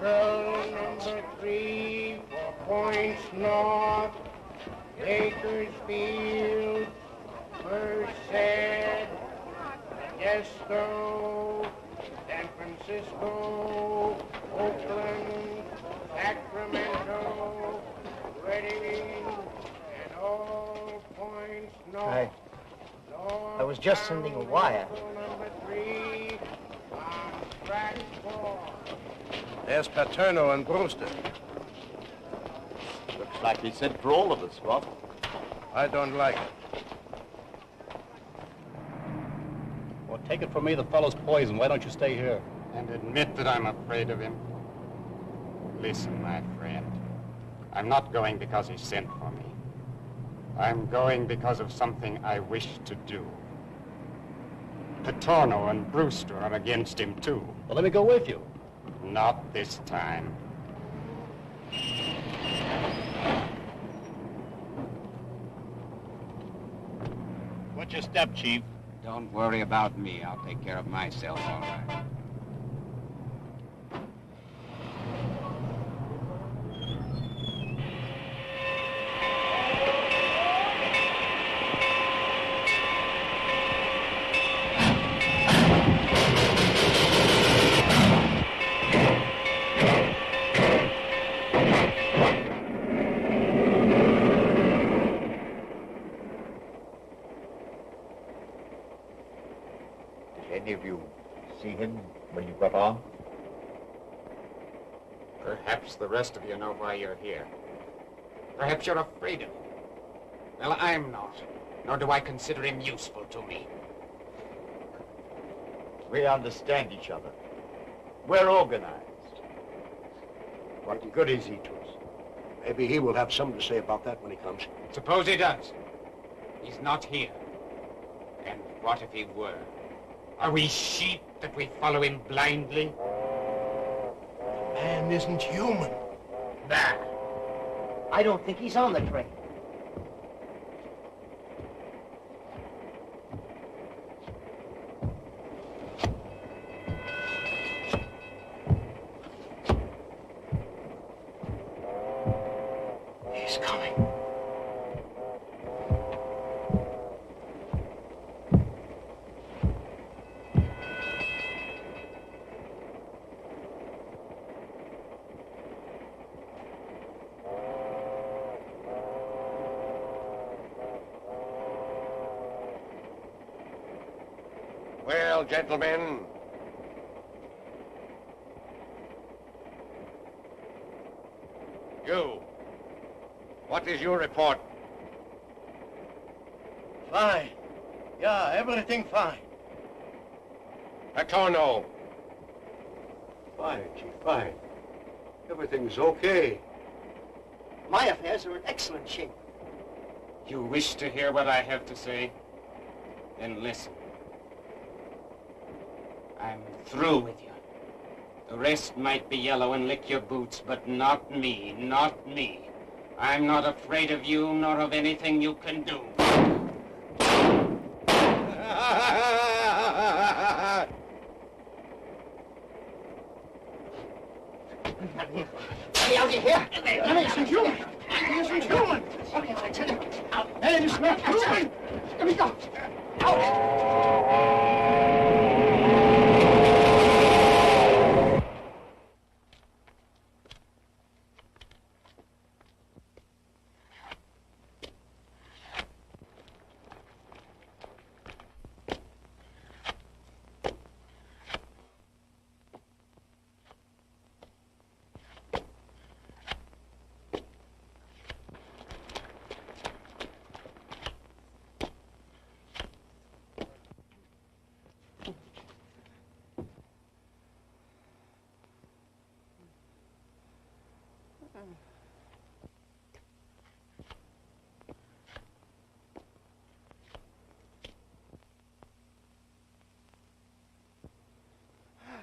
Pearl number 3, 4 points north. Bakersfield, Merced, Modesto, San Francisco, Oakland, Sacramento, Reading, and all points north. I was just sending a wire. Number 3 on track 4. There's Paterno and Brewster. Looks like he sent for all of us, Scott. I don't like it. Well, take it from me, the fellow's poison. Why don't you stay here? And admit that I'm afraid of him. Listen, my friend. I'm not going because he sent for me. I'm going because of something I wish to do. Paterno and Brewster are against him, too. Well, let me go with you. Not this time. What's your step, Chief? Don't worry about me. I'll take care of myself, all right. Any of you see him when you got on? Perhaps the rest of you know why you're here. Perhaps you're afraid of him. Well, I'm not. Nor do I consider him useful to me. We understand each other. We're organized. What good is he to us? Maybe he will have something to say about that when he comes. Suppose he does. He's not here. And what if he were? Are we sheep that we follow him blindly? The man isn't human. Bah! I don't think he's on the train. He's coming. Well, gentlemen, you, what is your report? Fine. Yeah, everything fine. Paterno. Fine, Chief, fine. Everything's okay. My affairs are in excellent shape. You wish to hear what I have to say? Then listen. I'm through with you. The rest might be yellow and lick your boots, but not me, not me. I'm not afraid of you, nor of anything you can do. Let me here. He isn't human. He isn't human. Okay, I tell you. Hey, he's not human. Let me go. Out.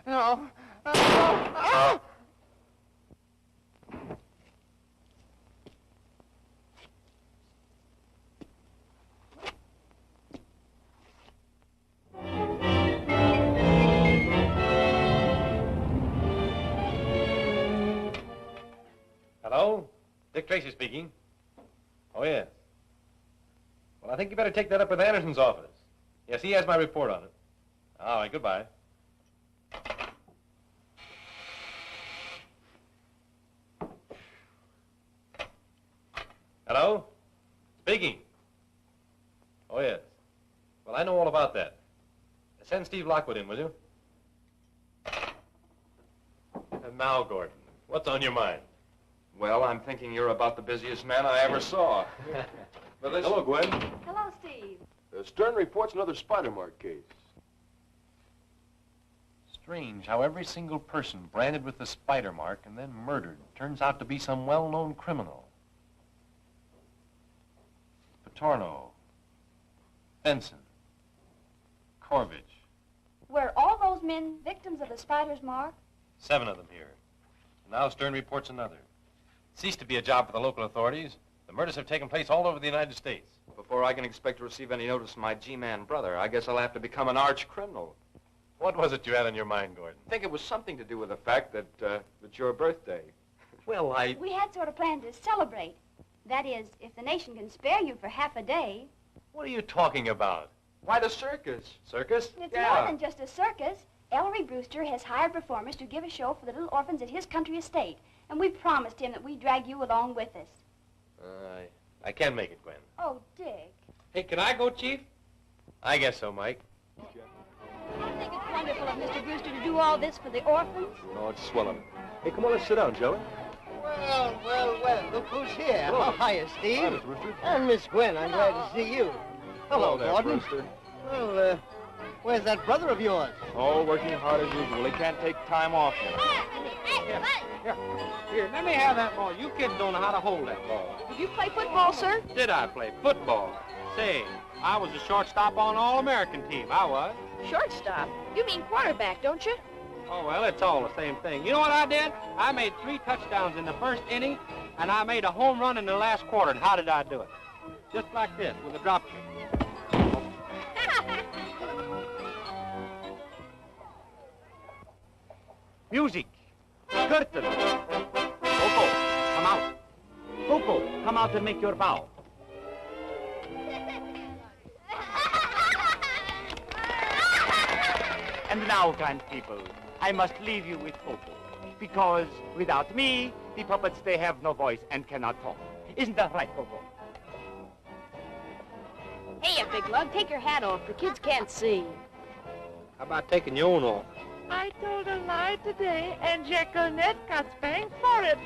No. Oh! Hello? Dick Tracy speaking. Oh, yes. Well, I think you better take that up with Anderson's office. Yes, he has my report on it. All right, goodbye. Hello? Speaking. Oh, yes. Well, I know all about that. Send Steve Lockwood in, will you? And now, Gordon, what's on your mind? Well, I'm thinking you're about the busiest man I ever saw. But listen. Hello, Gwen. Hello, Steve. Stern reports another spider mark case. Strange how every single person branded with the spider mark and then murdered turns out to be some well-known criminal. Patorno, Benson, Corvich. Were all those men victims of the spider's mark? 7 of them here. And now Stern reports another. Ceased to be a job for the local authorities. The murders have taken place all over the United States. Before I can expect to receive any notice from my G-man brother, I guess I'll have to become an arch criminal. What was it you had on your mind, Gordon? I think it was something to do with the fact that it's your birthday. Well, We had sort of planned to celebrate. That is, if the nation can spare you for half a day. What are you talking about? Why, the circus. Circus? It's more than just a circus. Ellery Brewster has hired performers to give a show for the little orphans at his country estate. And we promised him that we'd drag you along with us. I can make it, Gwen. Oh, Dick. Hey, can I go, Chief? I guess so, Mike. I think it's wonderful of Mr. Brewster to do all this for the orphans. Oh, it's swelling. Hey, come on, let's sit down, shall we? Well, look who's here. Hello. Oh, hiya, Steve. Hi, Mr. Brewster. And Miss Gwen, I'm glad to see you. Hello, there, Gordon. Brewster. Well, where's that brother of yours? Oh, working hard as usual. He can't take time off now. Here, let me have that ball. You kids don't know how to hold that ball. Did you play football, sir? Did I play football? Say, I was a shortstop on an All-American team. I was. Shortstop? You mean quarterback, don't you? Oh, well, it's all the same thing. You know what I did? I made 3 touchdowns in the first inning, and I made a home run in the last quarter. And how did I do it? Just like this, with a drop kick. Music. Curtain. Coco, come out. Coco, come out and make your bow. And now, kind people, I must leave you with Coco, because without me, the puppets, they have no voice and cannot talk. Isn't that right, Coco? Hey, you big lug, take your hat off. The kids can't see. How about taking your own off? I told a lie today, and Jacqueline got spanked for it.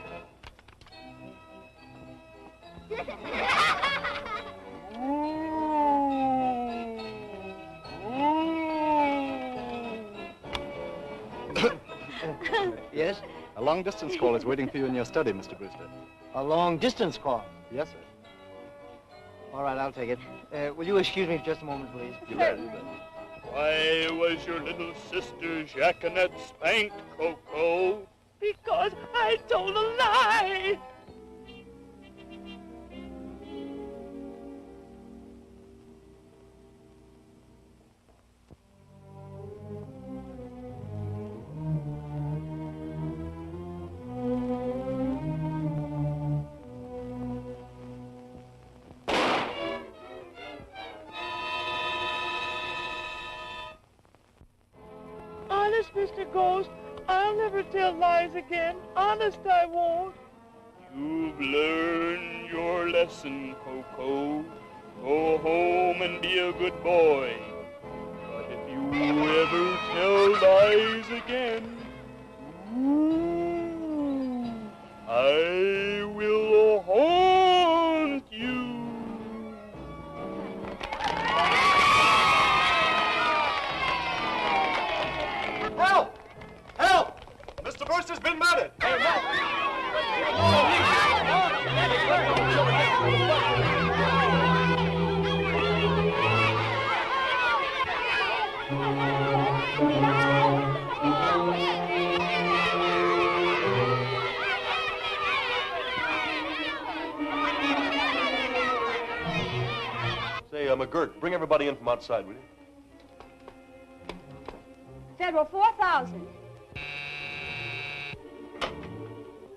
Yes? A long-distance call is waiting for you in your study, Mr. Brewster. A long-distance call. Yes, sir. All right, I'll take it. Will you excuse me for just a moment, please? You bet, you bet. Why was your little sister Jacqueline spanked, Coco? Because I told a lie. Honest, Mr. Ghost, I'll never tell lies again. Honest, I won't. You've learned your lesson, Coco. Go home and be a good boy. But if you ever tell lies again, I will haunt you. Help! Help! Mr. Brewster's been murdered! Hey, Say, McGirt, bring everybody in from outside, will you? Federal 4,000.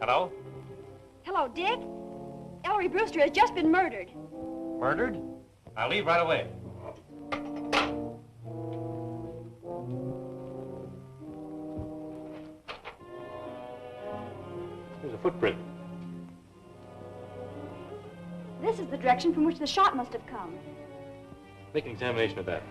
Hello? Hello, Dick. Ellery Brewster has just been murdered. Murdered? I'll leave right away. There's a footprint. This is the direction from which the shot must have come. Make an examination of that.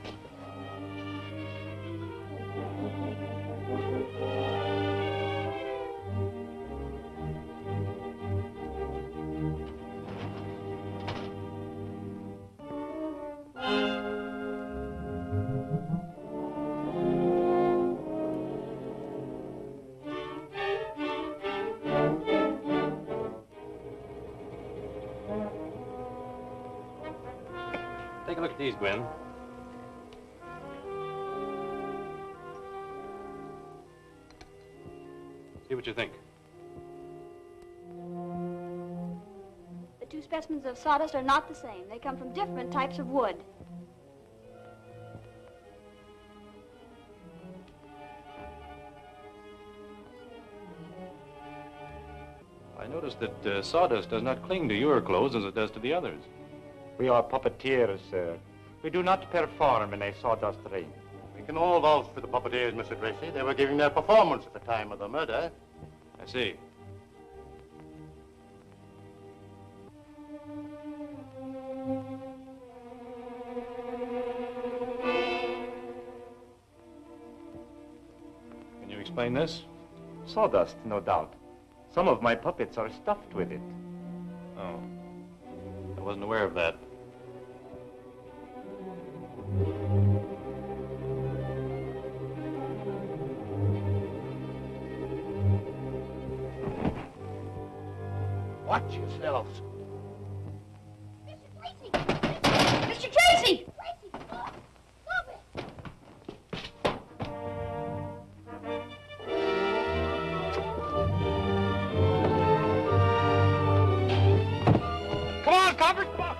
Take a look at these, Gwen. See what you think. The two specimens of sawdust are not the same. They come from different types of wood. I noticed that sawdust does not cling to your clothes as it does to the others. We are puppeteers, sir. We do not perform in a sawdust rain. We can all vouch for the puppeteers, Mr. Tracy. They were giving their performance at the time of the murder. I see. Can you explain this? Sawdust, no doubt. Some of my puppets are stuffed with it. Oh. I wasn't aware of that. Watch yourselves. Mr. Tracy! Come on, Coppers, come on!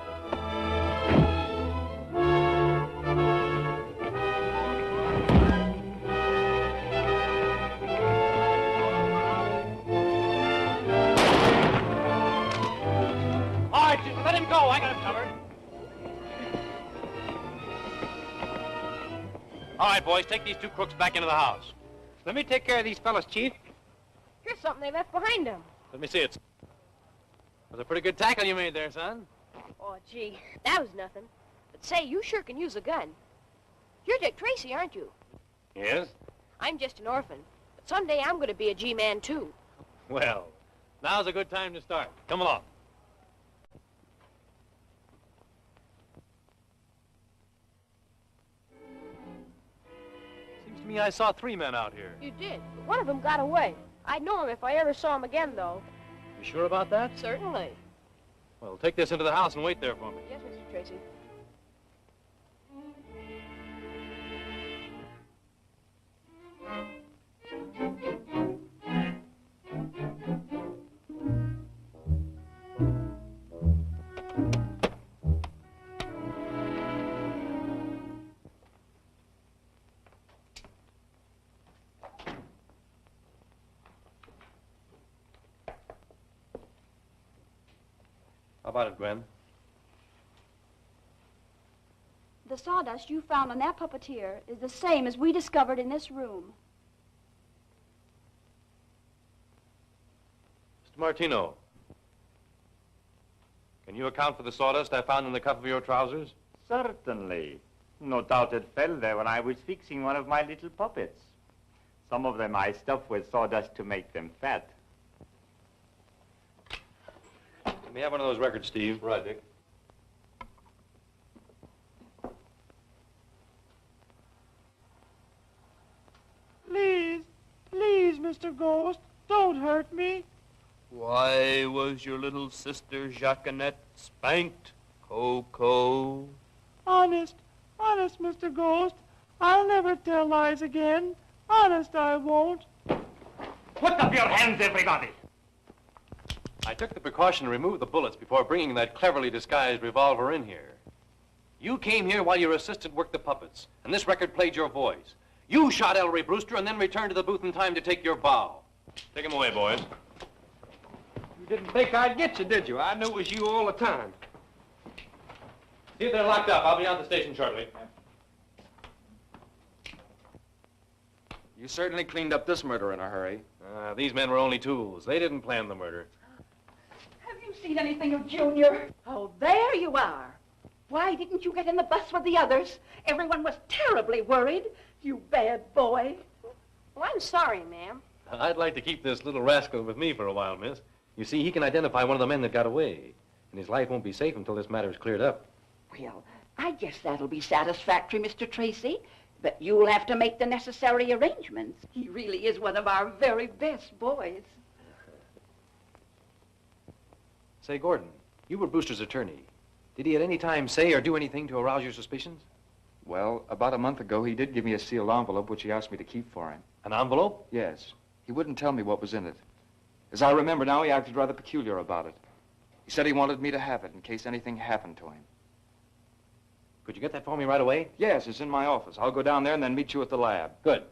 All right, let him go. I got him covered. All right, boys, take these two crooks back into the house. Let me take care of these fellas, Chief. Here's something they left behind them. Let me see it. That was a pretty good tackle you made there, son. Oh, gee, that was nothing. But say, you sure can use a gun. You're Dick Tracy, aren't you? Yes? I'm just an orphan. But someday I'm going to be a G-man, too. Well, now's a good time to start. Come along. Seems to me I saw 3 men out here. You did, but one of them got away. I'd know him if I ever saw him again, though. You sure about that? Certainly. Well, take this into the house and wait there for me. Yes, Mr. Tracy. How about it, Gwen? The sawdust you found on that puppeteer is the same as we discovered in this room. Mr. Martino, can you account for the sawdust I found in the cuff of your trousers? Certainly. No doubt it fell there when I was fixing one of my little puppets. Some of them I stuffed with sawdust to make them fat. Let me have one of those records, Steve. Right, Dick. Please, please, Mr. Ghost, don't hurt me. Why was your little sister Jacqueminette spanked, Coco? Honest, Mr. Ghost, I'll never tell lies again. Honest, I won't. Put up your hands, everybody! I took the precaution to remove the bullets before bringing that cleverly disguised revolver in here. You came here while your assistant worked the puppets, and this record played your voice. You shot Ellery Brewster and then returned to the booth in time to take your bow. Take him away, boys. You didn't think I'd get you, did you? I knew it was you all the time. See if they're locked up. I'll be on the station shortly. You certainly cleaned up this murder in a hurry. These men were only tools. They didn't plan the murder. Have you seen anything of Junior? Oh, there you are. Why didn't you get in the bus with the others? Everyone was terribly worried. You bad boy. Well, I'm sorry, ma'am. I'd like to keep this little rascal with me for a while, miss. You see, he can identify one of the men that got away, and his life won't be safe until this matter is cleared up. Well, I guess that'll be satisfactory, Mr. Tracy. But you'll have to make the necessary arrangements. He really is one of our very best boys. Say, Gordon, you were Brewster's attorney. Did he at any time say or do anything to arouse your suspicions? Well, about a month ago, he did give me a sealed envelope, which he asked me to keep for him. An envelope? Yes. He wouldn't tell me what was in it. As I remember now, he acted rather peculiar about it. He said he wanted me to have it in case anything happened to him. Could you get that for me right away? Yes, it's in my office. I'll go down there and then meet you at the lab. Good.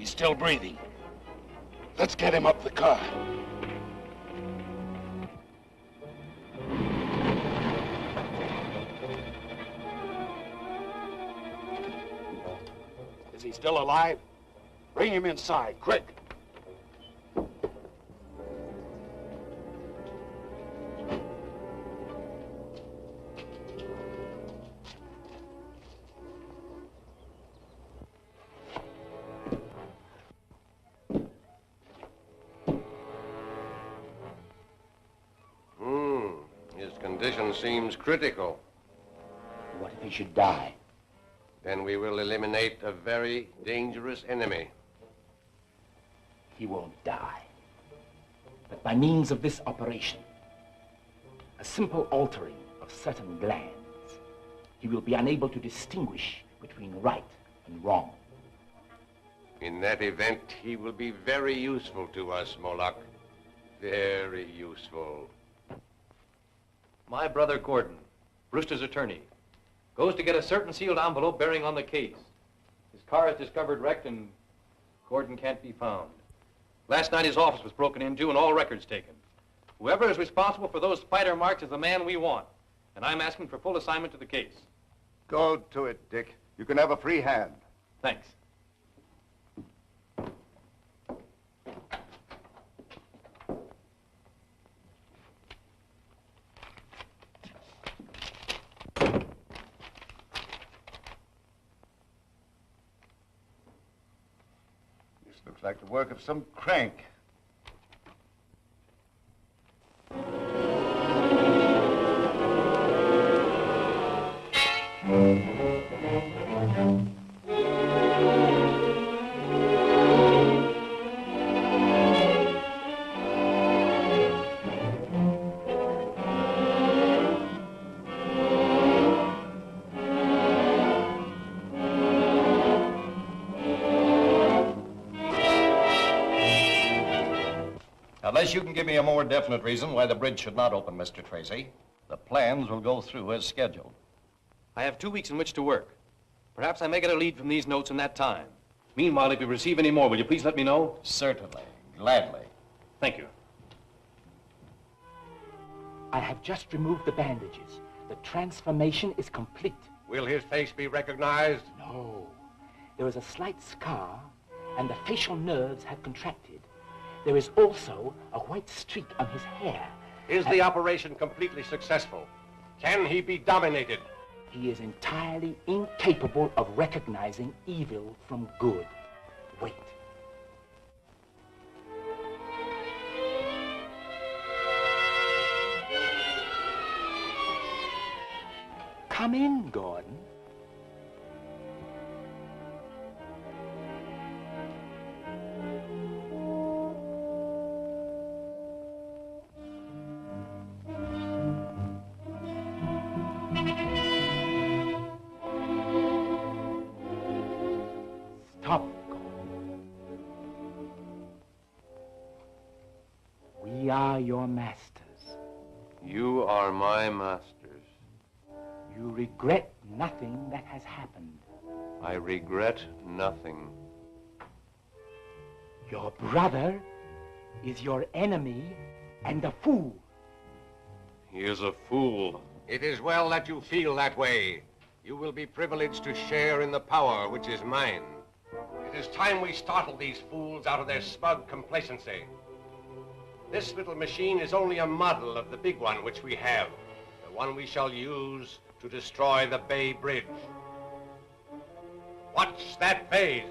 Still breathing. Let's get him up the car. Is he still alive? Bring him inside, quick. Condition seems critical. What if he should die? Then we will eliminate a very dangerous enemy. He won't die. But by means of this operation, a simple altering of certain glands, he will be unable to distinguish between right and wrong. In that event, he will be very useful to us, Moloch. Very useful. My brother Gordon, Brewster's attorney, goes to get a certain sealed envelope bearing on the case. His car is discovered wrecked and Gordon can't be found. Last night his office was broken into and all records taken. Whoever is responsible for those spider marks is the man we want, and I'm asking for full assignment to the case. Go to it, Dick. You can have a free hand. Thanks. Looks like the work of some crank. Unless you can give me a more definite reason why the bridge should not open, Mr. Tracy, the plans will go through as scheduled. I have 2 weeks in which to work. Perhaps I may get a lead from these notes in that time. Meanwhile, if you receive any more, will you please let me know? Certainly. Gladly. Thank you. I have just removed the bandages. The transformation is complete. Will his face be recognized? No. There is a slight scar, and the facial nerves have contracted. There is also a white streak on his hair. Is the operation completely successful? Can he be dominated? He is entirely incapable of recognizing evil from good. Wait. Come in, Gordon. Stop, Gordon. We are your masters. You are my masters. You regret nothing that has happened. I regret nothing. Your brother is your enemy and a fool. He is a fool. It is well that you feel that way. You will be privileged to share in the power which is mine. It is time we startled these fools out of their smug complacency. This little machine is only a model of the big one which we have, the one we shall use to destroy the Bay Bridge. Watch that phase.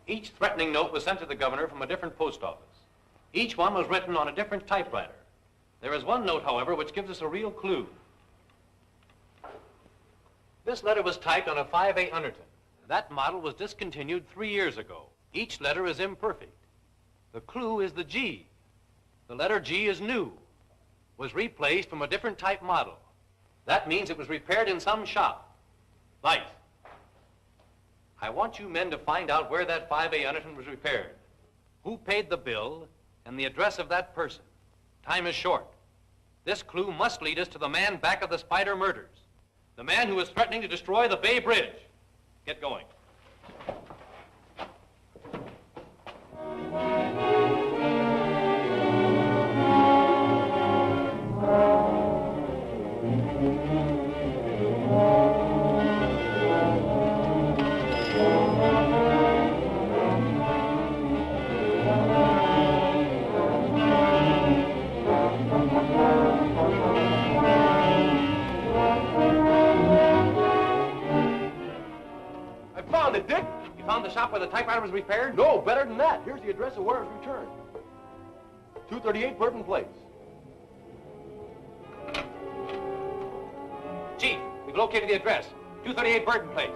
Each threatening note was sent to the governor from a different post office. Each one was written on a different typewriter. There is one note, however, which gives us a real clue. This letter was typed on a 5A Underton. That model was discontinued 3 years ago. Each letter is imperfect. The clue is the G. The letter G is new, was replaced from a different type model. That means it was repaired in some shop. Light. I want you men to find out where that 5A Underton was repaired, who paid the bill, and the address of that person. Time is short. This clue must lead us to the man back of the Spider murders, the man who is threatening to destroy the Bay Bridge. Get going. Dick? You found the shop where the typewriter was repaired? No, better than that. Here's the address of where it was returned. 238 Bourbon Place. Chief, we've located the address. 238 Byrd Place.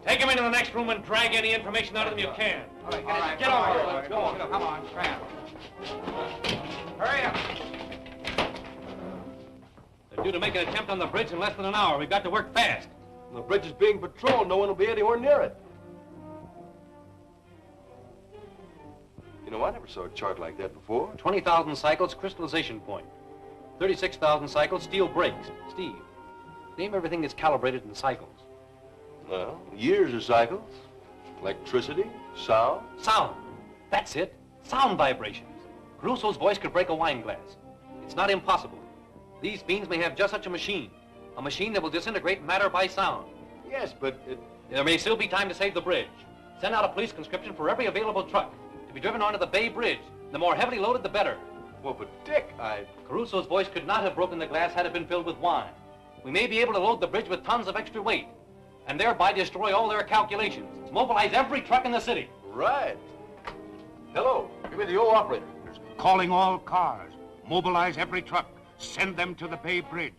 Take him into the next room and drag any information out of them you can. All right, get over here. Let's go. Come on, scram. Hurry up. They're due to make an attempt on the bridge in less than an hour. We've got to work fast. The bridge is being patrolled. No one will be anywhere near it. You know, I never saw a chart like that before. 20,000 cycles, crystallization point. 36,000 cycles, steel brakes. Steve, name everything that's calibrated in cycles. Well, years of cycles. Electricity, sound. Sound. That's it. Sound vibrations. Caruso's voice could break a wine glass. It's not impossible. These fiends may have just such a machine that will disintegrate matter by sound. Yes, but there may still be time to save the bridge. Send out a police conscription for every available truck to be driven onto the Bay Bridge. The more heavily loaded, the better. Well, but Dick, Caruso's voice could not have broken the glass had it been filled with wine. We may be able to load the bridge with tons of extra weight and thereby destroy all their calculations. Mobilize every truck in the city. Right. Hello, give me the old operator. Calling all cars. Mobilize every truck. Send them to the Bay Bridge.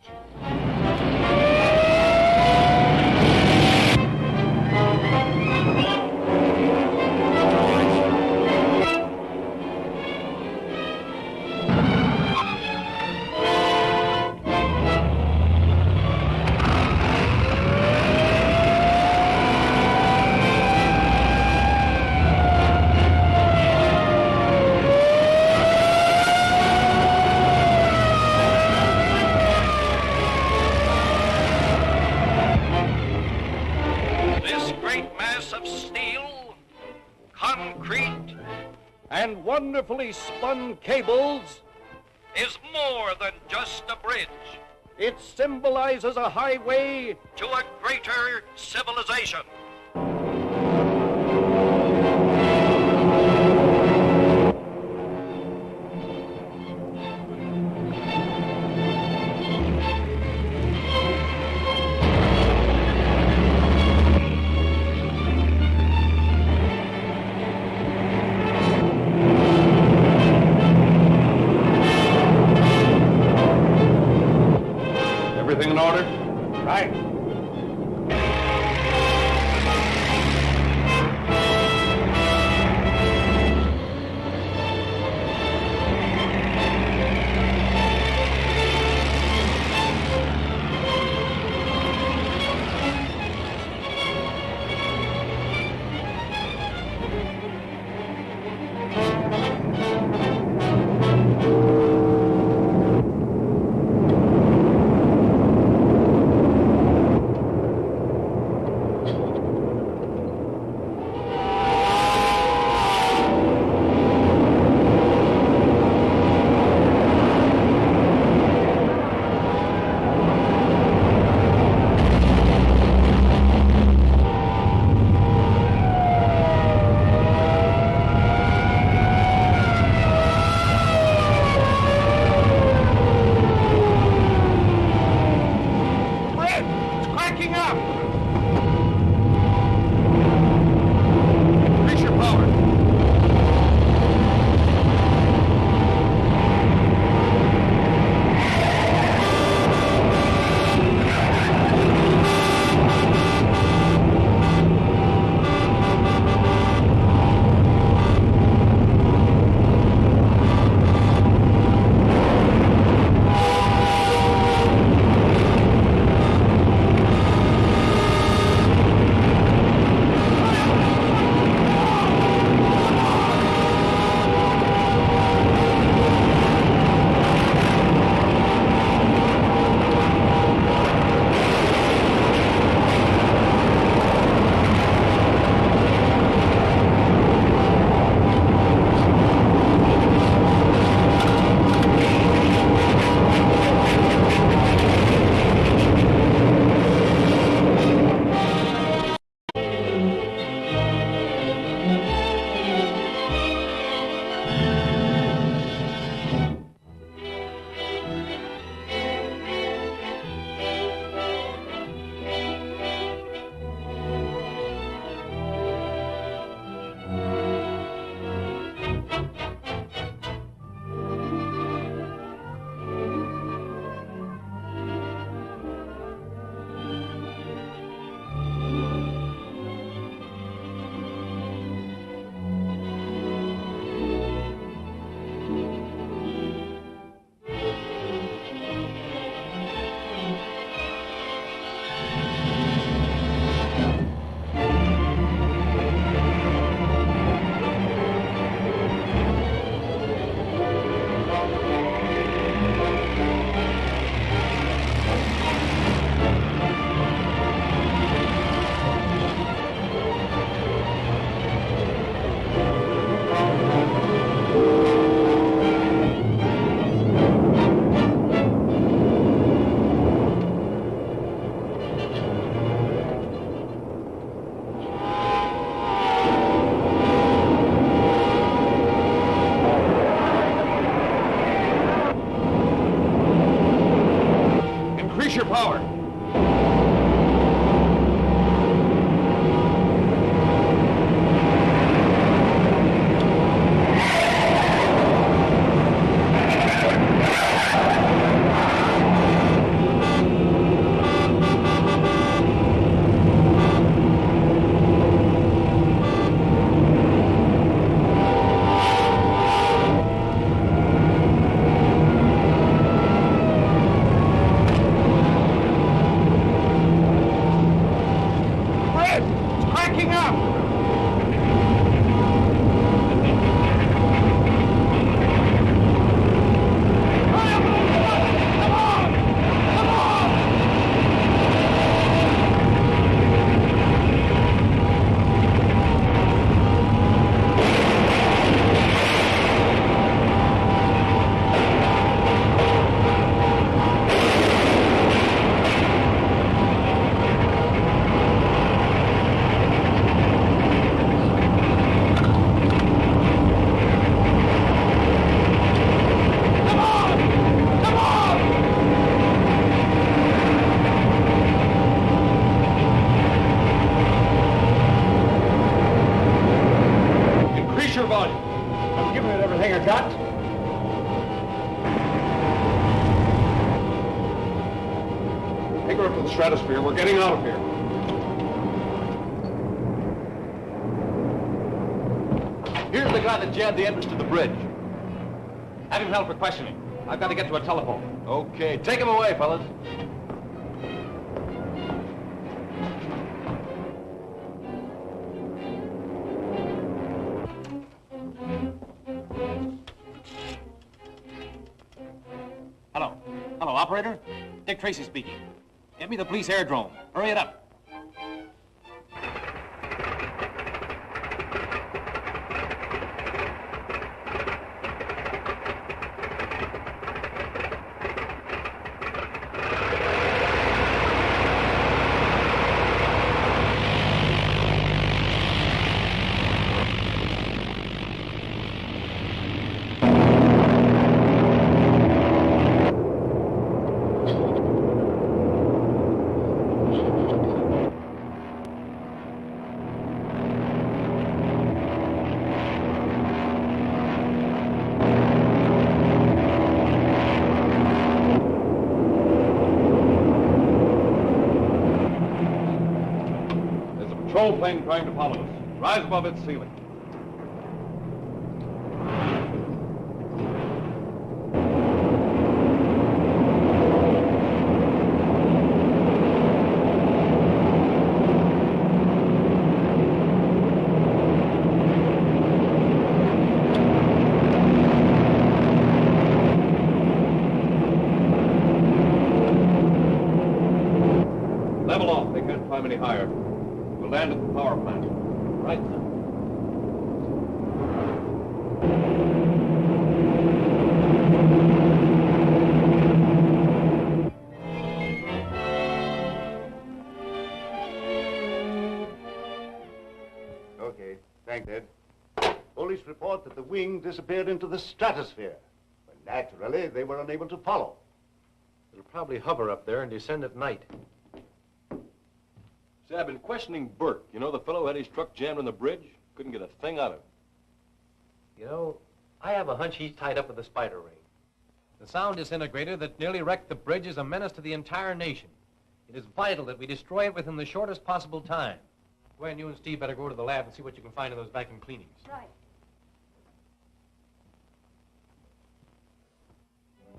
concrete and wonderfully spun cables is more than just a bridge. It symbolizes a highway to a greater civilization. Everything in order? Right. I got. Take her up to the stratosphere. We're getting out of here. Here's the guy that jammed the entrance to the bridge. Have him held for questioning. I've got to get to a telephone. Okay, take him away, fellas. Hello. Hello, operator. Dick Tracy speaking. Get me the police airdrome. Hurry it up. Patrol plane trying to follow us. Rise above its ceiling. Level off. They can't climb any higher. We'll land at the power plant. Right, sir. Okay, thanks, Ed. Police report that the wing disappeared into the stratosphere. But naturally, they were unable to follow. It'll probably hover up there and descend at night. Say, I've been questioning Byrd. You know, the fellow had his truck jammed on the bridge. Couldn't get a thing out of him. You know, I have a hunch he's tied up with the spider ring. The sound disintegrator that nearly wrecked the bridge is a menace to the entire nation. It is vital that we destroy it within the shortest possible time. Gwen, you and Steve better go to the lab and see what you can find in those vacuum cleanings. Right.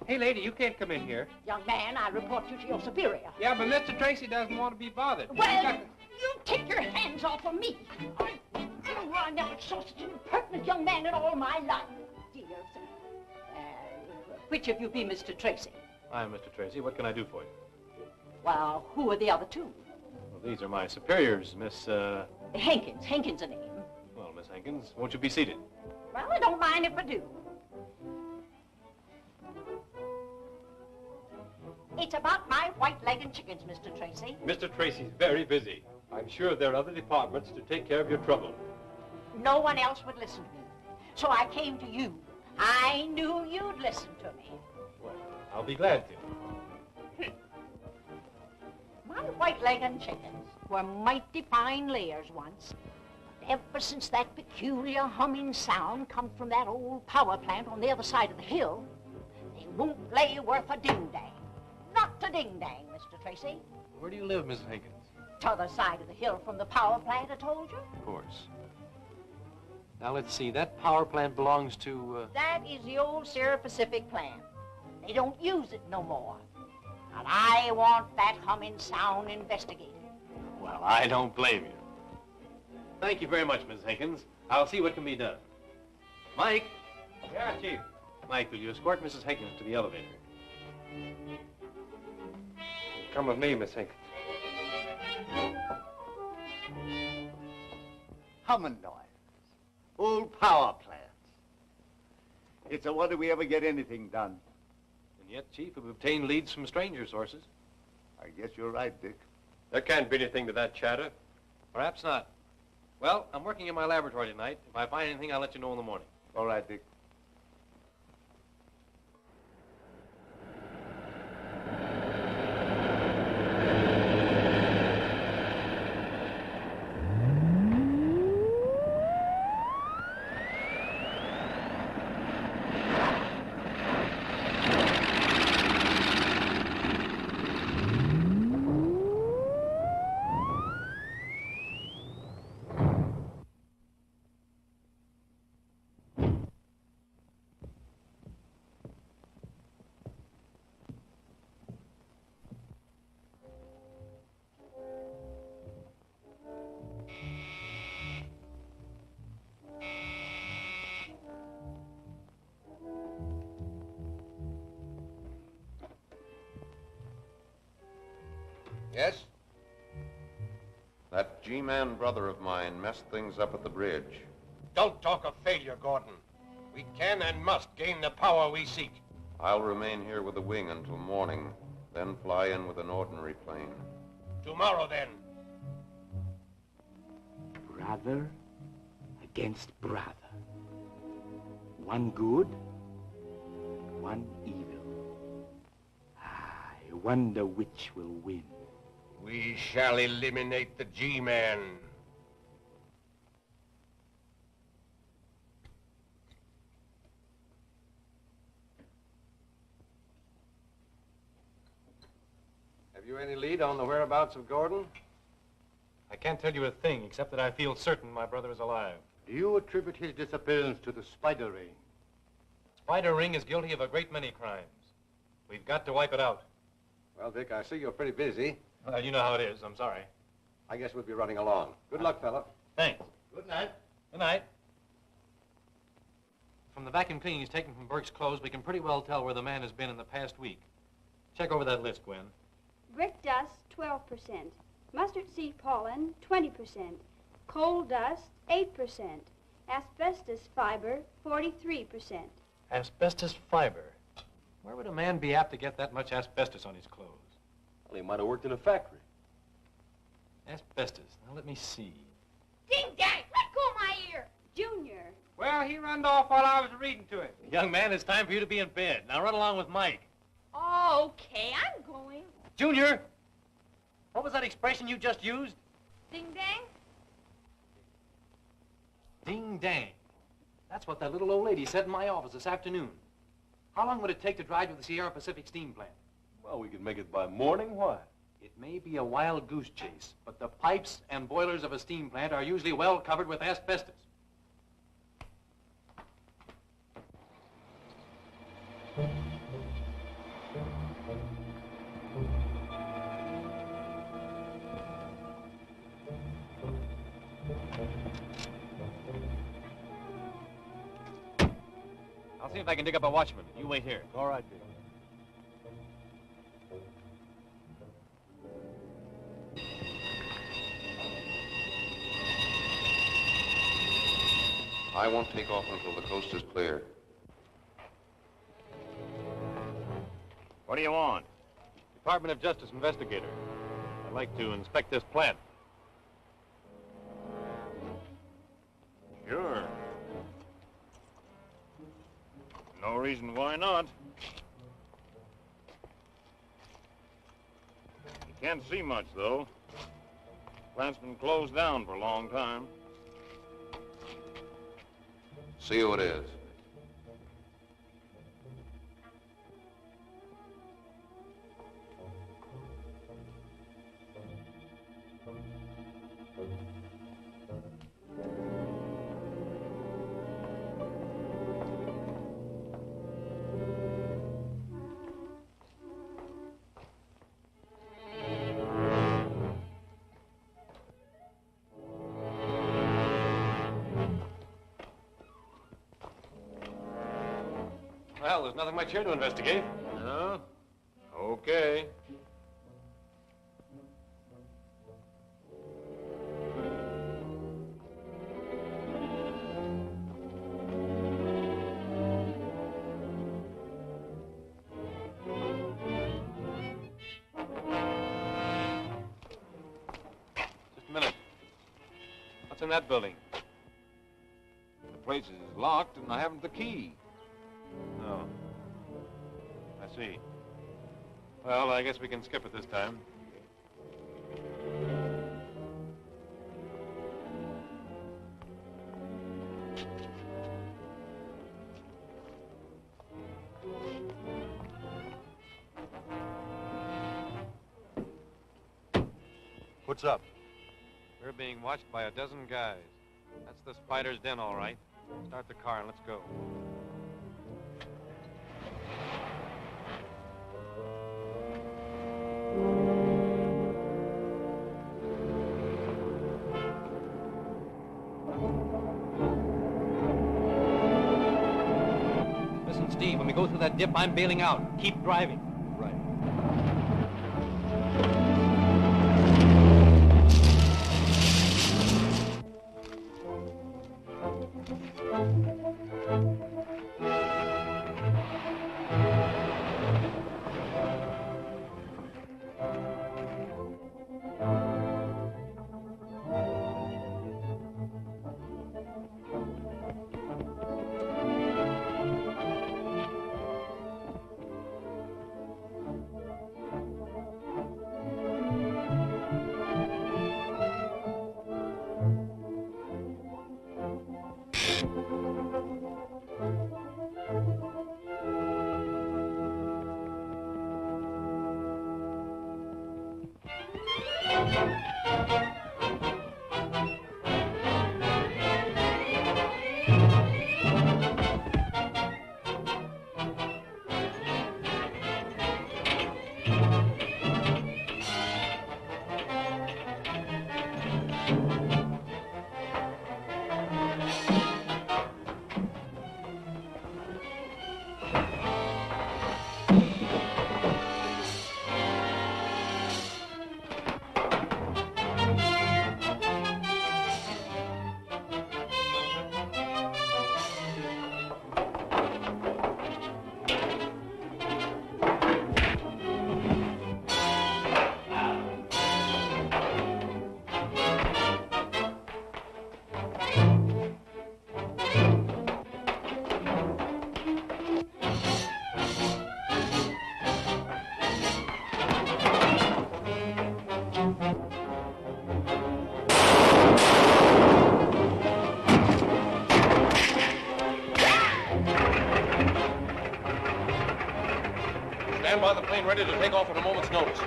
Hey, lady, you can't come in here. Young man, I report you to your superior. Yeah, but Mr. Tracy doesn't want to be bothered. Well, you take your hands off of me. I never saw such an impertinent young man in all my life. Dear sir. Which of you be Mr. Tracy? I'm Mr. Tracy. What can I do for you? Well, who are the other two? Well, these are my superiors, Miss, Hankins. Hankins a name. Well, Miss Hankins, won't you be seated? Well, I don't mind if I do. It's about my white-legged chickens, Mr. Tracy. Mr. Tracy's very busy. I'm sure there are other departments to take care of your trouble. No one else would listen to me. So I came to you. I knew you'd listen to me. Well, I'll be glad to. My white-legged chickens were mighty fine layers once. But ever since that peculiar humming sound come from that old power plant on the other side of the hill, they won't lay worth a ding-dang. Not a ding-dang, Mr. Tracy. Where do you live, Mrs. Hankins? T'other side of the hill from the power plant, I told you. Of course. Now, let's see. That power plant belongs to, That is the old Sierra Pacific plant. They don't use it no more. And I want that humming sound investigated. Well, I don't blame you. Thank you very much, Mrs. Hankins. I'll see what can be done. Mike. Yeah, Chief. Mike, will you escort Mrs. Hankins to the elevator? Come with me, Miss Hankins. Humming noises. Old power plants. It's a wonder we ever get anything done. And yet, Chief, we've obtained leads from stranger sources. I guess you're right, Dick. There can't be anything to that chatter. Perhaps not. Well, I'm working in my laboratory tonight. If I find anything, I'll let you know in the morning. All right, Dick. Yes? That G-Man brother of mine messed things up at the bridge. Don't talk of failure, Gordon. We can and must gain the power we seek. I'll remain here with the wing until morning, then fly in with an ordinary plane. Tomorrow, then. Brother against brother. One good, one evil. I wonder which will win. We shall eliminate the G-Man. Have you any lead on the whereabouts of Gordon? I can't tell you a thing, except that I feel certain my brother is alive. Do you attribute his disappearance to the spider ring? Spider Ring is guilty of a great many crimes. We've got to wipe it out. Well, Dick, I see you're pretty busy. Well, you know how it is. I'm sorry. I guess we'll be running along. Good luck, fella. Thanks. Good night. Good night. From the vacuum cleanings taken from Burke's clothes, we can pretty well tell where the man has been in the past week. Check over that list, Gwen. Brick dust, 12%. Mustard seed pollen, 20%. Coal dust, 8%. Asbestos fiber, 43%. Asbestos fiber. Where would a man be apt to get that much asbestos on his clothes? Well, he might have worked in a factory. Asbestos. Now, let me see. Ding dang! Let go of my ear! Junior. Well, he runned off while I was reading to him. Young man, it's time for you to be in bed. Now run along with Mike. Oh, okay, I'm going. Junior! What was that expression you just used? Ding dang? Ding dang. That's what that little old lady said in my office this afternoon. How long would it take to drive to the Sierra Pacific steam plant? Well, we could make it by morning. Why? It may be a wild goose chase, but the pipes and boilers of a steam plant are usually well covered with asbestos. I'll see if I can dig up a watchman. You wait here. All right, Dick. I won't take off until the coast is clear. What do you want? Department of Justice investigator. I'd like to inspect this plant. Sure. No reason why not. You can't see much, though. Plant's been closed down for a long time. See who it is. Well, there's nothing much here to investigate. No? Okay. Just a minute. What's in that building? The place is locked and I haven't the key. Oh. I see. Well, I guess we can skip it this time. What's up? We're being watched by a dozen guys. That's the spider's den, all right. Start the car and let's go. Listen, Steve, when we go through that dip, I'm bailing out. Keep driving. Right. Stand by the plane ready to take off at a moment's notice.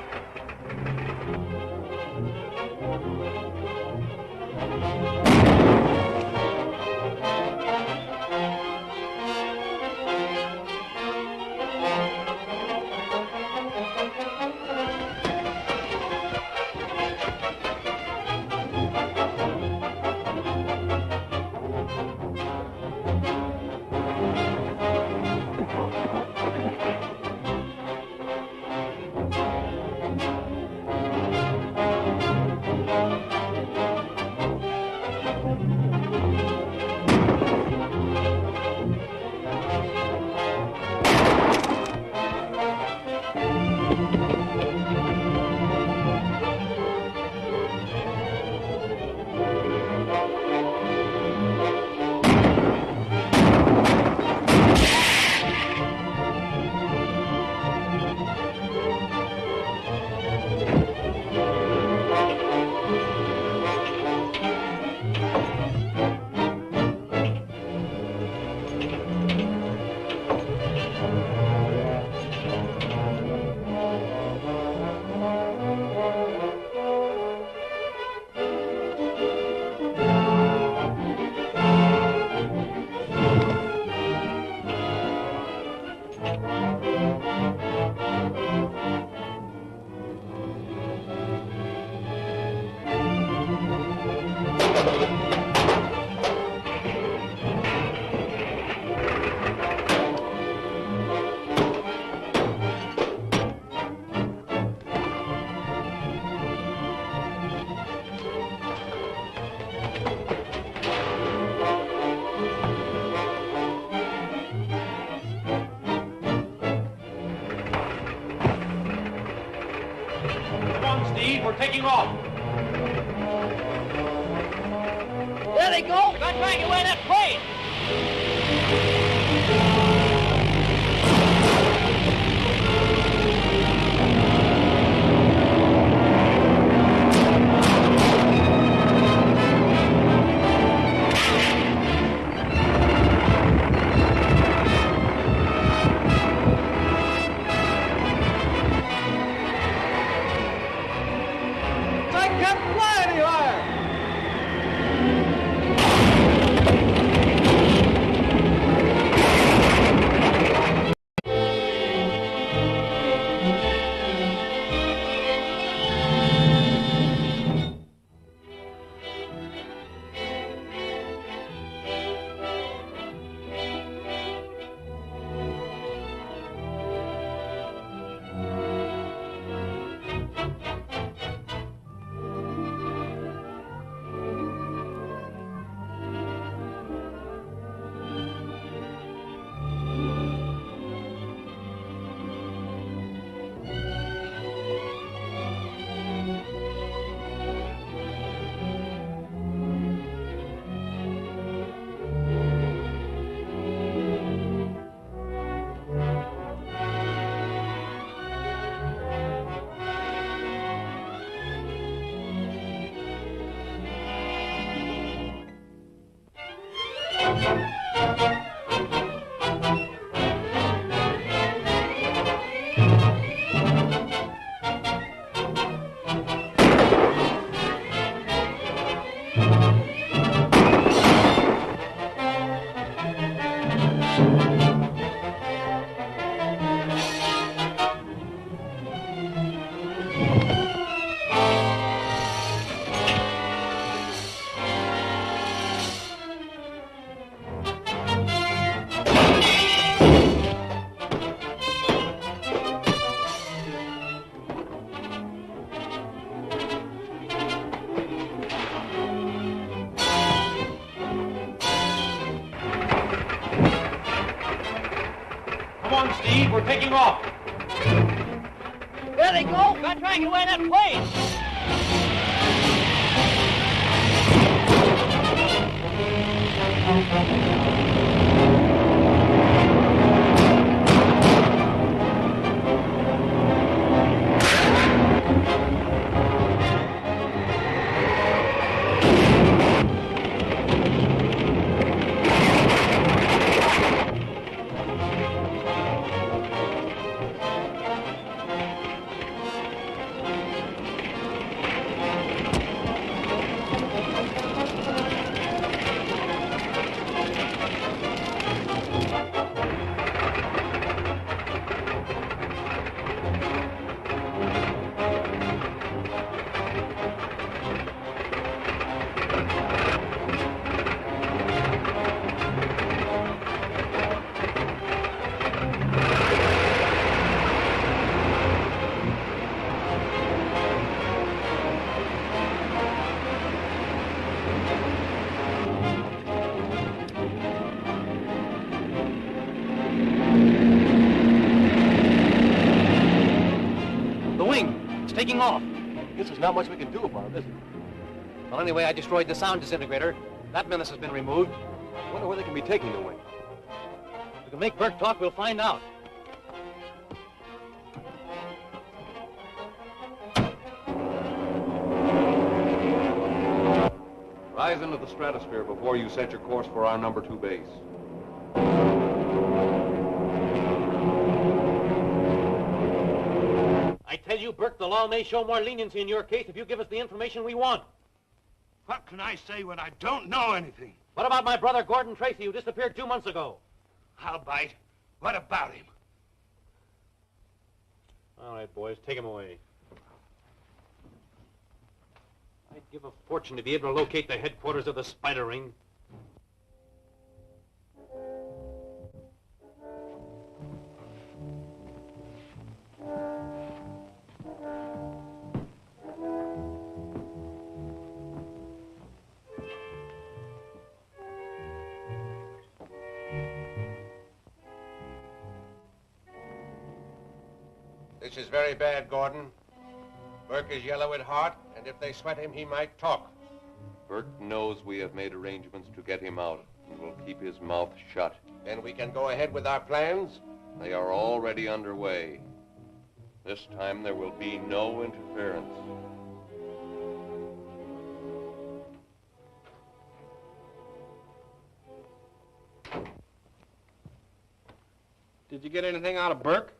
We're taking off. There they go. They're trying away that plane. I can't fly any higher! Steve. We're taking off. There they go. Got trying to get away in that plane. Taking off. Guess there's not much we can do about it, is there? Well, anyway, I destroyed the sound disintegrator. That menace has been removed. I wonder where they can be taking the wing. If we can make Byrd talk, we'll find out. Rise into the stratosphere before you set your course for our number 2 base. I tell you, Byrd, the law may show more leniency in your case if you give us the information we want. What can I say when I don't know anything? What about my brother, Gordon Tracy, who disappeared 2 months ago? I'll bite. What about him? All right, boys, take him away. I'd give a fortune to be able to locate the headquarters of the Spider Ring. This is very bad, Gordon. Burke is yellow at heart, and if they sweat him, he might talk. Byrd knows we have made arrangements to get him out, and will keep his mouth shut. Then we can go ahead with our plans? They are already underway. This time there will be no interference. Did you get anything out of Burke?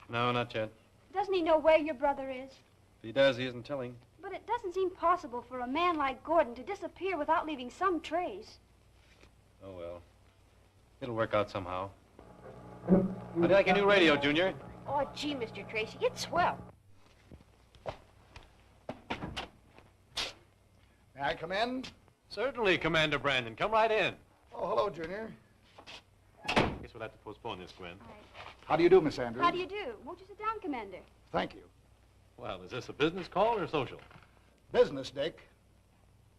No, not yet. Doesn't he know where your brother is? If he does, he isn't telling. But it doesn't seem possible for a man like Gordon to disappear without leaving some trace. Oh, well. It'll work out somehow. How do you like your new radio, Junior? Oh, gee, Mr. Tracy, it's swell. May I come in? Certainly, Commander Brandon. Come right in. Oh, hello, Junior. Guess we'll have to postpone this, Gwen. How do you do, Miss Andrews? How do you do? Won't you sit down, Commander? Thank you. Well, is this a business call or social? Business, Dick.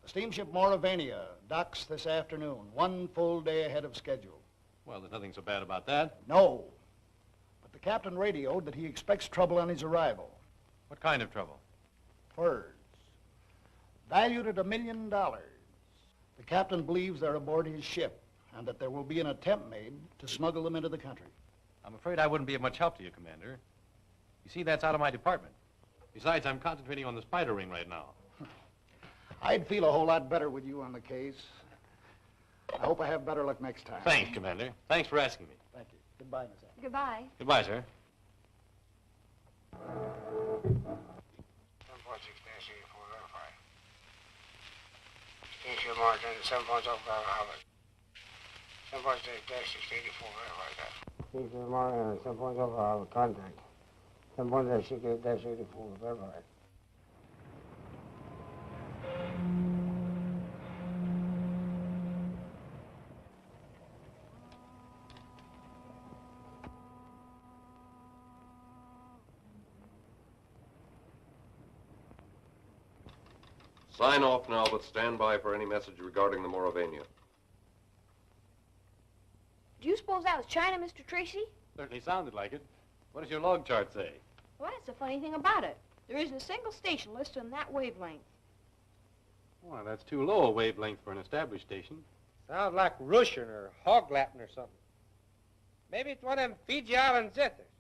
The steamship Mauravania docks this afternoon, 1 full day ahead of schedule. Well, there's nothing so bad about that. No. But the captain radioed that he expects trouble on his arrival. What kind of trouble? Furs. Valued at $1 million. The captain believes they're aboard his ship and that there will be an attempt made to smuggle them into the country. I'm afraid I wouldn't be of much help to you, Commander. You see, that's out of my department. Besides, I'm concentrating on the Spider Ring right now. I'd feel a whole lot better with you on the case. I hope I have better luck next time. Thanks, Commander. Thanks for asking me. Thank you. Goodbye, Miss Andrews. Goodbye. Goodbye, sir. Steamship Martin, 7.0 Harvard. 7.6-84, like that. Steamship Martin, 7.0 Harvard, contact. 7.6-84, verified. Sign off now, but stand by for any message regarding the Mauravania. Do you suppose that was China, Mr. Tracy? Certainly sounded like it. What does your log chart say? Well, that's the funny thing about it. There isn't a single station listed on that wavelength. Well, that's too low a wavelength for an established station. Sounds like Russian or hog Latin or something. Maybe it's one of them Fiji Island zitters.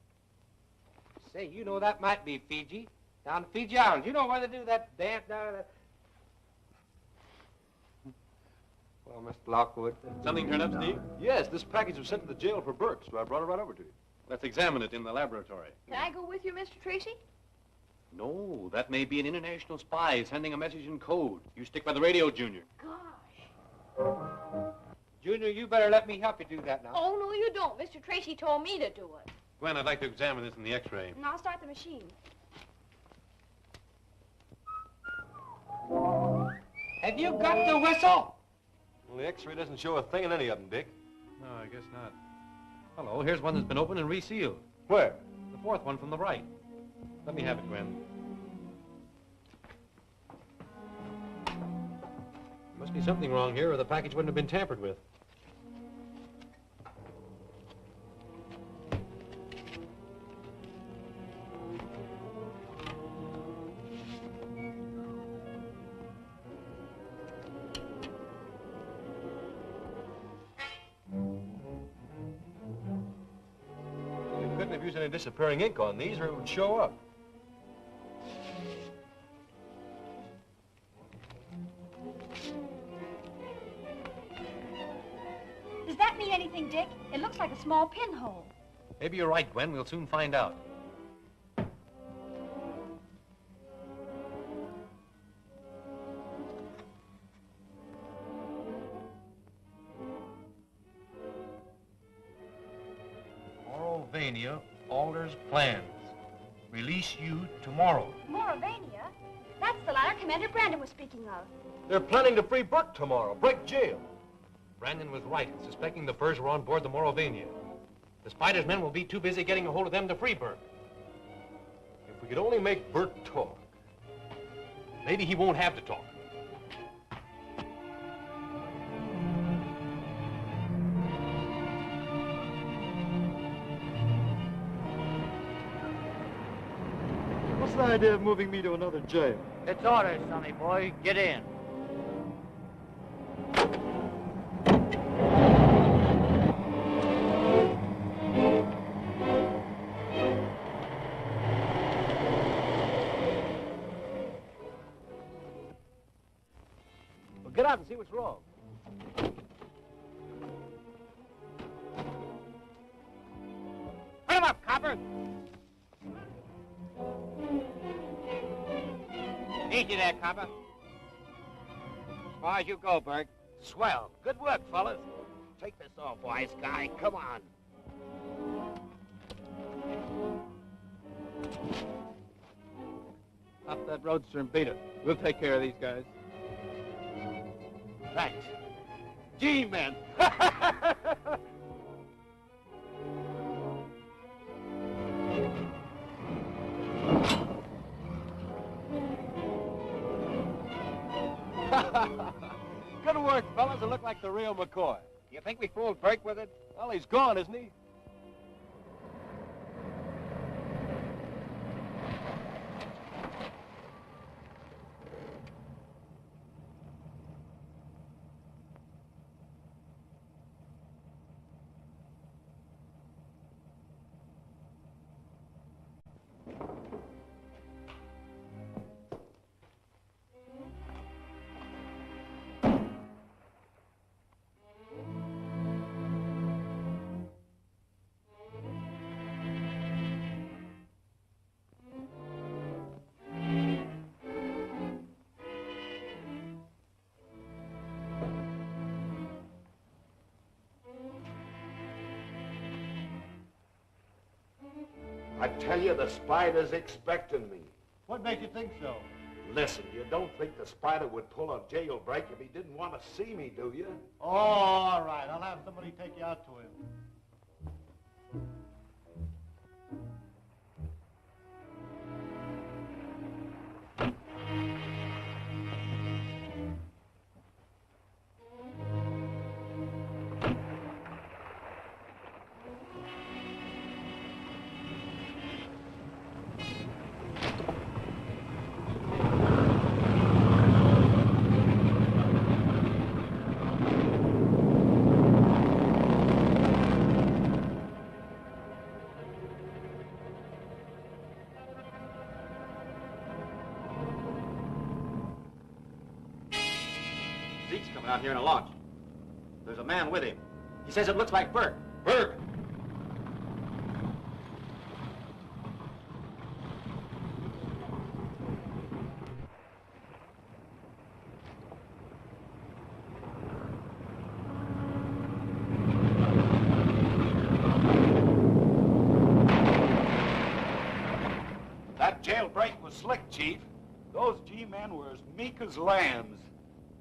Say, you know that might be Fiji. Down to Fiji Islands. You know where they do that dance down there? Well, Mr. Lockwood. Something turned up, Steve? Yes, this package was sent to the jail for Burke, so I brought it right over to you. Let's examine it in the laboratory. Can I go with you, Mr. Tracy? No, that may be an international spy sending a message in code. You stick by the radio, Junior. Gosh. Junior, you better let me help you do that now. Oh, no, you don't. Mr. Tracy told me to do it. Gwen, I'd like to examine this in the X-ray. And I'll start the machine. Have you got the whistle? Well, the X-ray doesn't show a thing in any of them, Dick. No, I guess not. Hello, here's one that's been opened and resealed. Where? The fourth one from the right. Let me have it, Gwen. Must be something wrong here, or the package wouldn't have been tampered with. They couldn't have used any disappearing ink on these, or it would show up. Does that mean anything, Dick? It looks like a small pinhole. Maybe you're right, Gwen. We'll soon find out. Moravania alters plans. Release you tomorrow. Moravania? That's the liner Commander Brandon was speaking of. They're planning to free Burke tomorrow, break jail. Brandon was right in suspecting the furs were on board the Moravania. The Spider's men will be too busy getting a hold of them to free Burke. If we could only make Burke talk. Maybe he won't have to talk. What's the idea of moving me to another jail? It's orders, sonny boy. Get in. Well, get out and see what's wrong. Put him up, copper. Easy there, copper. As far as you go, Byrd. Swell. Good work, fellas. Take this off, wise guy. Come on. Stop that roadster and beat it. We'll take care of these guys. Thanks. G-men. Good work, fellas. It looked like the real McCoy. You think we fooled Burke with it? Well, he's gone, isn't he? I tell you, the Spider's expecting me. What makes you think so? Listen, you don't think the Spider would pull a jailbreak if he didn't want to see me, do you? Oh, all right. I'll have somebody take you out to him. out here in a launch. There's a man with him. He says it looks like Byrd. Byrd! That jailbreak was slick, Chief. Those G-men were as meek as lambs.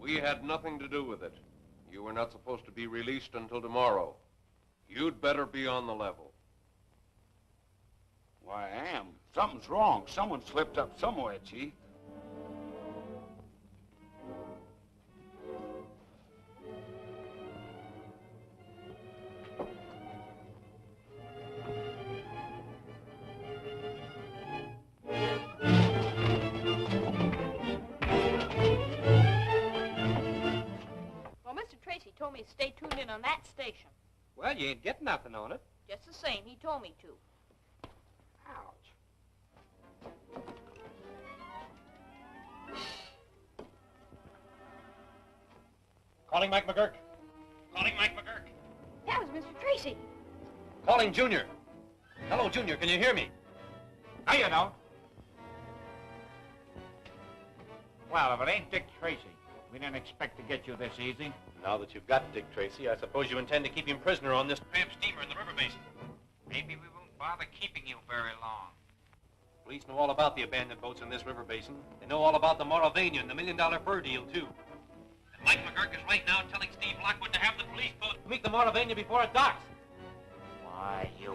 We had nothing to do with it. You were not supposed to be released until tomorrow. You'd better be on the level. Why, I am. Something's wrong. Someone slipped up somewhere, Chief. Well, Mr. Tracy told me to stay tuned in on that station. Well, you ain't getting nothing on it. Just the same, he told me to. Calling Mike McGurk. Calling Mike McGurk. That was Mr. Tracy. Calling Junior. Hello, Junior. Can you hear me? Now you don't. Well, if it ain't Dick Tracy, we didn't expect to get you this easy. Now that you've got Dick Tracy, I suppose you intend to keep him prisoner on this tramp steamer in the river basin. Maybe we won't bother keeping you very long. Police know all about the abandoned boats in this river basin. They know all about the Mauravania and the $1 million fur deal, too. And Mike McGurk is right now telling Steve Lockwood to have the police boat meet the Mauravania before it docks. Why, you...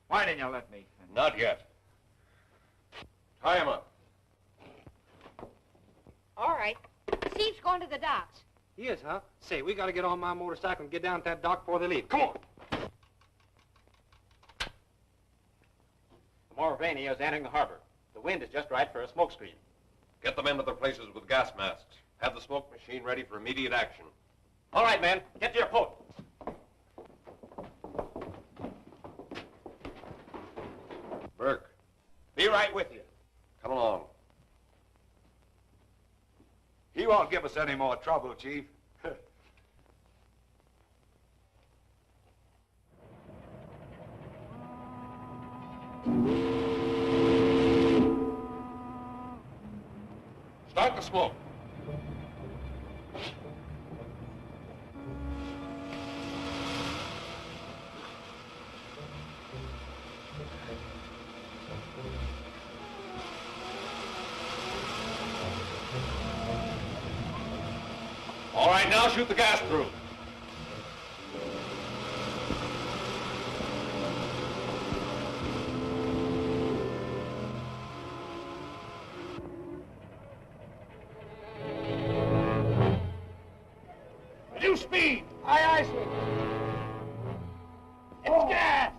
Why didn't you let me finish? Not yet. Tie him up. All right. Steve's going to the docks. He is, huh? Say, we gotta get on my motorcycle and get down to that dock before they leave. Come on! The Mauravania is entering the harbor. The wind is just right for a smoke screen. Get the men to their places with gas masks. Have the smoke machine ready for immediate action. All right, men. Get to your post. Burke, Be right with you. come along. He won't give us any more trouble, Chief. Start the smoke. All right, now shoot the gas through. Reduce speed. Aye, aye, sir. It's gas.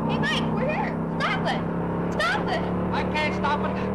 Hey, Mike, we're here. Stop it. Stop it. I can't stop it.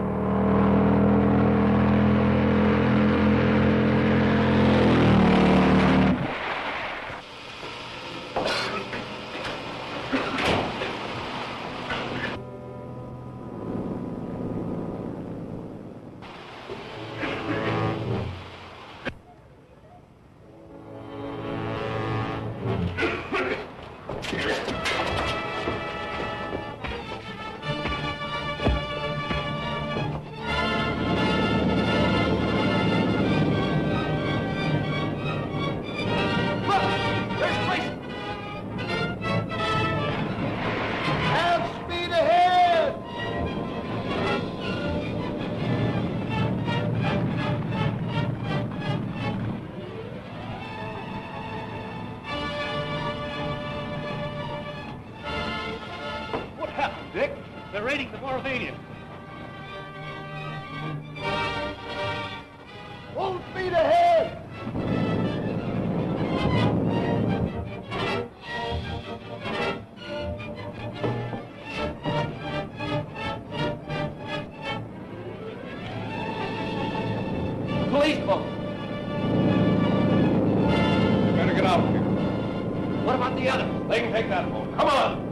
They're raiding the Mauravania. Full speed ahead! Police boat. Better get out of here. What about the other? They can take that boat. Come on!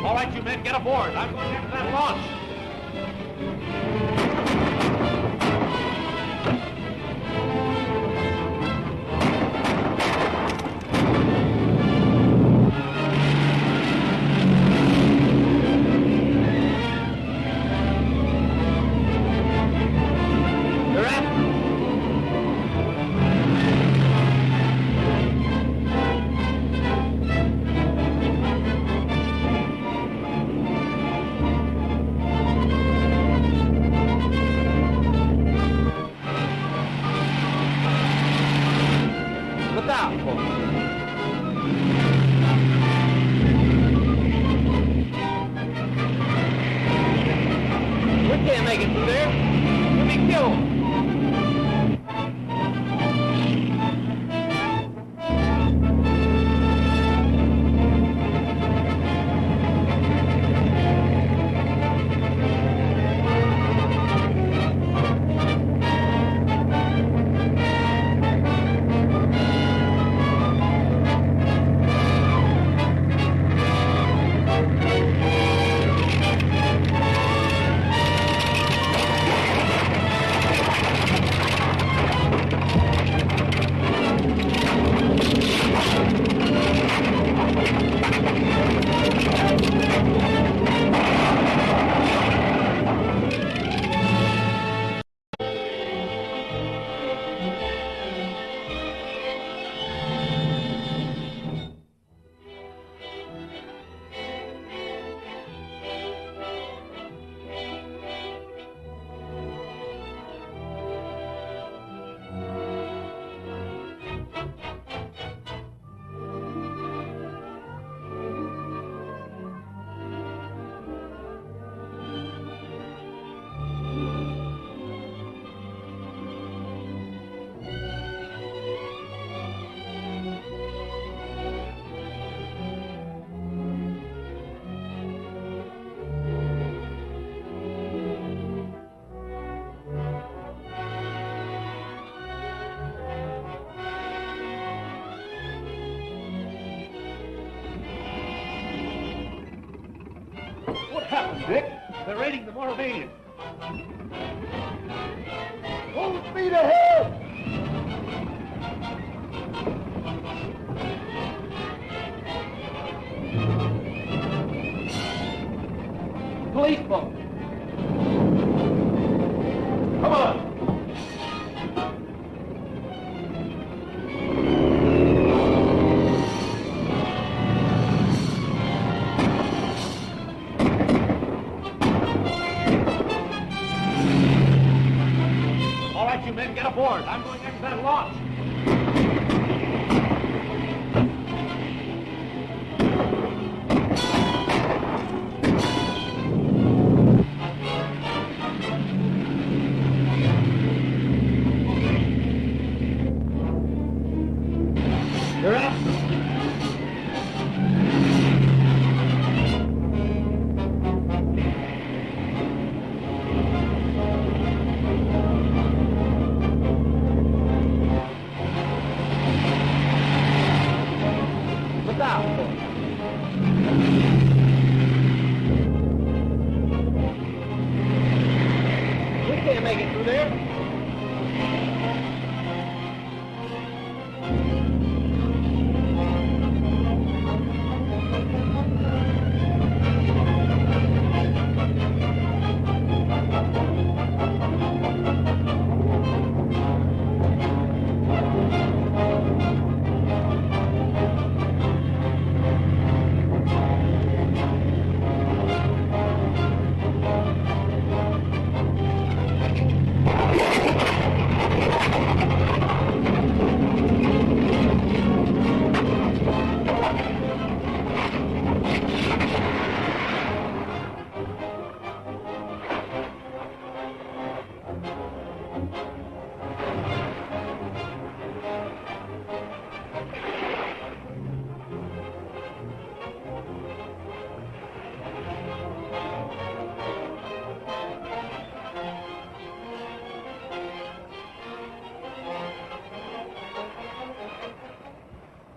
All right, you men, get aboard. I'm going after that launch. Dick, they're raiding the Moravian. Full speed ahead! Police boat. Come on! You men, get aboard. I'm going after that launch. You're up.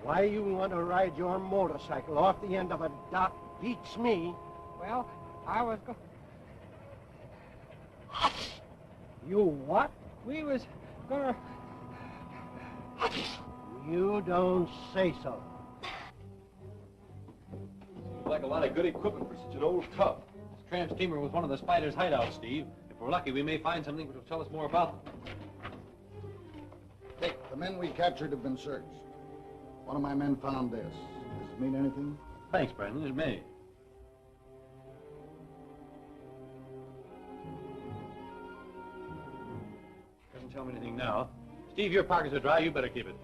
Why you want to ride your motorcycle off the end of a dock beats me. Well, I was going... You what? We was gonna... You don't say so. Seems like a lot of good equipment for such an old tub. This tramp steamer was one of the Spider's hideouts, Steve. If we're lucky, we may find something which will tell us more about them. Dick, the men we captured have been searched. One of my men found this. Does it mean anything? Thanks, Brandon. It may. Doesn't tell me anything now. Steve, your pockets are dry. You better keep it.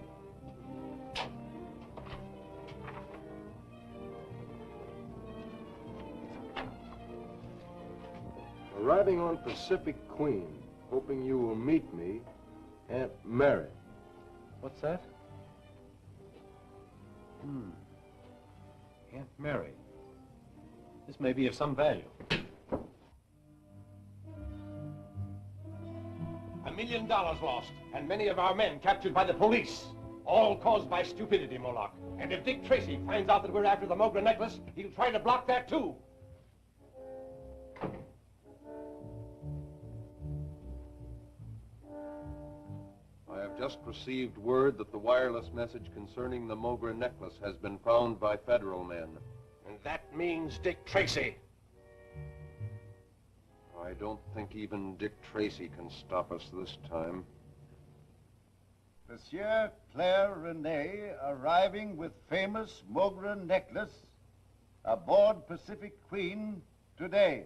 Arriving on Pacific Queen, hoping you will meet me, Aunt Mary. What's that? Aunt Mary. This may be of some value. $1 million lost, and many of our men captured by the police. All caused by stupidity, Moloch. And if Dick Tracy finds out that we're after the Mogra necklace, he'll try to block that too. I have just received word that the wireless message concerning the Mogra necklace has been found by federal men. And that means Dick Tracy. I don't think even Dick Tracy can stop us this time. Monsieur Claire Rene arriving with famous Mogra necklace aboard Pacific Queen today.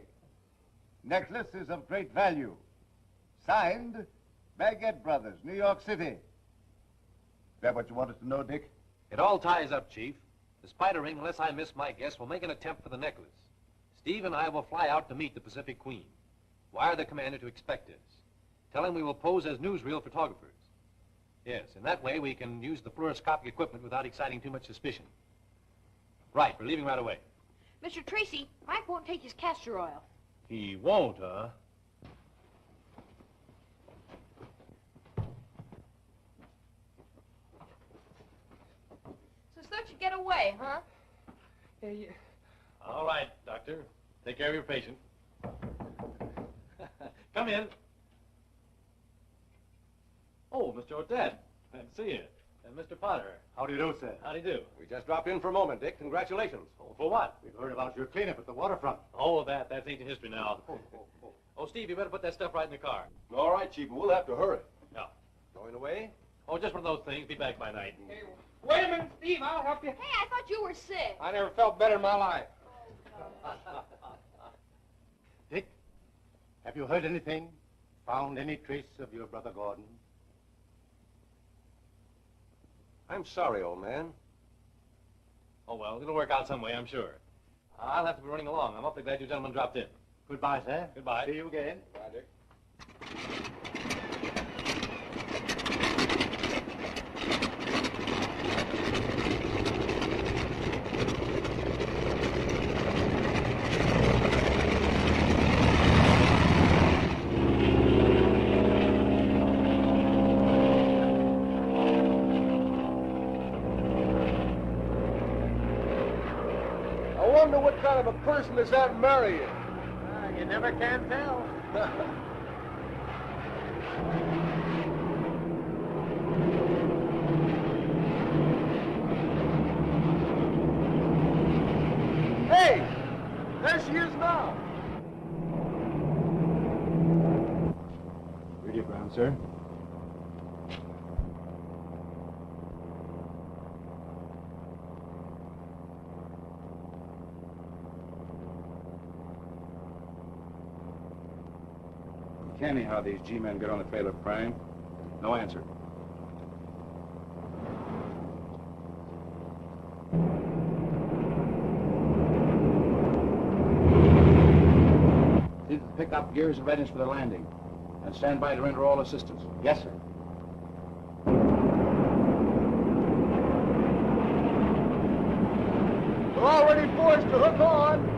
Necklace is of great value. Signed, Baguette Brothers, New York City. Is that what you wanted to know, Dick? It all ties up, Chief. The Spider Ring, unless I miss my guess, will make an attempt for the necklace. Steve and I will fly out to meet the Pacific Queen. Wire the commander to expect us. Tell him we will pose as newsreel photographers. Yes, in that way we can use the fluoroscopic equipment without exciting too much suspicion. Right, we're leaving right away. Mr. Tracy, Mike won't take his castor oil. He won't, huh? So don't you get away, huh? All right, Doctor. Take care of your patient. Come in. Oh, Mr. Odette. Glad to see you. And Mr. Potter. How do you do, sir? How do you do? We just dropped in for a moment, Dick. Congratulations. Oh, for what? We've heard about your cleanup at the waterfront. Oh, that's ancient history now. Oh, Steve, you better put that stuff right in the car. All right, Chief, but we'll have to hurry. Yeah. Going away? Oh, just one of those things. Be back by night. Hey, wait a minute, Steve. I'll help you. Hey, I thought you were sick. I never felt better in my life. Dick, have you heard anything? Found any trace of your brother Gordon? I'm sorry, old man. Oh, well, it'll work out some way, I'm sure. I'll have to be running along. I'm awfully glad you gentlemen dropped in. Goodbye, sir. Goodbye. See you again. Bye, Dick. I wonder what kind of a person this Aunt Mary is. You never can tell. Hey! There she is now. Radiogram, sir. Canny how these G-men get on the trail of crime. No answer. See that the pickup gears are readiness for the landing. And stand by to render all assistance. Yes, sir. We're already forced to hook on.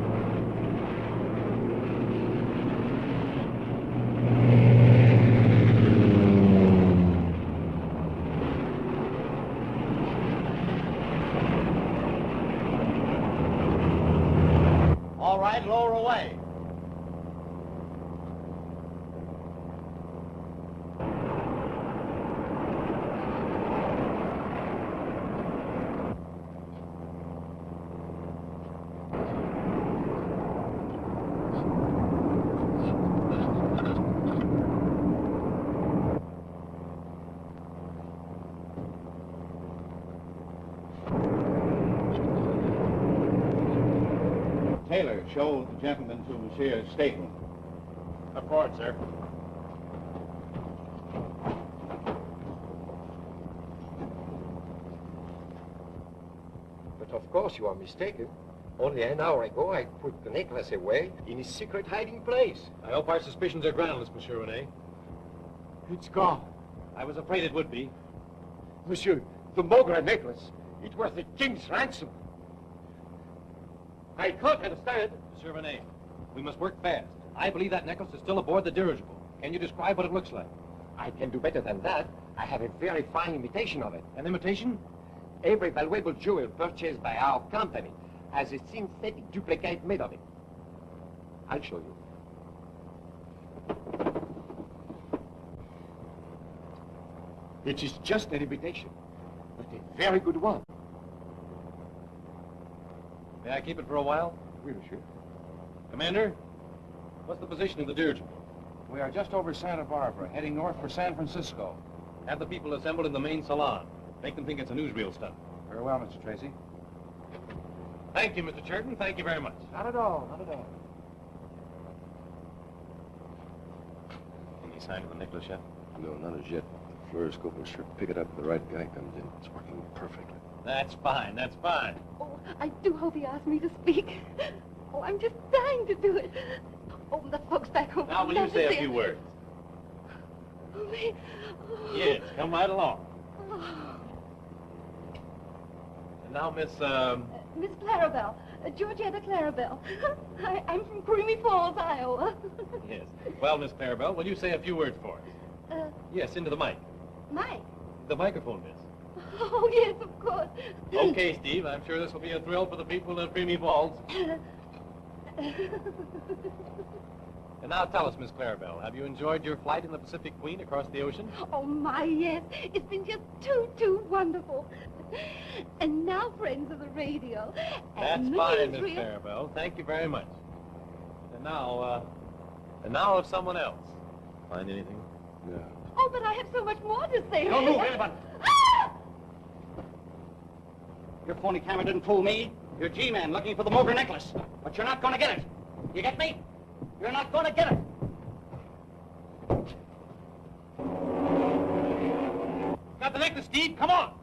right, lower away. Taylor, show the gentleman to Monsieur's stateroom. Of course, sir. But of course you are mistaken. Only an hour ago I put the necklace away in his secret hiding place. I hope our suspicions are groundless, Monsieur Rene. It's gone. I was afraid it would be. Monsieur, the Mogra necklace. It was the king's ransom. I can't understand. Monsieur Rene, we must work fast. I believe that necklace is still aboard the dirigible. Can you describe what it looks like? I can do better than that. I have a very fine imitation of it. An imitation? Every valuable jewel purchased by our company has a synthetic duplicate made of it. I'll show you. It is just an imitation, but a very good one. May I keep it for a while? Oui, monsieur. Commander, what's the position of the dirigible? We are just over Santa Barbara, heading north for San Francisco. Have the people assembled in the main salon. Make them think it's a newsreel stunt. Very well, Mr. Tracy. Thank you, Mr. Churton. Thank you very much. Not at all, not at all. Any sign of the necklace yet? No, not as yet. The fluoroscope will sure pick it up if the right guy comes in. It's working perfectly. That's fine, that's fine. Oh, I do hope he asked me to speak. Oh, I'm just dying to do it. Oh, the folks back home. Now, will you say a few words? Oh, me? Oh. Yes, come right along. Oh. And now, Miss Miss Clarabelle. Georgetta Clarabelle. I'm from Creamy Falls, Iowa. Yes. Well, Miss Clarabelle, will you say a few words for us? Yes, into the mic. Mike? The microphone, miss. Oh, yes, of course. Okay, Steve. I'm sure this will be a thrill for the people of Creamy Falls. And now tell us, Miss Clarabelle, have you enjoyed your flight in the Pacific Queen across the ocean? Oh, my, yes. It's been just too wonderful. And now, friends of the radio. That's fine, Miss Clarabelle. Thank you very much. And now of someone else. Find anything? No. Oh, but I have so much more to say. Don't move, anyone. Ah! Your phony camera didn't fool me. You're G-Man looking for the Mogra necklace. But you're not going to get it. You get me? You're not going to get it. Got the necklace, Steve. Come on.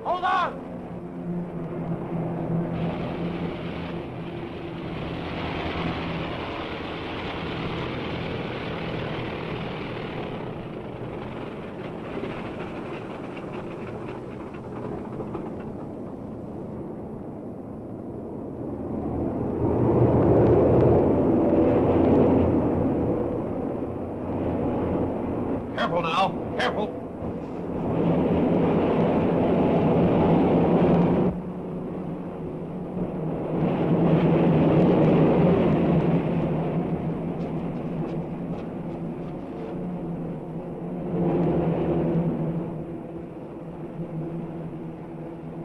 Hold on! Careful now. Careful.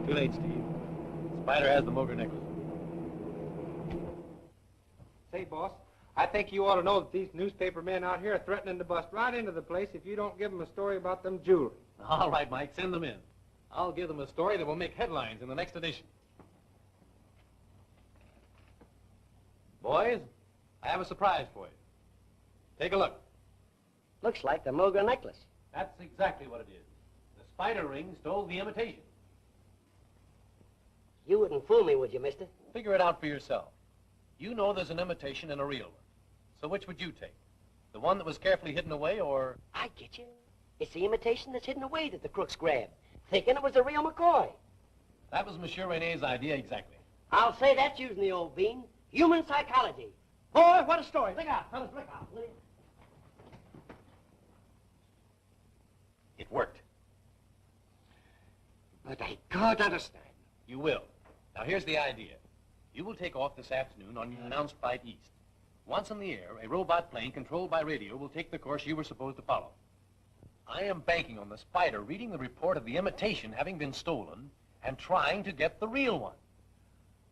Too late, Steve. Spider has the Mogra necklace. Say, boss, I think you ought to know that these newspaper men out here are threatening to bust right into the place if you don't give them a story about them jewelry. All right, Mike, send them in. I'll give them a story that will make headlines in the next edition. Boys, I have a surprise for you. Take a look. Looks like the Mogra necklace. That's exactly what it is. The spider ring stole the imitation. You wouldn't fool me, would you, mister? Figure it out for yourself. You know there's an imitation and a real one. So which would you take? The one that was carefully hidden away, or... I get you. It's the imitation that's hidden away that the crooks grabbed, thinking it was the real McCoy. That was Monsieur Rene's idea exactly. I'll say that's using the old bean. Human psychology. Boy, what a story. Look out, fellas, look out. Will you? It worked. But I can't understand. You will. Now, here's the idea. You will take off this afternoon on your announced flight east. Once in the air, a robot plane controlled by radio will take the course you were supposed to follow. I am banking on the spider reading the report of the imitation having been stolen and trying to get the real one.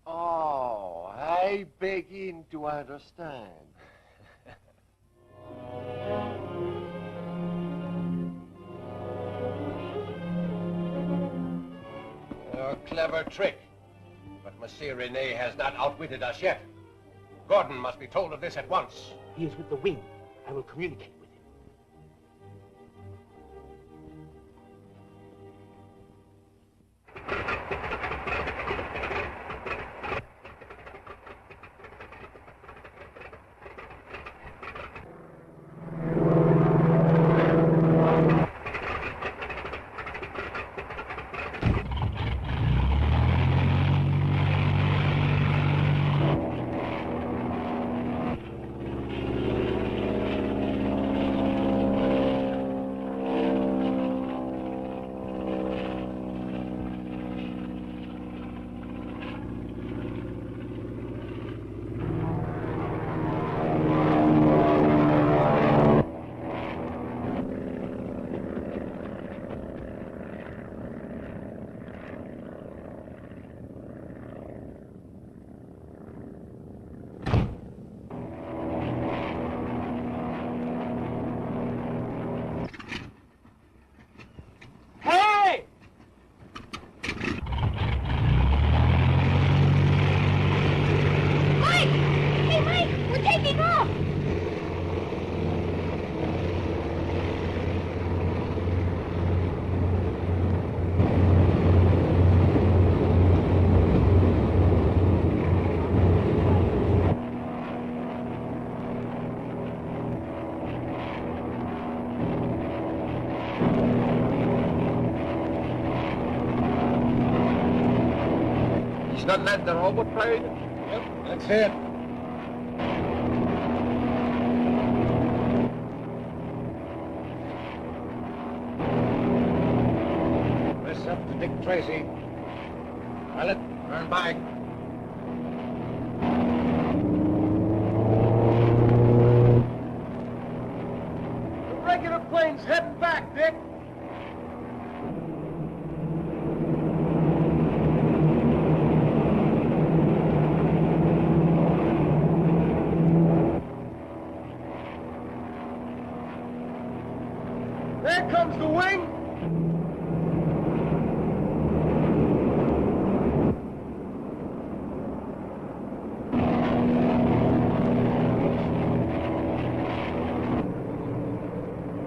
Oh, I begin to understand. A clever trick. But Monsieur Rene has not outwitted us yet. Gordon must be told of this at once. He is with the wing. I will communicate with him. Not that the robot plane? Yep, that's it. Press up to Dick Tracy. Pilot, turn back. The regular plane's heading back, Dick. There comes the wing.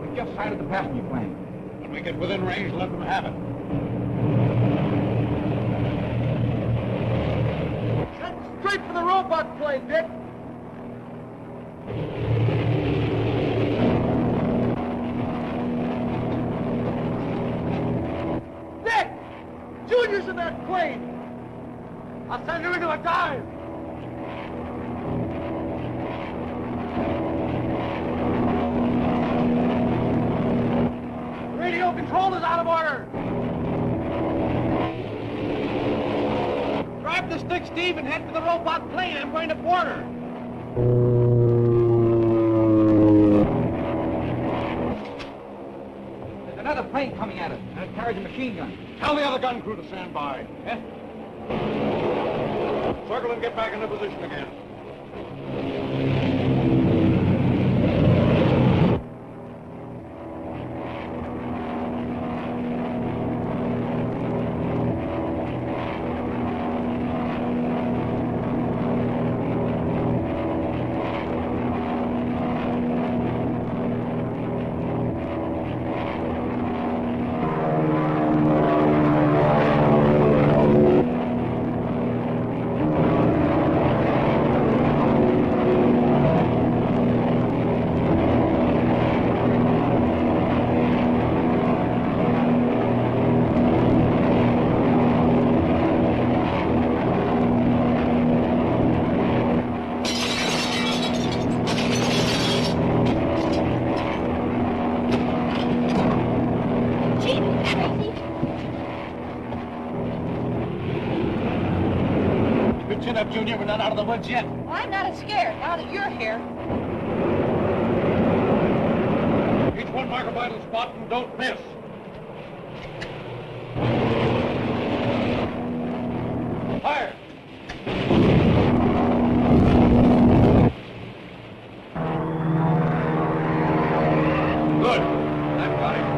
We just sighted the passenger plane. When we get within range, let them have it. Head straight for the robot plane, Dick. Junior's in that plane! I'll send her into a dive! Radio control is out of order! Grab the stick, Steve, and head for the robot plane. I'm going to board her. There's another plane coming at us, and it carries a machine gun. Tell the other gun crew to stand by. Yes? Circle and get back into position again. Your chin up, Junior. We're not out of the woods yet. Well, I'm not as scared now that you're here. Each one mark a vital spot and don't miss. Fire! Good. I've got him.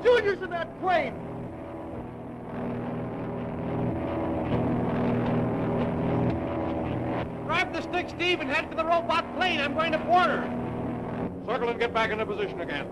Junior's in that plane! Grab the stick, Steve, and head for the robot plane. I'm going to board her. Circle and get back into position again.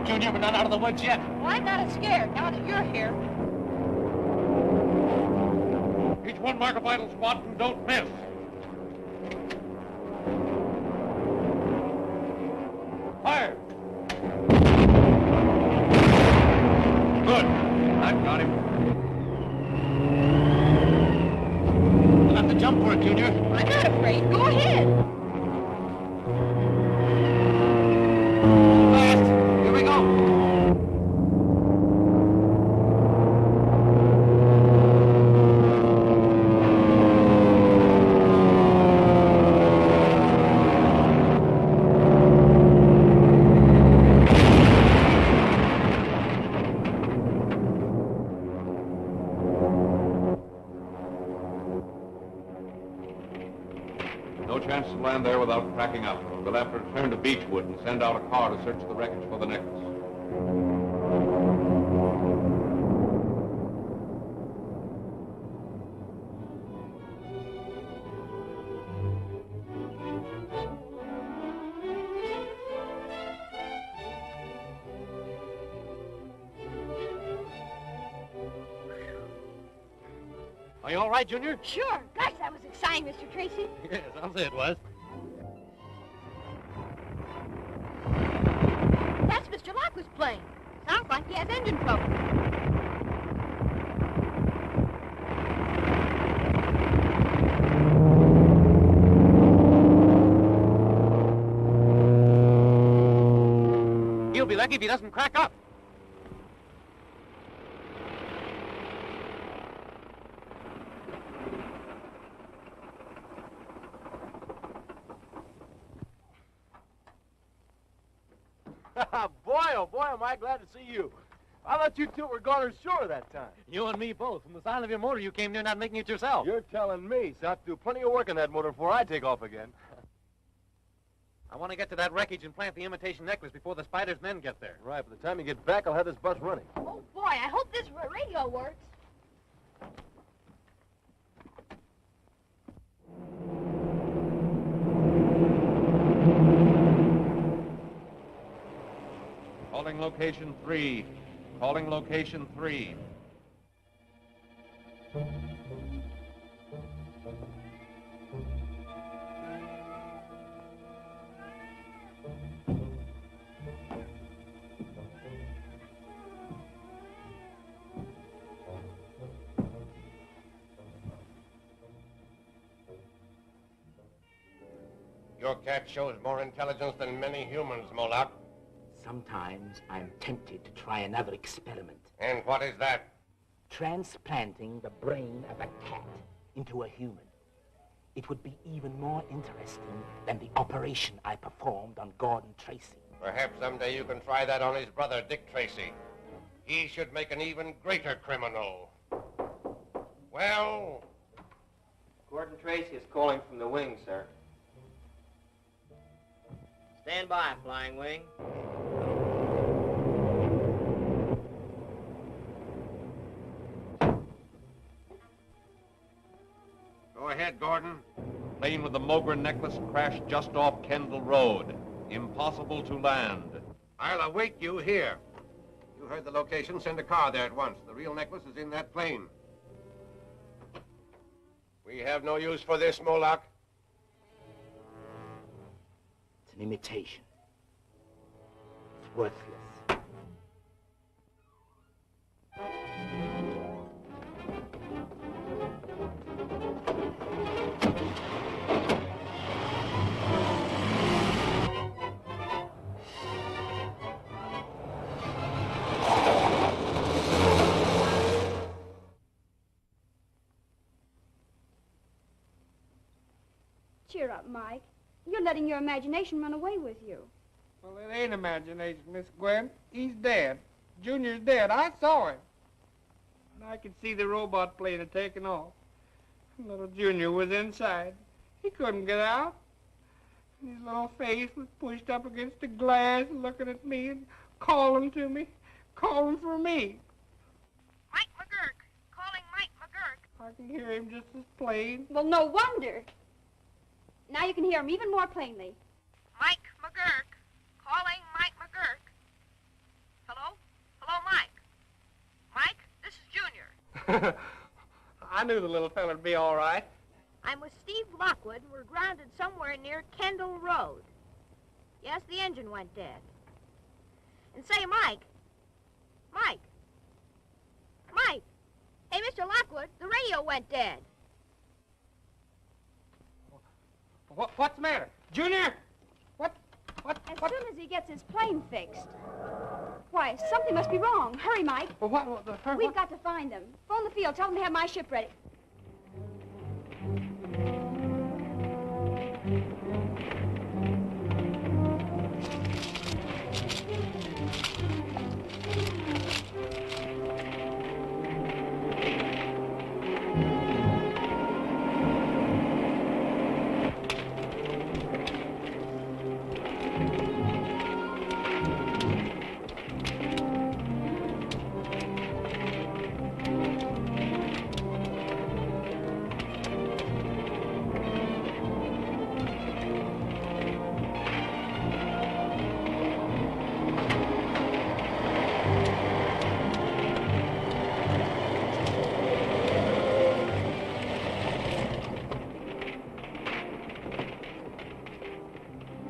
Junior, we're not out of the woods yet. Well, I'm not as scared now that you're here. Each one mark a vital spot and don't miss. Fire! Good. I've got him. You'll have to jump for it, Junior. I'm not afraid. Go ahead. Land there without cracking up. We'll have to return to Beechwood and send out a car to search the wreckage for the necklace. Are you all right, Junior? Sure. Gosh, that was exciting, Mr. Tracy. Yes, I'll say it was. That's Mr. Lockwood's plane. Sounds like he has engine trouble. He'll be lucky if he doesn't crack up. Boy, oh boy, am I glad to see you. I thought you two were gone ashore that time. You and me both. From the sound of your motor, you came near not making it yourself. You're telling me, so I have to do plenty of work on that motor before I take off again. I want to get to that wreckage and plant the imitation necklace before the Spider's men get there. Right, by the time you get back, I'll have this bus running. Oh, boy, I hope this radio works. Calling location 3. Calling location 3. Your cat shows more intelligence than many humans, Moloch. Sometimes I'm tempted to try another experiment. And what is that? Transplanting the brain of a cat into a human. It would be even more interesting than the operation I performed on Gordon Tracy. Perhaps someday you can try that on his brother, Dick Tracy. He should make an even greater criminal. Well? Gordon Tracy is calling from the wing, sir. Stand by, Flying Wing. Go ahead, Gordon. Plane with the Mogren necklace crashed just off Kendall Road. Impossible to land. I'll await you here. You heard the location. Send a car there at once. The real necklace is in that plane. We have no use for this, Moloch. It's an imitation. It's worthless. Cheer up, Mike. You're letting your imagination run away with you. Well, it ain't imagination, Miss Gwen. He's dead. Junior's dead. I saw him. And I could see the robot plane had taken off. Little Junior was inside. He couldn't get out. And his little face was pushed up against the glass, looking at me and calling to me, calling for me. Mike McGurk. Calling Mike McGurk. I can hear him just as plain. Well, no wonder. Now you can hear him even more plainly. Mike McGurk. Calling Mike McGurk. Hello? Hello, Mike. Mike, this is Junior. I knew the little feller'd be all right. I'm with Steve Lockwood, and we're grounded somewhere near Kendall Road. Yes, the engine went dead. And say, Mike. Mike. Mike. Hey, Mr. Lockwood, the radio went dead. What's the matter? Junior? As soon as he gets his plane fixed. Why, something must be wrong. Hurry, Mike. We've got to find them. Phone the field. Tell them to have my ship ready.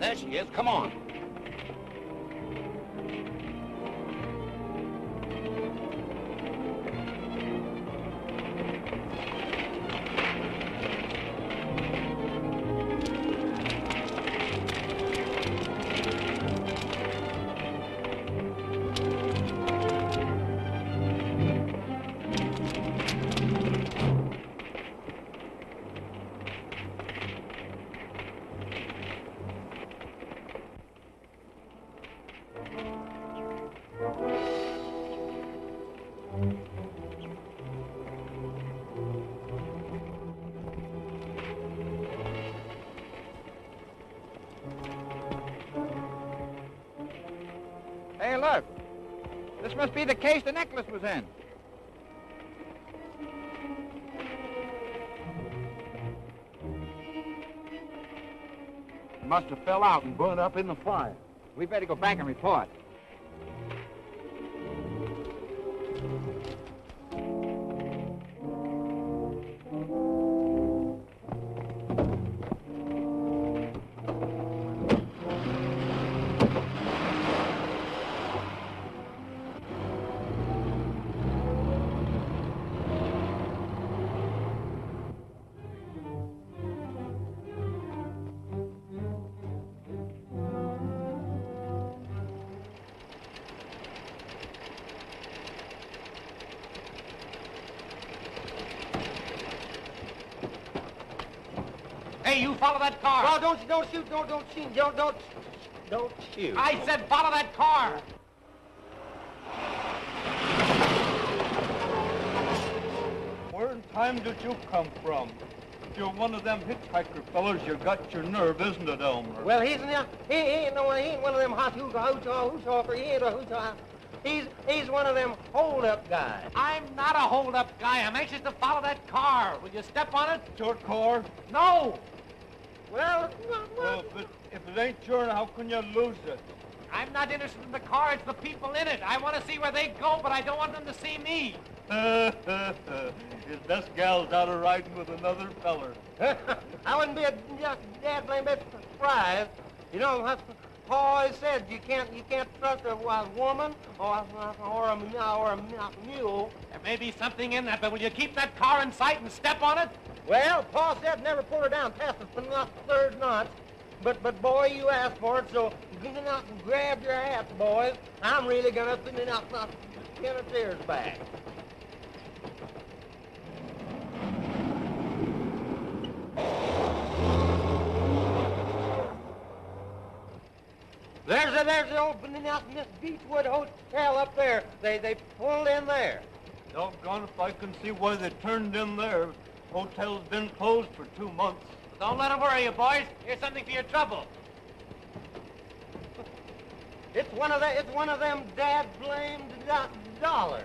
There she is. Come on. Hey, look. This must be the case the necklace was in. It must have fell out and burned up in the fire. We better go back and report. Hey, you follow that car. Oh, don't shoot, don't shoot, don't shoot. I said follow that car. Where in time did you come from? If you're one of them hitchhiker fellas, you got your nerve, isn't it, Elmer? Well, he ain't one of them hot hoochoffer. He ain't a hoochoffer. He's one of them hold-up guys. I'm not a hold-up guy. I'm anxious to follow that car. Will you step on it? Your car? No. Well, if it ain't yours, how can you lose it? I'm not interested in the car. It's the people in it. I want to see where they go, but I don't want them to see me. If this gal's out of riding with another feller. I wouldn't be a dad blame bit surprised. You know, that's Paul always said you can't trust a woman or a mule. There may be something in that, but will you keep that car in sight and step on it? Well, Paul said never pull her down past the third notch. But boy, you asked for it, so get out and grab your hats, boys. I'm really gonna pin it out Kenneth's ears back. There's the old Miss Beechwood Hotel up there. They pulled in there. Doggone if I can see why they turned in there. Hotel's been closed for 2 months. Don't let them worry you, boys. Here's something for your trouble. It's one of them dad-blamed dollars.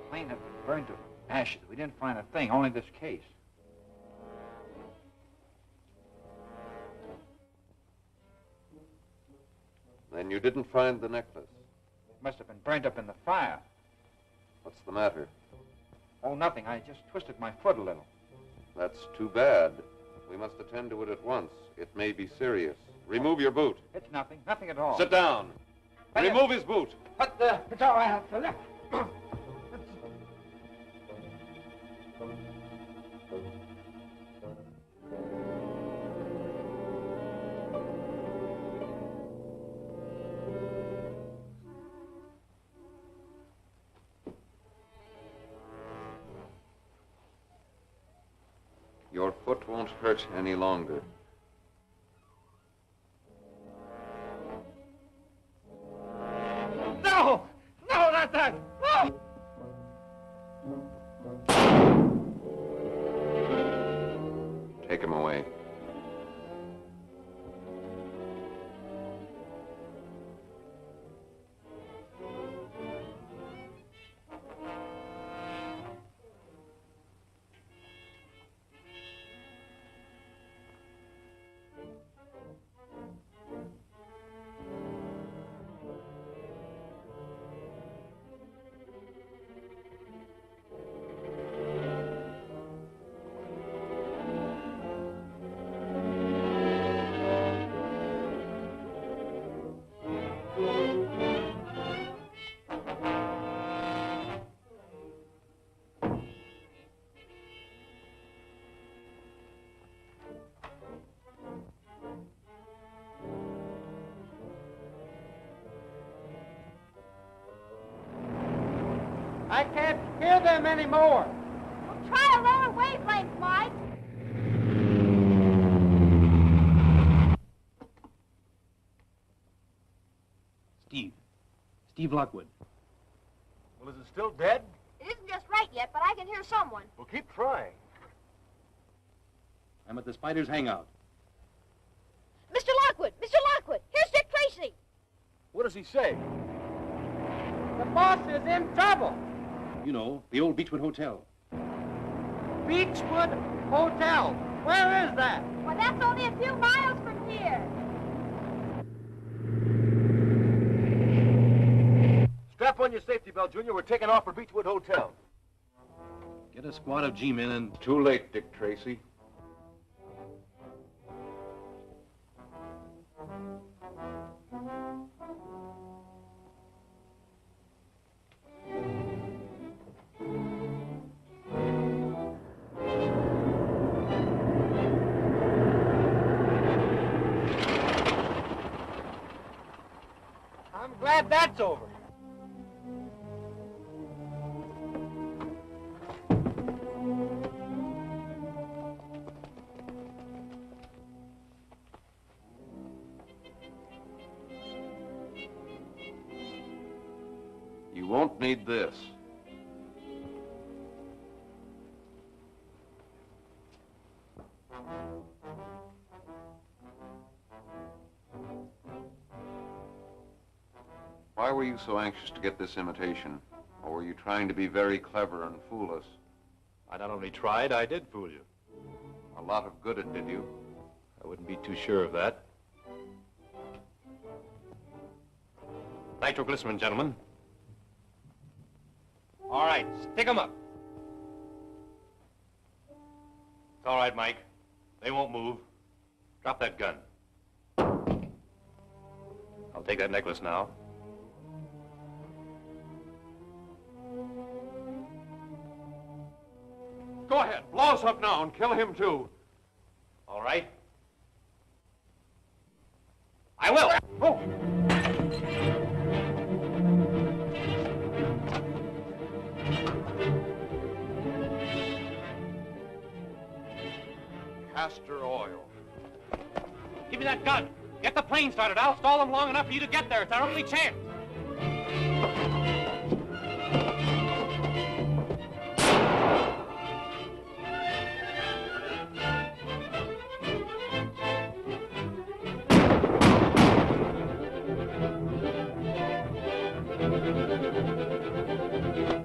Plane had been burned to ashes. We didn't find a thing, only this case. Then you didn't find the necklace? It must have been burned up in the fire. What's the matter? Oh, nothing. I just twisted my foot a little. That's too bad. We must attend to it at once. It may be serious. Remove your boot. It's nothing. Nothing at all. Sit down. Remove his boot. It's all right. Your foot won't hurt any longer. No! No, not that! No! Take him away. I can't hear them anymore. Well, try a lower wavelength, Mike. Steve Lockwood. Well, is it still dead? It isn't just right yet, but I can hear someone. Well, keep trying. I'm at the Spider's hangout. Mr. Lockwood! Mr. Lockwood! Here's Dick Tracy! What does he say? The boss is in trouble. You know, the old Beechwood Hotel. Beechwood Hotel. Where is that? Well, that's only a few miles from here. Strap on your safety belt, Junior. We're taking off for Beechwood Hotel. Get a squad of G-men and... Too late, Dick Tracy. I'm glad that's over. You won't need this. Why were you so anxious to get this imitation? Or were you trying to be very clever and fool us? I not only tried, I did fool you. A lot of good it did you. I wouldn't be too sure of that. Nitroglycerin, gentlemen. All right, stick 'em up. It's all right, Mike. They won't move. Drop that gun. I'll take that necklace now. Go ahead, blow us up now and kill him too. All right. I will. Oh. Castor oil. Give me that gun. Get the plane started. I'll stall them long enough for you to get there. It's our only chance.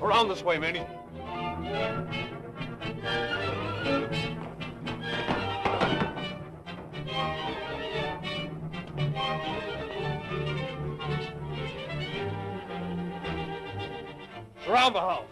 Around this way, Manny. Around the house.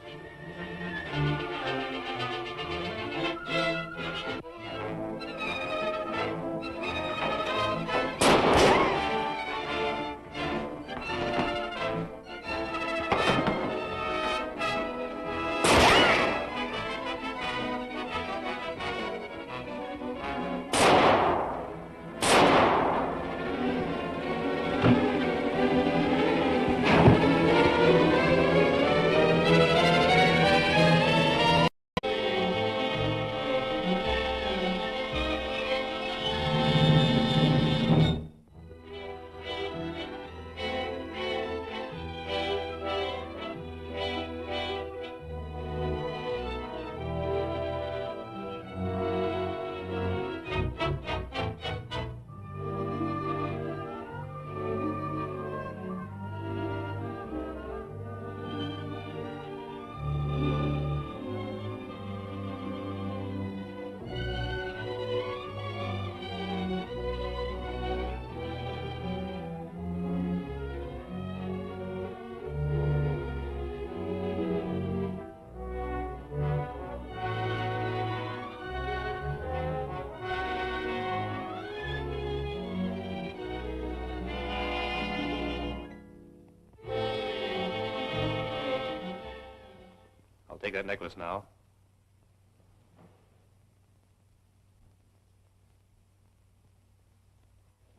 Take that necklace now.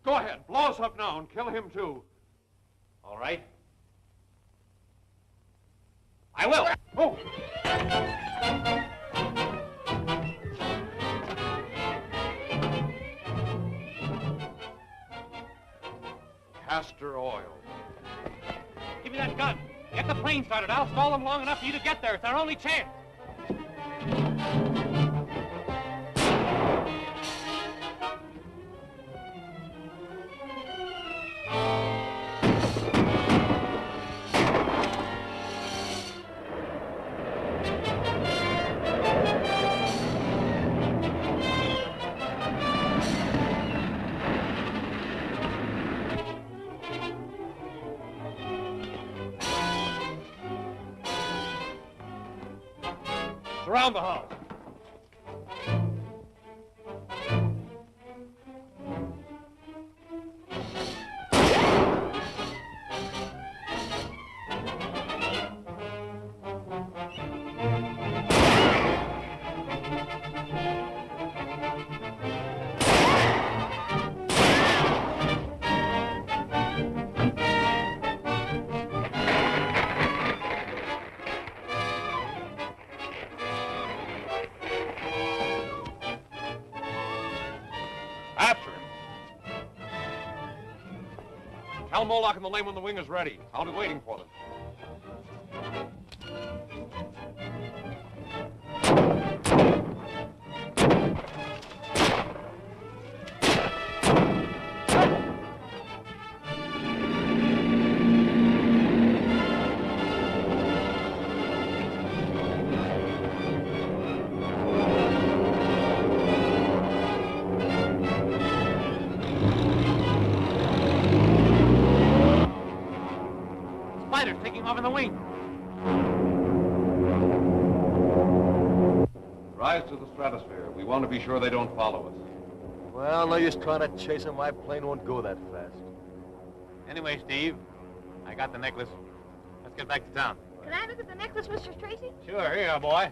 Go ahead, blow us up now and kill him too. All right. I will. Oh. Castor oil. Give me that gun. Get the plane started. I'll stall them long enough for you to get there. It's our only chance. Surround the house. Tell Moloch and the lame when the wing is ready. I'll be waiting for them. Taking off in the wing. Rise to the stratosphere. We want to be sure they don't follow us. Well, no use trying to chase them. My plane won't go that fast. Anyway, Steve, I got the necklace. Let's get back to town. Can I look at the necklace, Mr. Tracy? Sure, here you are, boy.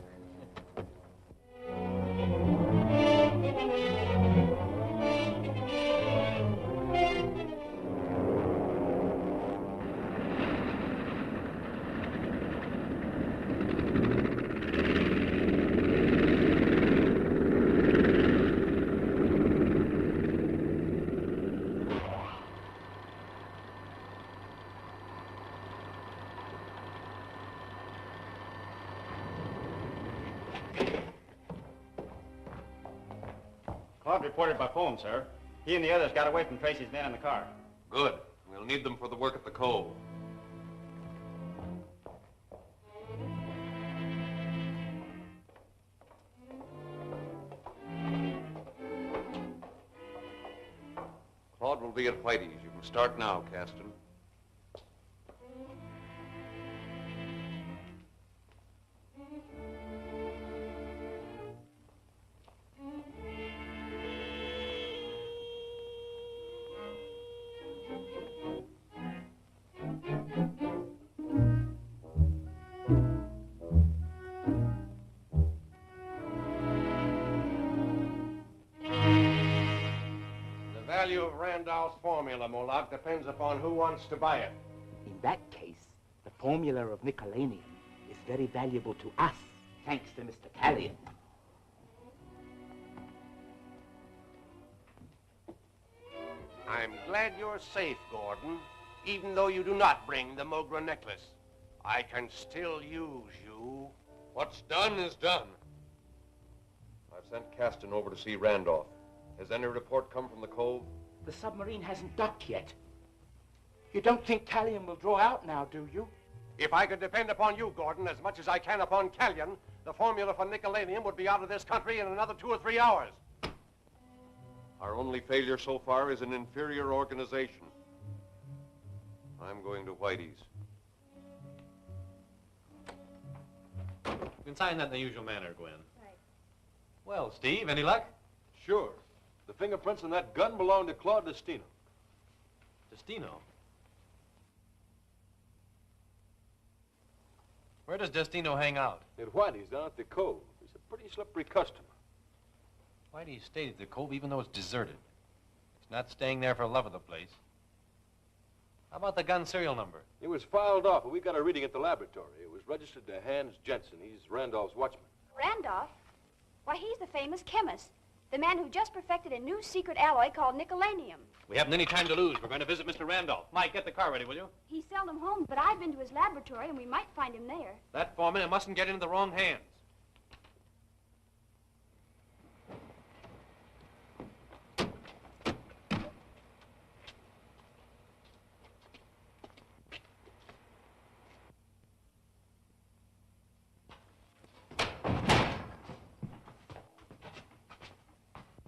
Claude reported by phone, sir. He and the others got away from Tracy's men in the car. Good. We'll need them for the work at the cove. Claude will be at Whitey's. You can start now, Caston. The value of Randolph's formula, Moloch, depends upon who wants to buy it. In that case, the formula of Nicolanium is very valuable to us, thanks to Mr. Callion. I'm glad you're safe, Gordon, even though you do not bring the Mogra necklace. I can still use you. What's done is done. I've sent Caston over to see Randolph. Has any report come from the cove? The submarine hasn't docked yet. You don't think Callion will draw out now, do you? If I could depend upon you, Gordon, as much as I can upon Callion, the formula for Nicolanium would be out of this country in another 2 or 3 hours. Our only failure so far is an inferior organization. I'm going to Whitey's. You can sign that in the usual manner, Gwen. Right. Well, Steve, any luck? Sure. The fingerprints on that gun belong to Claude Destino. Destino? Where does Destino hang out? At Whitey's down at the cove. He's a pretty slippery customer. Why do you stay at the cove even though it's deserted? He's not staying there for love of the place. How about the gun serial number? It was filed off, but we got a reading at the laboratory. It was registered to Hans Jensen. He's Randolph's watchman. Randolph? Why, he's the famous chemist. The man who just perfected a new secret alloy called Nicolanium. We haven't any time to lose. We're going to visit Mr. Randolph. Mike, get the car ready, will you? He's seldom home, but I've been to his laboratory, and we might find him there. That formula mustn't get into the wrong hands.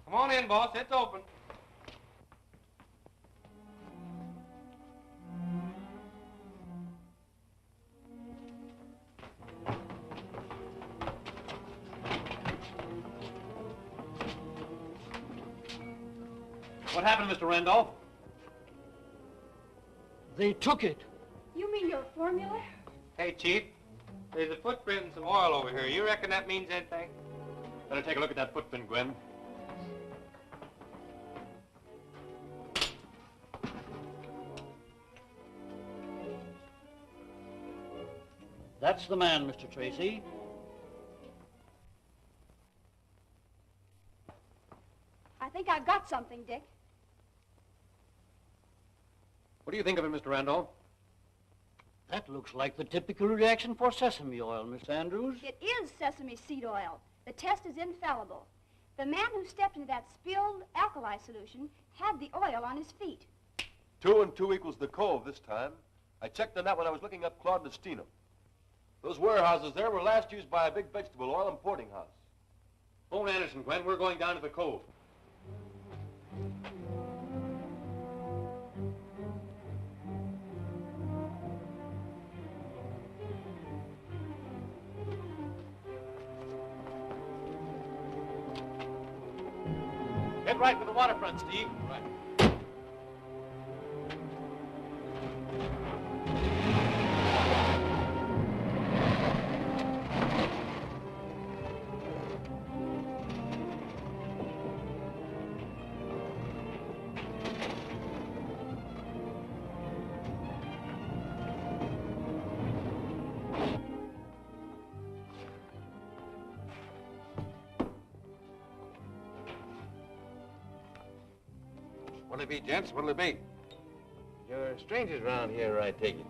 Come on in, boss. It's open. What happened, Mr. Randolph? They took it. You mean your formula? Hey, Chief, there's a footprint and some oil over here. You reckon that means anything? Better take a look at that footprint, Gwen. That's the man, Mr. Tracy. I think I've got something, Dick. What do you think of it, Mr. Randolph? That looks like the typical reaction for sesame oil, Miss Andrews. It is sesame seed oil. The test is infallible. The man who stepped into that spilled alkali solution had the oil on his feet. 2 and 2 equals the cove this time. I checked on that when I was looking up Claude Nestino. Those warehouses there were last used by a big vegetable oil importing house. Phone Anderson, Gwen. We're going down to the cove. Head right for the waterfront, Steve. Right. What'll it be, gents? What'll it be? You're strangers around here, I take it.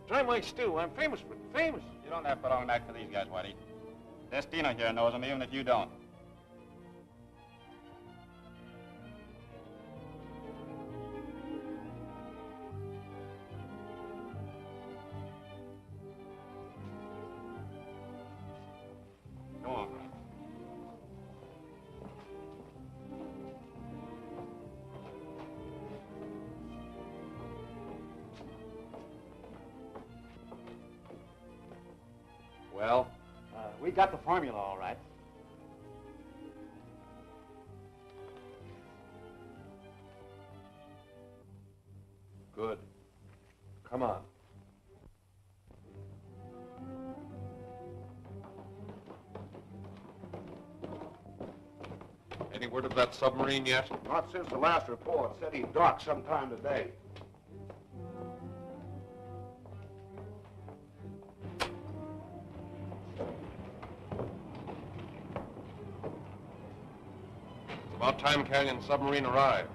Try my stew. I'm famous for it. Famous. You don't have to long back for these guys, Whitey. Destino here knows them, even if you don't. Come on. Well? We got the formula all right. Good. Come on. Any word of that submarine yet? Not since the last report. Said he'd dock sometime today. It's about time Canyon's submarine arrived.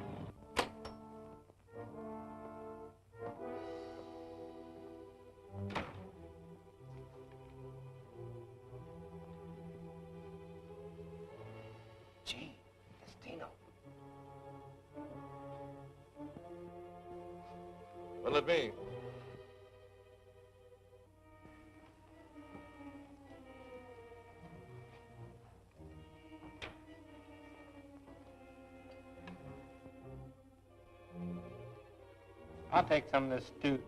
Gee, Destino. What'll it be? I'll take some of this stew.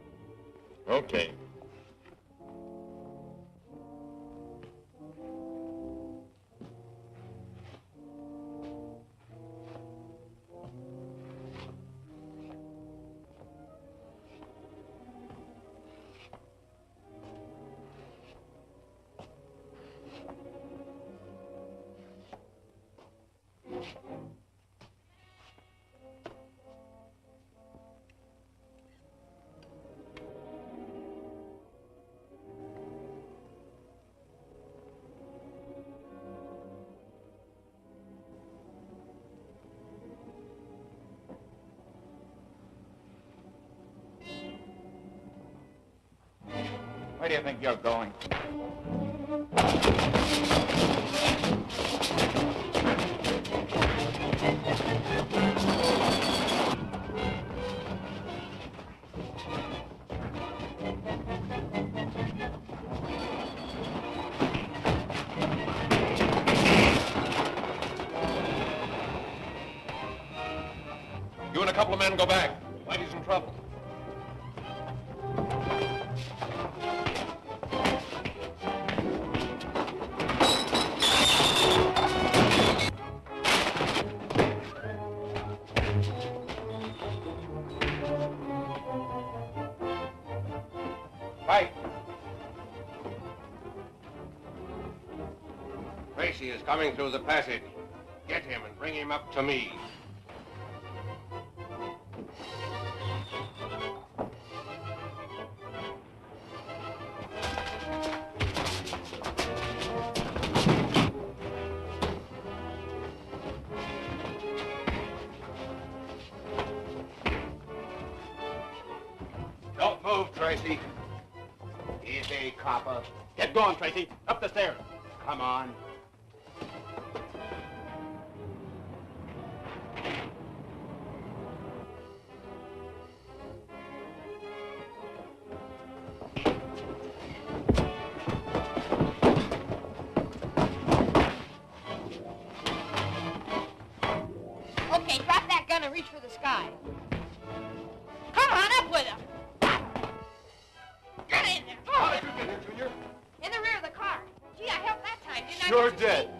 Okay. Where do you think you're going? You and a couple of men go back. Whitey's in trouble. Tracy is coming through the passage. Get him and bring him up to me. Don't move, Tracy. Easy, copper. Get going, Tracy. Up the stairs. Come on. Okay, drop that gun and reach for the sky. Come on, up with him. Get in there. How did you get here, Junior? In the rear of the car. Gee, I helped that time, didn't I? You're Mr. dead.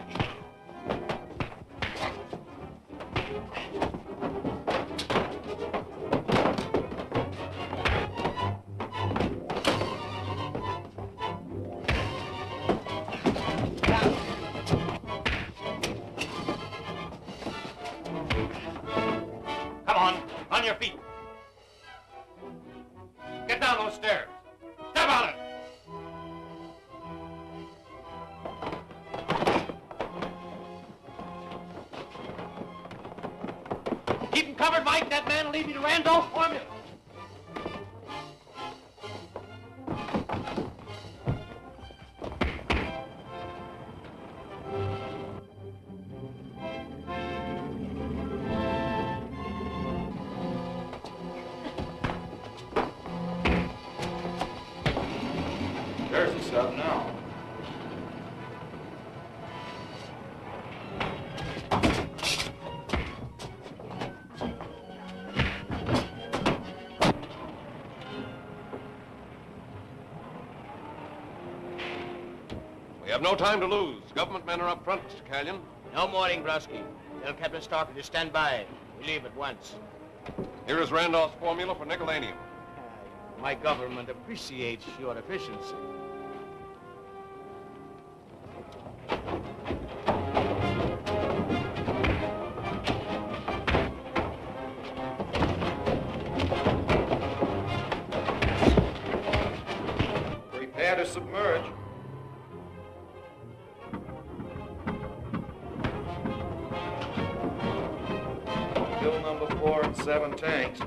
Come on. On your feet. Get down those stairs. Step on it. Keep him covered, Mike. That man will lead me to Randolph's formula. There's the stuff now. We have no time to lose. Government men are up front, Mr. Callion. No morning, Brusky. Tell Captain Starker to stand by. We leave at once. Here is Randolph's formula for nickelanium. My government appreciates your efficiency. Prepare to submerge. Fill number 4 and 7 tanks.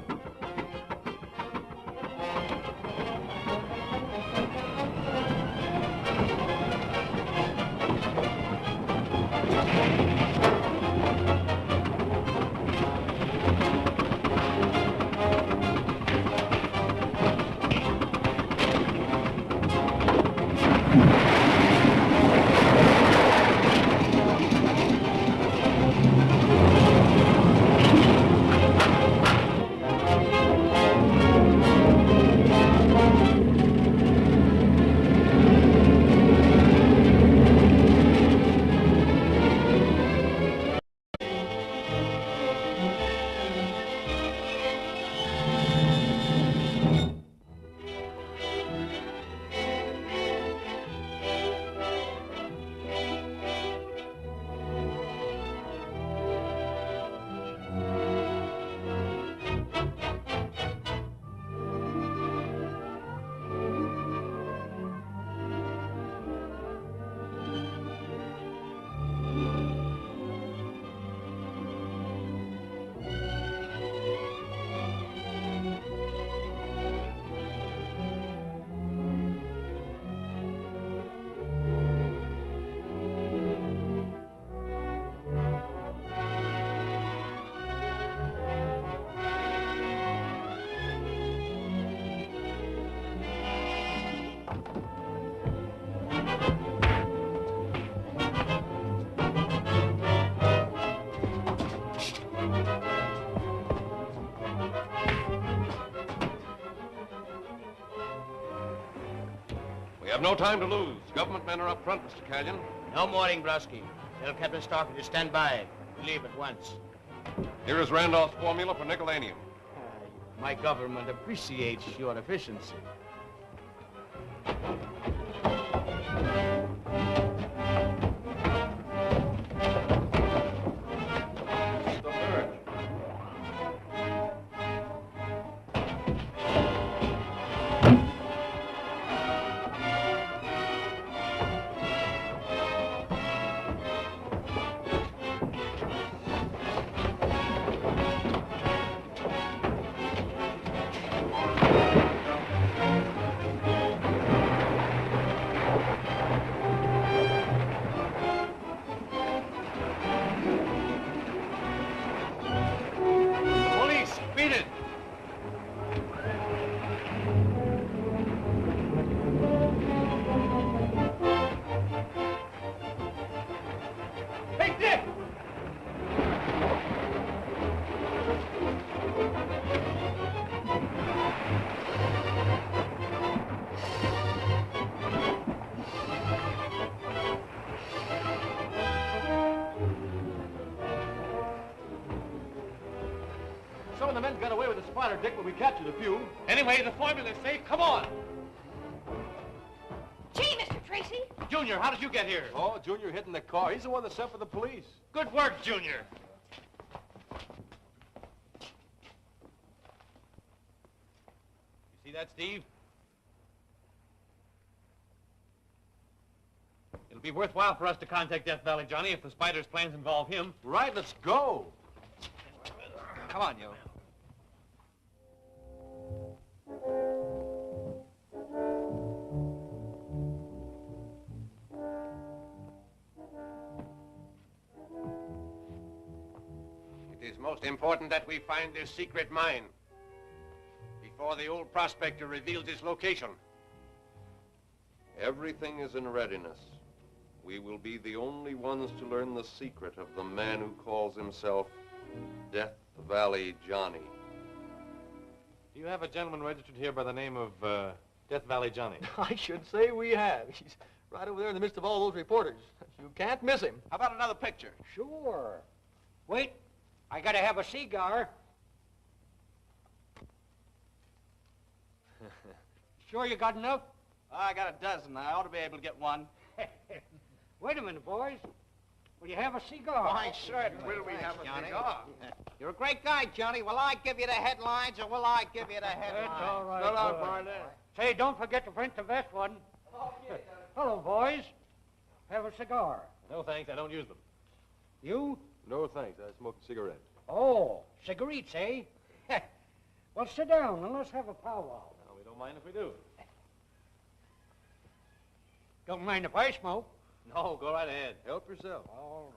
We have no time to lose. Government men are up front, Mr. Callion. No morning, Brusky. Tell Captain Starker to stand by. We leave at once. Here is Randolph's formula for nickelanium. My government appreciates your efficiency. the men got away with the spotter, Dick, but we captured a few. Anyway, the formula's safe. Come on. Gee, Mr. Tracy. Junior, how did you get here? Oh, Junior hid in the car. He's the one that sent for the police. Good work, Junior. You see that, Steve? It'll be worthwhile for us to contact Death Valley Johnny if the Spider's plans involve him. Right, let's go. Come on, you. It is most important that we find this secret mine before the old prospector reveals its location. Everything is in readiness. We will be the only ones to learn the secret of the man who calls himself Death Valley Johnny. Do you have a gentleman registered here by the name of Death Valley Johnny? I should say we have. He's right over there in the midst of all those reporters. You can't miss him. How about another picture? Sure. Wait, I gotta have a cigar. Sure you got enough? I got a dozen. I ought to be able to get one. Wait a minute, boys. Will you have a cigar? Why, certainly. Will we have a cigar? You're a great guy, Johnny. Will I give you the headlines, or will I give you the headlines? That's all right. So long, boy. Burnette. Say, don't forget to print the best one. Hello, boys. Have a cigar. No, thanks. I don't use them. You? No, thanks. I smoke a cigarette. Oh, cigarettes, eh? Well, sit down and let's have a powwow. No, we don't mind if we do. Don't mind if I smoke. No, go right ahead. Help yourself. All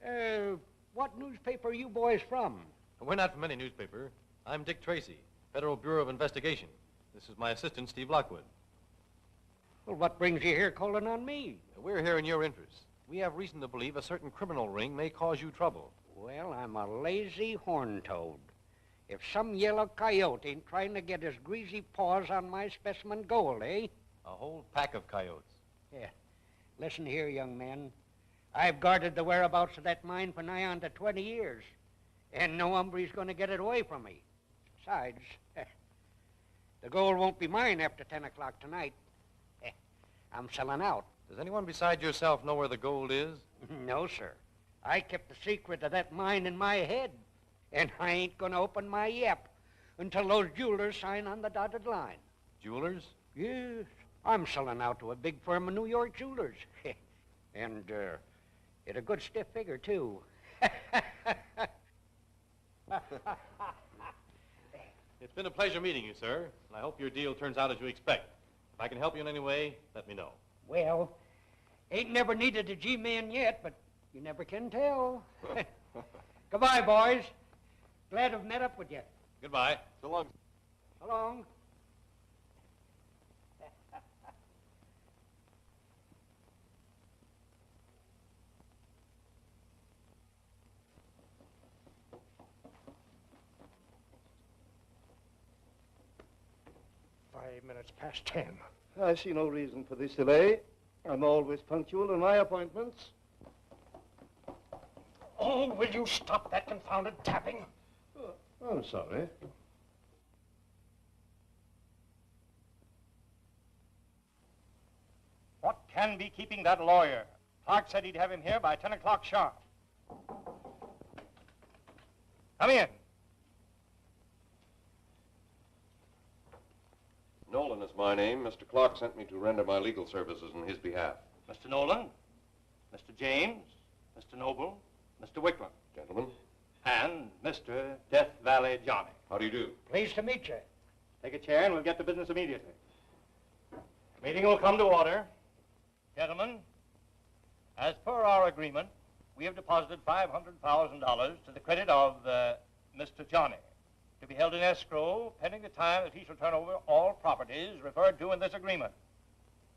right. What newspaper are you boys from? We're not from any newspaper. I'm Dick Tracy, Federal Bureau of Investigation. This is my assistant, Steve Lockwood. Well, what brings you here calling on me? We're here in your interest. We have reason to believe a certain criminal ring may cause you trouble. Well, I'm a lazy horn-toad. If some yellow coyote ain't trying to get his greasy paws on my specimen gold, eh? A whole pack of coyotes. Yeah. Listen here, young man. I've guarded the whereabouts of that mine for nigh on to 20 years, and no hombre's going to get it away from me. Besides, the gold won't be mine after 10 o'clock tonight. I'm selling out. Does anyone beside yourself know where the gold is? No, sir. I kept the secret of that mine in my head, and I ain't going to open my yap until those jewelers sign on the dotted line. Jewelers? Yes. I'm selling out to a big firm of New York jewelers. And, at a good stiff figure, too. It's been a pleasure meeting you, sir, and I hope your deal turns out as you expect. If I can help you in any way, let me know. Well, ain't never needed a G-man yet, but you never can tell. Goodbye, boys. Glad to have met up with you. Goodbye. So long. So long. Past 10. I see no reason for this delay. I'm always punctual in my appointments. Oh, will you stop that confounded tapping? I'm sorry. What can be keeping that lawyer? Clark said he'd have him here by 10 o'clock sharp. Come in. Nolan is my name. Mr. Clark sent me to render my legal services in his behalf. Mr. Nolan, Mr. James, Mr. Noble, Mr. Wickland. Gentlemen. And Mr. Death Valley Johnny. How do you do? Pleased to meet you. Take a chair and we'll get to business immediately. Meeting will come to order. Gentlemen, as per our agreement, we have deposited $500,000 to the credit of Mr. Johnny, to be held in escrow pending the time that he shall turn over all properties referred to in this agreement.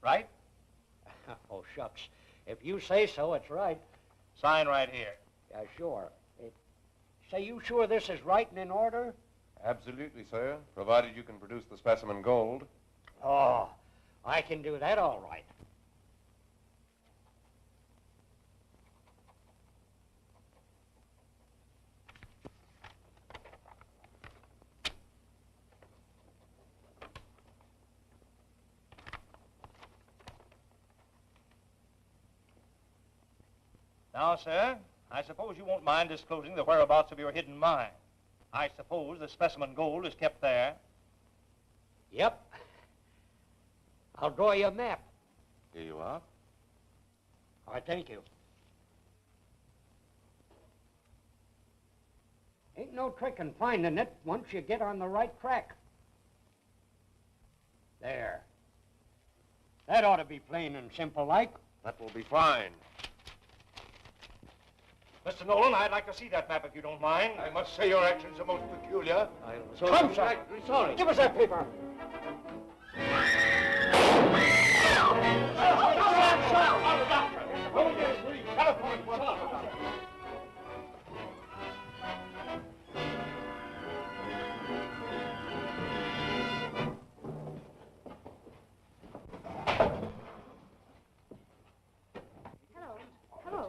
Right? Oh, shucks. If you say so, it's right. Sign right here. Yeah, sure. Say, you sure this is right and in order? Absolutely, sir, provided you can produce the specimen gold. Oh, I can do that all right. Now, sir, I suppose you won't mind disclosing the whereabouts of your hidden mine. I suppose the specimen gold is kept there. Yep. I'll draw you a map. Here you are. All right, thank you. Ain't no trick in finding it once you get on the right track. There. That ought to be plain and simple like. That will be fine. Mr. Nolan, I'd like to see that map if you don't mind. I must say your actions are most peculiar. Come, sir. Sorry. Give us that paper.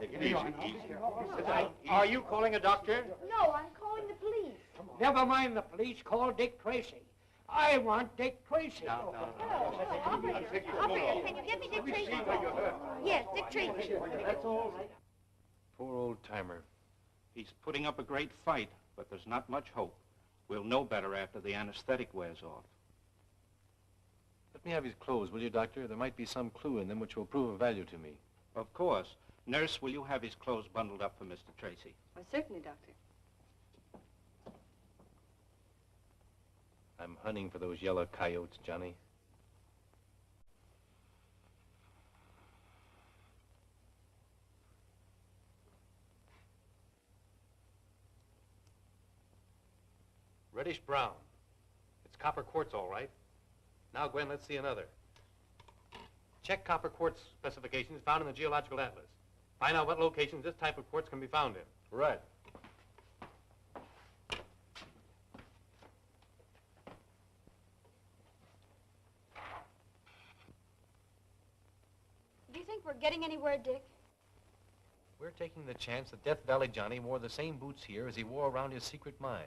Take it easy. Are you calling a doctor? No, I'm calling the police. Never mind the police. Call Dick Tracy. I want Dick Tracy. Hello, operator. Operator, can you get me Dick Tracy? Yes, Dick Tracy. That's all right. Poor old-timer. He's putting up a great fight, but there's not much hope. We'll know better after the anesthetic wears off. Let me have his clothes, will you, Doctor? There might be some clue in them which will prove of value to me. Of course. Nurse, will you have his clothes bundled up for Mr. Tracy? Oh, certainly, Doctor. I'm hunting for those yellow coyotes, Johnny. Reddish brown. It's copper quartz, all right. Now, Gwen, let's see another. Check copper quartz specifications found in the Geological Atlas. Find out what locations this type of quartz can be found in. Right. Do you think we're getting anywhere, Dick? We're taking the chance that Death Valley Johnny wore the same boots here as he wore around his secret mine.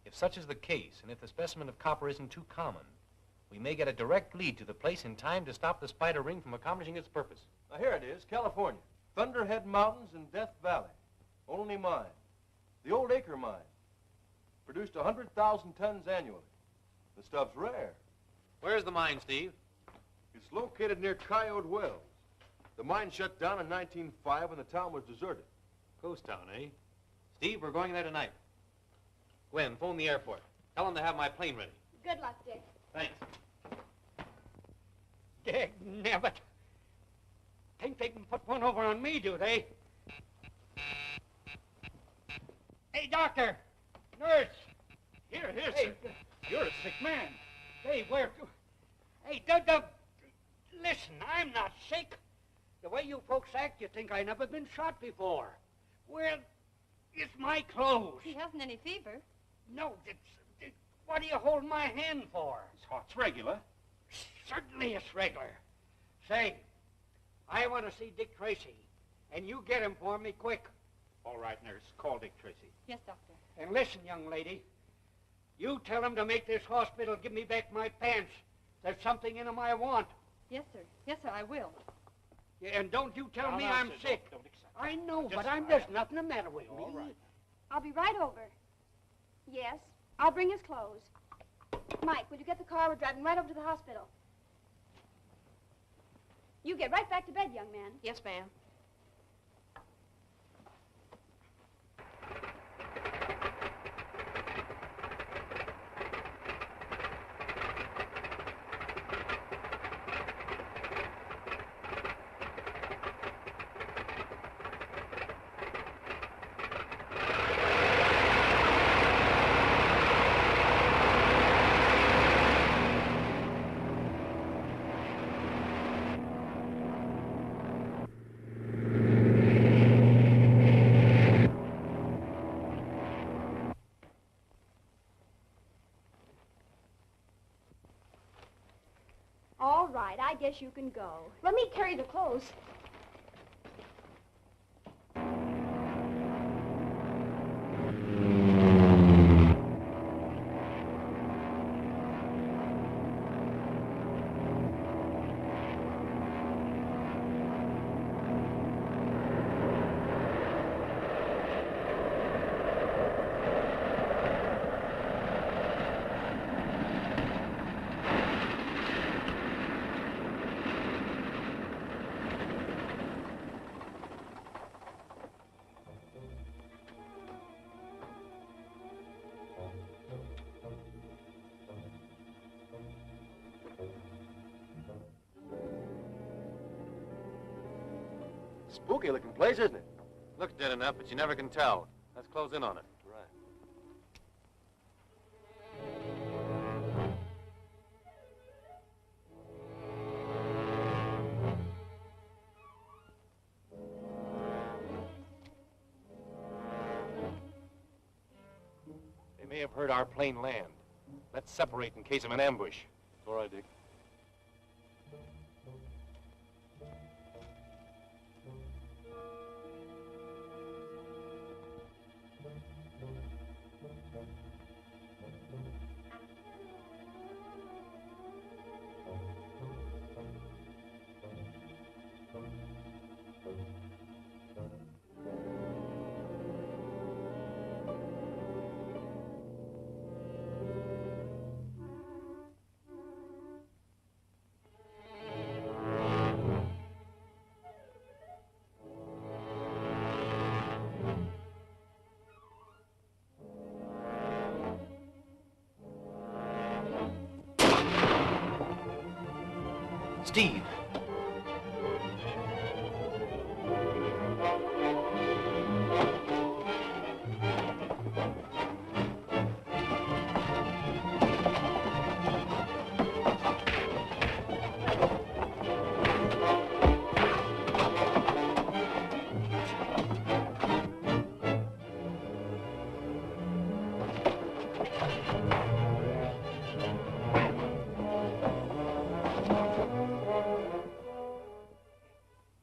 If such is the case, and if the specimen of copper isn't too common, we may get a direct lead to the place in time to stop the spider ring from accomplishing its purpose. Now, here it is, California. Thunderhead Mountains in Death Valley. Only mine. The old Acre mine. Produced 100,000 tons annually. The stuff's rare. Where's the mine, Steve? It's located near Coyote Wells. The mine shut down in 1905 when the town was deserted. Ghost town, eh? Steve, we're going there tonight. Gwen, phone the airport. Tell them to have my plane ready. Good luck, Dick. Thanks. Dagnabbit. Think they can put one over on me, do they? Hey, doctor! Nurse! Here, Hey, sir. You're a sick man. Hey, where... Hey, listen, I'm not sick. The way you folks act, you think I never been shot before. Where is my clothes? He hasn't any fever. No, what do you hold my hand for? It's regular. Certainly it's regular. Say, I want to see Dick Tracy, and you get him for me quick. All right, nurse. Call Dick Tracy. Yes, Doctor. And listen, young lady, you tell him to make this hospital give me back my pants. There's something in them I want. Yes, sir. Yes, sir, I will. Yeah, and don't you tell me no, I'm sir, sick. don't accept I know, Just but a there's minute. nothing the matter with me. All right. I'll be right over. Yes, I'll bring his clothes. Mike, will you get the car? We're driving right over to the hospital. You get right back to bed, young man. Yes, ma'am. All right, I guess you can go. Let me carry the clothes. Spooky-looking place, isn't it? Looks dead enough, but you never can tell. Let's close in on it. Right. They may have heard our plane land. Let's separate in case of an ambush. All right, Dick. Steve.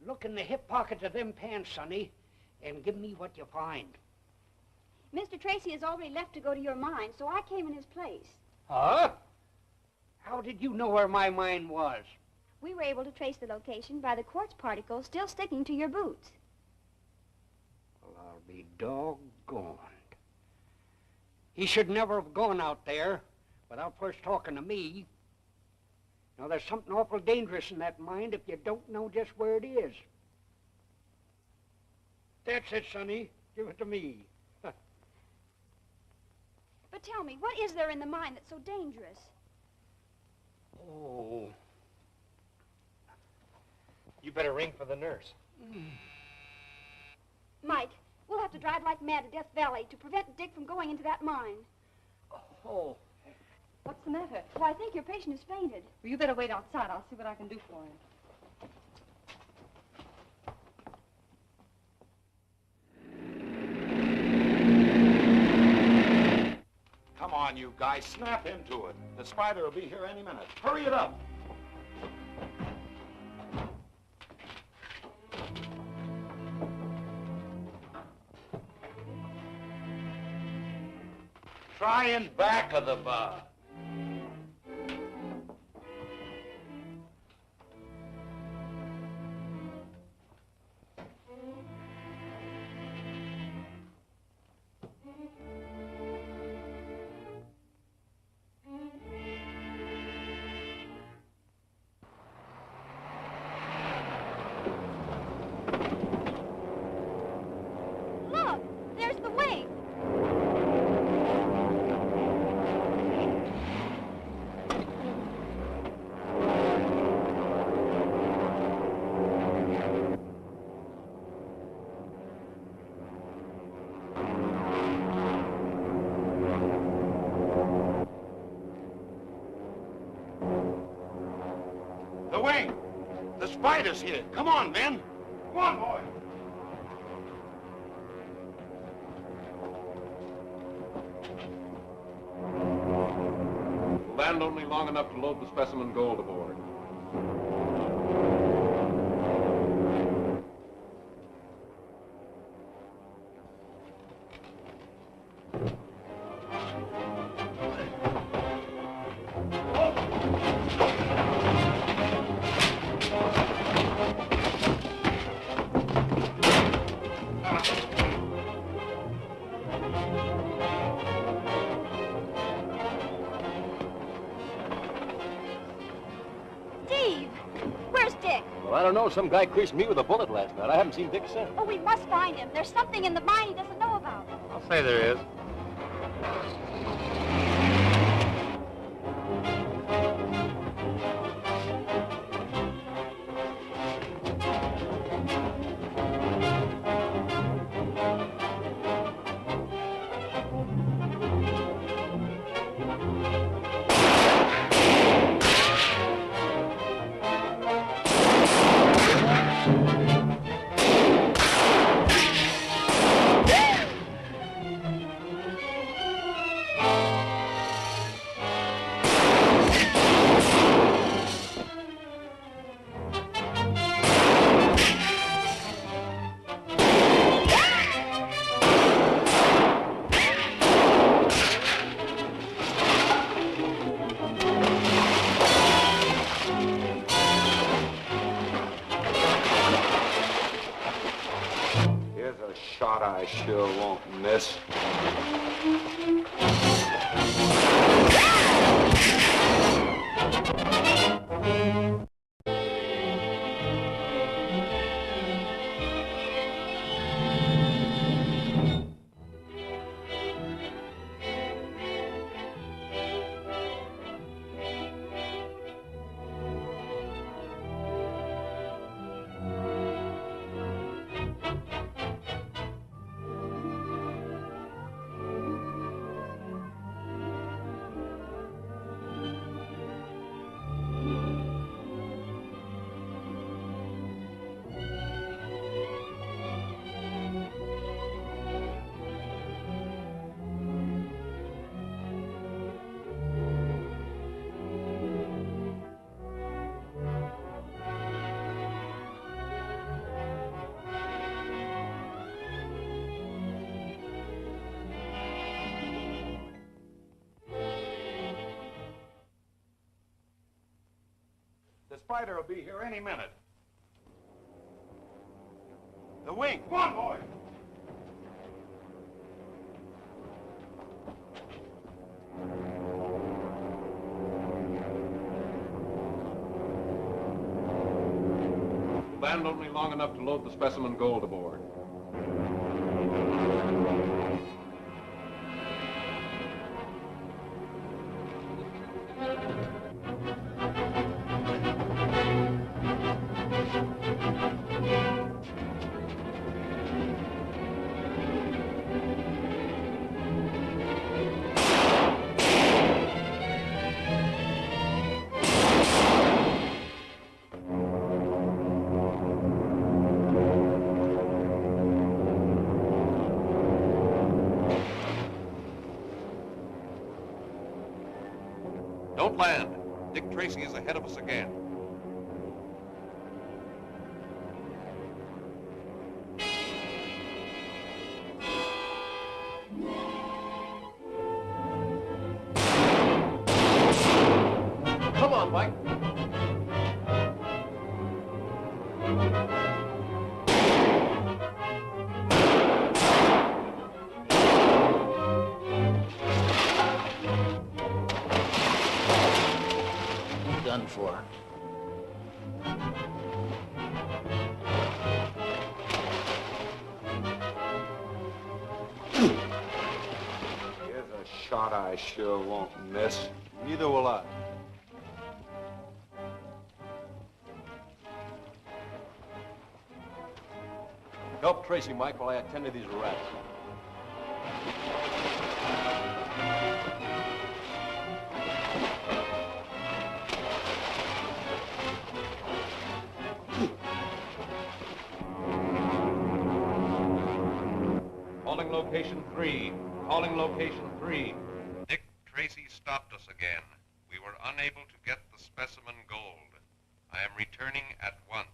Look in the hip pockets of them pants, Sonny, and give me what you find. Mr. Tracy has already left to go to your mine, so I came in his place. Huh? How did you know where my mine was? We were able to trace the location by the quartz particles still sticking to your boots. Well, I'll be doggone. He should never have gone out there without first talking to me. Now, there's something awful dangerous in that mine if you don't know just where it is. That's it, Sonny. Give it to me. But tell me, what is there in the mine that's so dangerous? Oh. You better ring for the nurse. Mike, we'll have to drive like mad to Death Valley to prevent Dick from going into that mine. Oh. What's the matter? Well, I think your patient has fainted. Well, you better wait outside. I'll see what I can do for him. Come on, you guys, snap into it. The spider will be here any minute. Hurry it up. Try in back of the bar. Look, there's the wing. The wing! The spider's here. Come on, Ben. Come on, boy. We'll land only long enough to load the specimen Gould aboard. Steve, where's Dick? Well, I don't know. Some guy creased me with a bullet last night. I haven't seen Dick since. Oh, we must find him. There's something in the mine he doesn't know about. I'll say there is. I sure won't miss. The spider will be here any minute. The wing. Come on, boy. Land only long enough to load the specimen Gould aboard. Don't land. Dick Tracy is ahead of us again. Come on, Mike. Done for. Here's a shot I sure won't miss. Neither will I. Help Tracy, Mike, while I attend to these rats. Calling location 3. Calling location 3. Dick Tracy stopped us again. We were unable to get the specimen Gould. I am returning at once.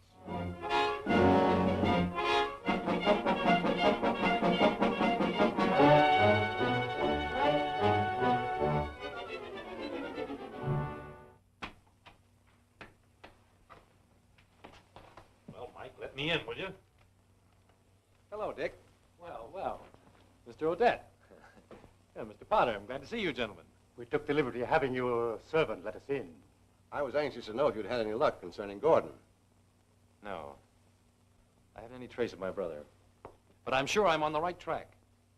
Well, Mike, let me in, will you? Hello, Dick. Well, well. Mr. Odette. Yeah, Mr. Potter, I'm glad to see you, gentlemen. We took the liberty of having your servant let us in. I was anxious to know if you'd had any luck concerning Gordon. No. I haven't any trace of my brother. But I'm sure I'm on the right track.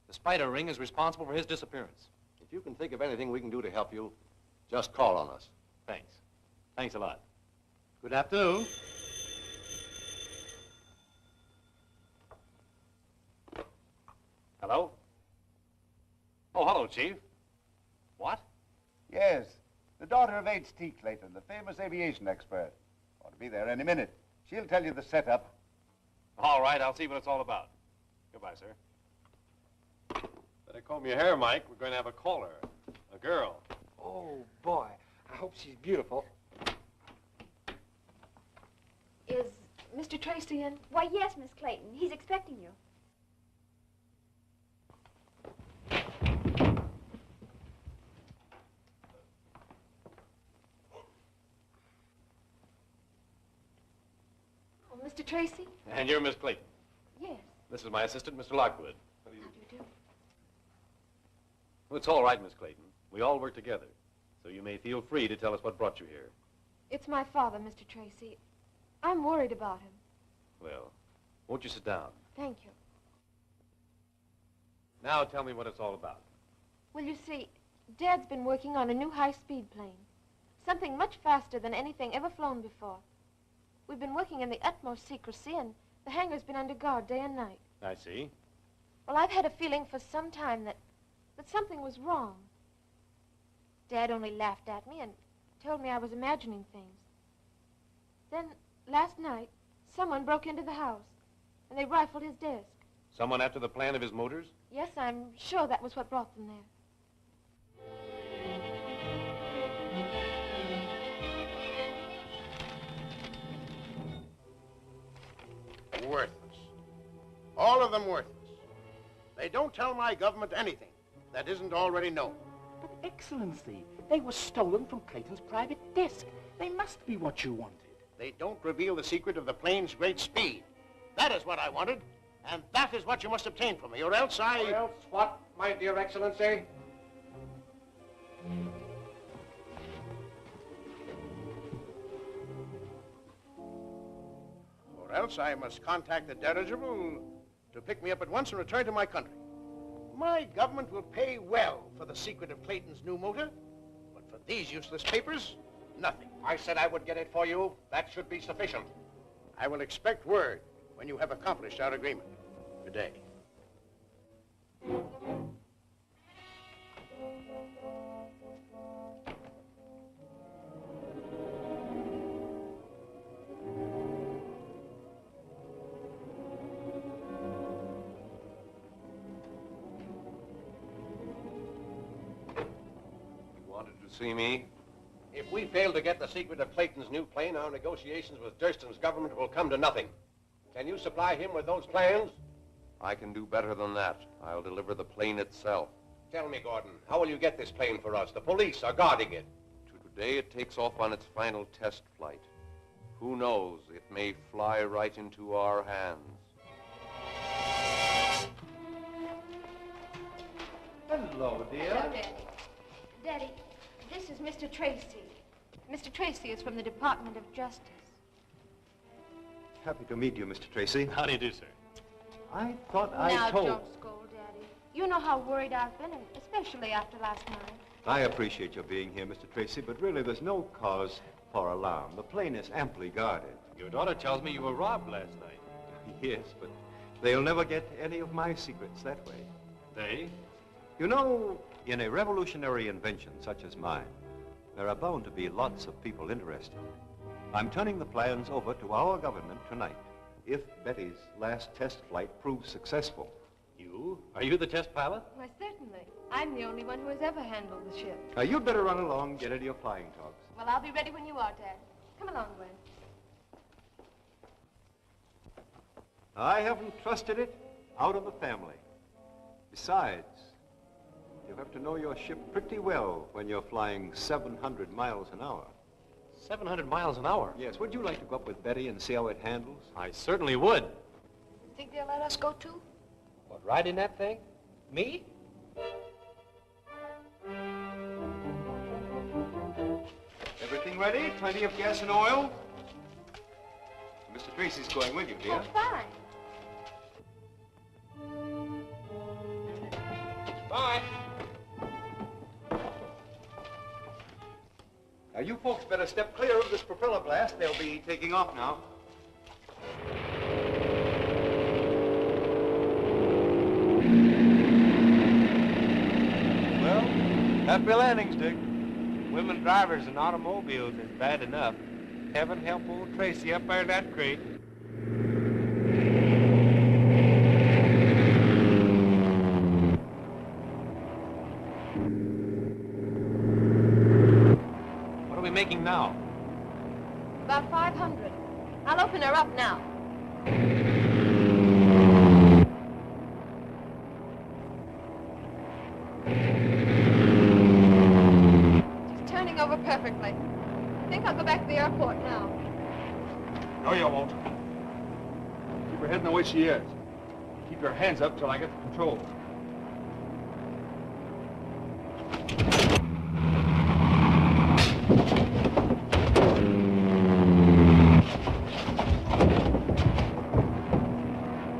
The spider ring is responsible for his disappearance. If you can think of anything we can do to help you, just call on us. Thanks. Thanks a lot. Good afternoon. Hello? Oh, hello, Chief. What? Yes, the daughter of H.T. Clayton, the famous aviation expert. Ought to be there any minute. She'll tell you the setup. All right, I'll see what it's all about. Goodbye, sir. Better comb your hair, Mike. We're going to have a caller. A girl. Oh, boy. I hope she's beautiful. Is Mr. Tracy in? Why, yes, Miss Clayton. He's expecting you. Oh, Mr. Tracy? And you're Miss Clayton. Yes. This is my assistant, Mr. Lockwood. How do you do? Well, it's all right, Miss Clayton. We all work together. So you may feel free to tell us what brought you here. It's my father, Mr. Tracy. I'm worried about him. Well, won't you sit down? Thank you. Now tell me what it's all about. Well, you see, Dad's been working on a new high-speed plane. Something much faster than anything ever flown before. We've been working in the utmost secrecy, and the hangar's been under guard day and night. I see. Well, I've had a feeling for some time that something was wrong. Dad only laughed at me and told me I was imagining things. Then, last night, someone broke into the house, and they rifled his desk. Someone after the plan of his motors? Yes, I'm sure that was what brought them there. Worthless. All of them worthless. They don't tell my government anything that isn't already known. But, Excellency, they were stolen from Clayton's private desk. They must be what you wanted. They don't reveal the secret of the plane's great speed. That is what I wanted, and that is what you must obtain from me, or else I... Or else what, my dear Excellency? Or else I must contact the dirigible to pick me up at once and return to my country. My government will pay well for the secret of Clayton's new motor, but for these useless papers, nothing. I said I would get it for you. That should be sufficient. I will expect word when you have accomplished our agreement. Good day. See me? If we fail to get the secret of Clayton's new plane, our negotiations with Durston's government will come to nothing. Can you supply him with those plans? I can do better than that. I'll deliver the plane itself. Tell me, Gordon, how will you get this plane for us? The police are guarding it. Today it takes off on its final test flight. Who knows? It may fly right into our hands. Hello, dear. Hello, Daddy. Daddy, this is Mr. Tracy. Mr. Tracy is from the Department of Justice. Happy to meet you, Mr. Tracy. How do you do, sir? I thought Now, don't scold, Daddy. You know how worried I've been, and especially after last night. I appreciate your being here, Mr. Tracy, but really there's no cause for alarm. The plane is amply guarded. Your daughter tells me you were robbed last night. Yes, but they'll never get any of my secrets that way. They? You know, in a revolutionary invention such as mine, there are bound to be lots of people interested. I'm turning the plans over to our government tonight, if Betty's last test flight proves successful. You? Are you the test pilot? Why, certainly. I'm the only one who has ever handled the ship. You'd better run along and get into your flying togs. Well, I'll be ready when you are, Dad. Come along, Gwen. I haven't trusted it out of the family. Besides, you have to know your ship pretty well when you're flying 700 miles an hour. 700 miles an hour? Yes. Would you like to go up with Betty and see how it handles? I certainly would. Think they'll let us go, too? What, ride in that thing? Me? Everything ready? Plenty of gas and oil? Mr. Tracy's going with you, dear. Oh, fine. Bye. Now, you folks better step clear of this propeller blast. They'll be taking off now. Well, happy landings, Dick. Women drivers in automobiles is bad enough. Heaven help old Tracy up there in that crate. What are we making now? About 500. I'll open her up now. She's turning over perfectly. I think I'll go back to the airport now. No, you won't. Keep her heading the way she is. Keep your hands up till I get the control.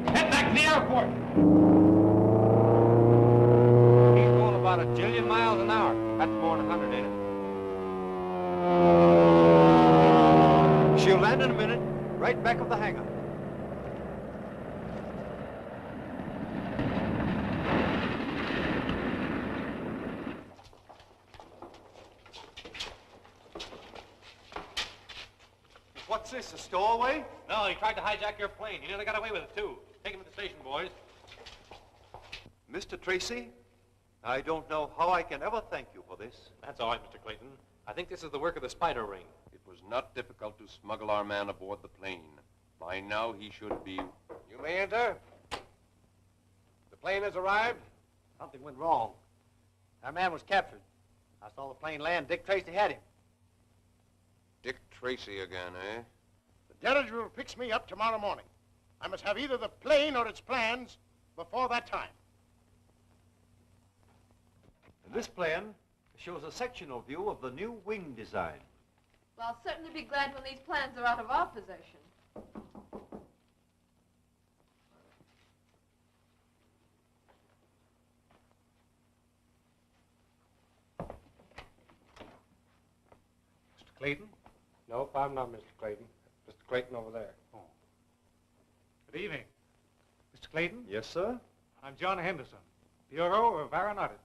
Head back to the airport! He's going about a jillion miles an hour. That's more than 100, ain't it? She'll land in a minute, right back of the hangar. What's this, a stowaway? No, he tried to hijack your plane. He nearly got away with it, too. Take him to the station, boys. Mr. Tracy, I don't know how I can ever thank you for this. That's all right, Mr. Clayton. I think this is the work of the spider ring. It was not difficult to smuggle our man aboard the plane. By now, he should be... You may enter. The plane has arrived. Something went wrong. Our man was captured. I saw the plane land. Dick Tracy had him. Dick Tracy again, eh? The dirigible picks me up tomorrow morning. I must have either the plane or its plans before that time. This plan shows a sectional view of the new wing design. Well, I'll certainly be glad when these plans are out of our possession. Mr. Clayton? Nope, I'm not Mr. Clayton. Mr. Clayton over there. Oh. Good evening. Mr. Clayton? Yes, sir? I'm John Henderson, Bureau of Aeronautics.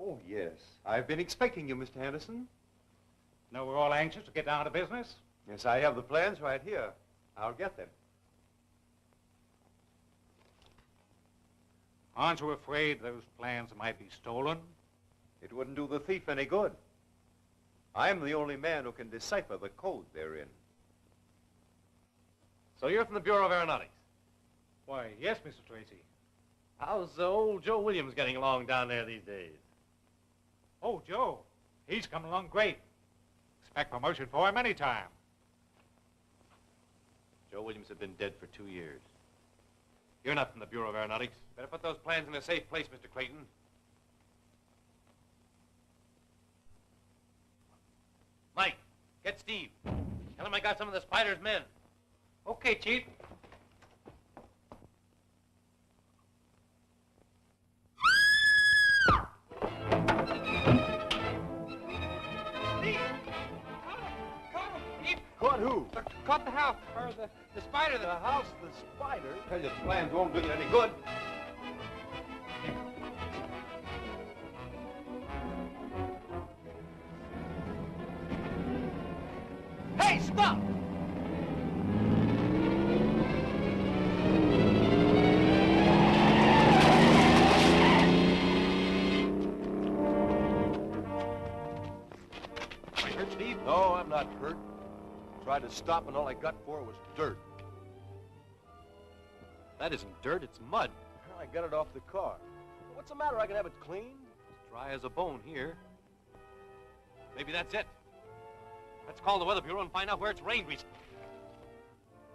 Oh, yes. I've been expecting you, Mr. Henderson. Know we're all anxious to get down to business? Yes, I have the plans right here. I'll get them. Aren't you afraid those plans might be stolen? It wouldn't do the thief any good. I'm the only man who can decipher the code they're in. So you're from the Bureau of Aeronautics? Why, yes, Mr. Tracy. How's old Joe Williams getting along down there these days? Oh, Joe. He's coming along great. Expect promotion for him any time. Joe Williams has been dead for 2 years. You're not from the Bureau of Aeronautics. Better put those plans in a safe place, Mr. Clayton. Mike, get Steve. Tell him I got some of the Spider's men. Okay, Chief. Caught who? Caught the house, or the spider. The house, the spider? Tell you, the plans won't do you any good. Hey, stop! Are you hurt, Steve? No, I'm not hurt. Tried to stop, and all I got for was dirt. That isn't dirt, it's mud. I got it off the car. What's the matter? I can have it clean. It's dry as a bone here. Maybe that's it. Let's call the Weather Bureau and find out where it's rained recently.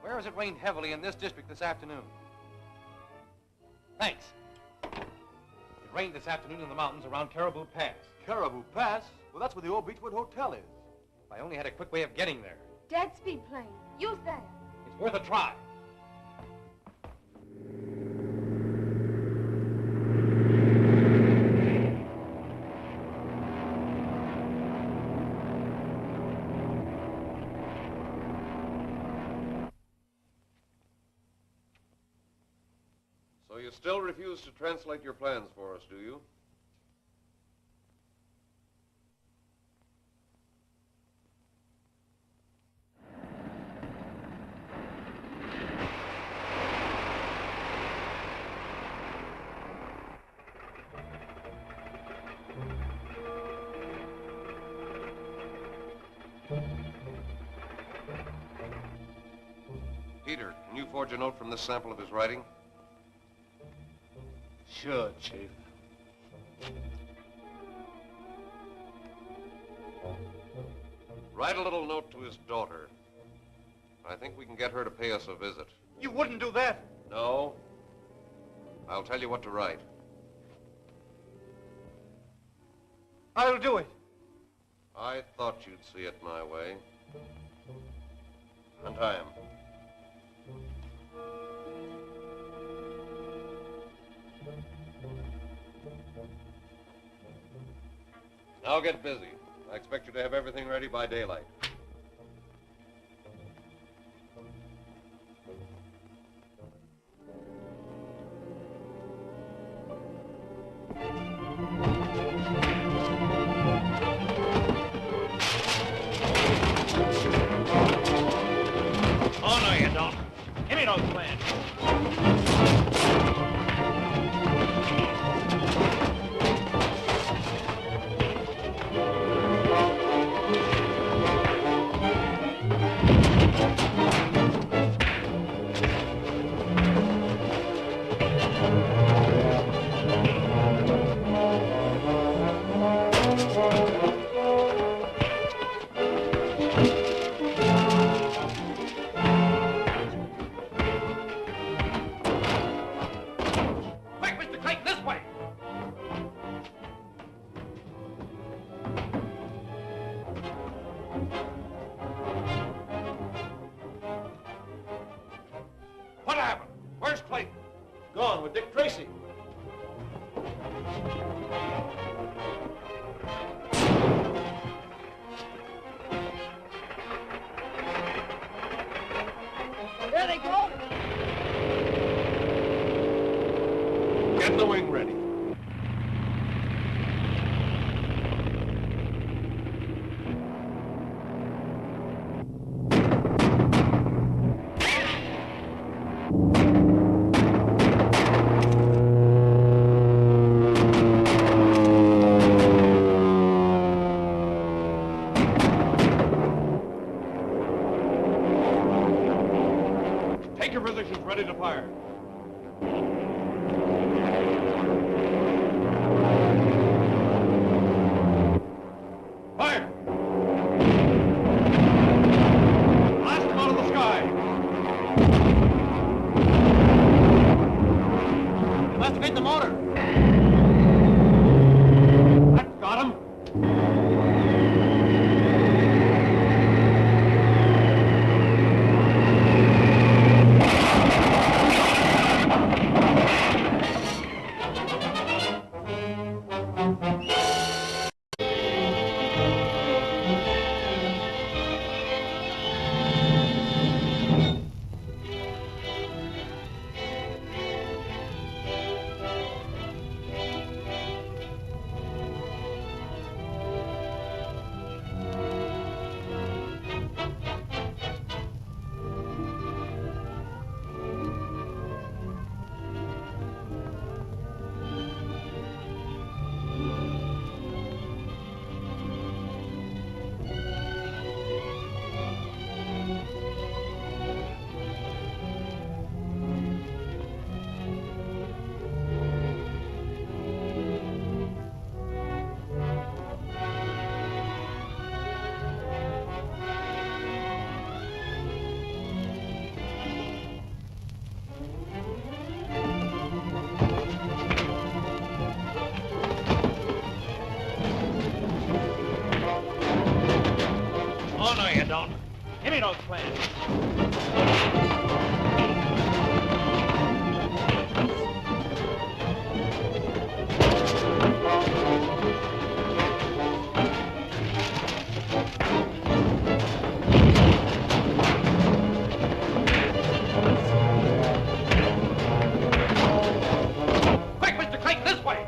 Where has it rained heavily in this district this afternoon? Thanks. It rained this afternoon in the mountains around Caribou Pass. Caribou Pass? Well, that's where the old Beechwood Hotel is. If I only had a quick way of getting there. Dad's speed plane. Use that. It's worth a try. So you still refuse to translate your plans for us, do you? Peter, can you forge a note from this sample of his writing? Sure, Chief. Write a little note to his daughter. I think we can get her to pay us a visit. You wouldn't do that. No. I'll tell you what to write. I'll do it. I thought you'd see it my way. Untie him. Now get busy. I expect you to have everything ready by daylight. Oh, no, you don't. Give me those plans. What happened? Where's Clayton? Gone with Dick Tracy. There they go. Get the wing ready. Take your positions, ready to fire. Fire! Blast them out of the sky! You must have hit the motor. That got him. Oh, no, you don't. Give me those plans. Quick, Mr. Clayton, this way!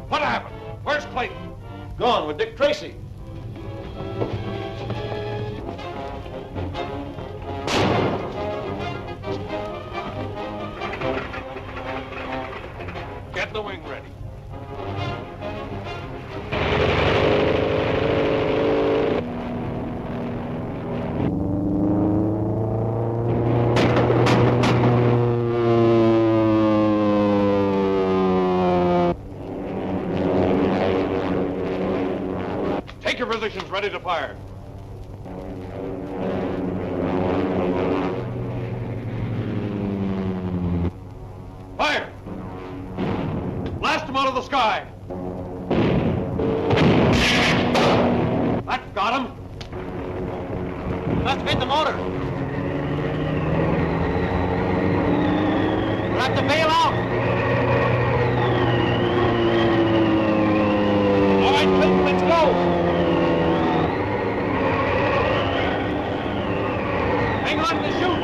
What happened? Where's Clayton? Gone with Dick Tracy. Get the wing ready. your positions, ready to fire. Fire! Blast them out of the sky! That got him! Must have hit the motor. We'll have to bail out. All right, Clinton, let's go! Hang on to shoot!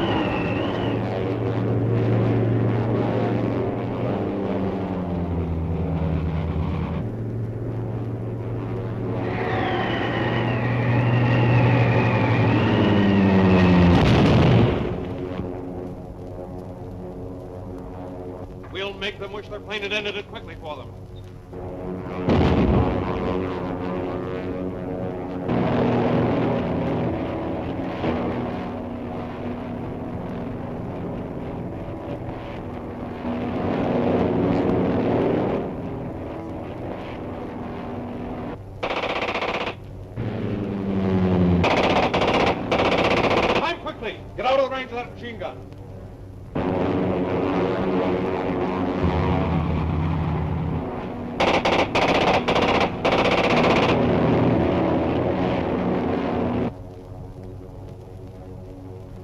We'll make them wish their plane had ended it quickly for them. Climb quickly! Get out of the range of that machine gun.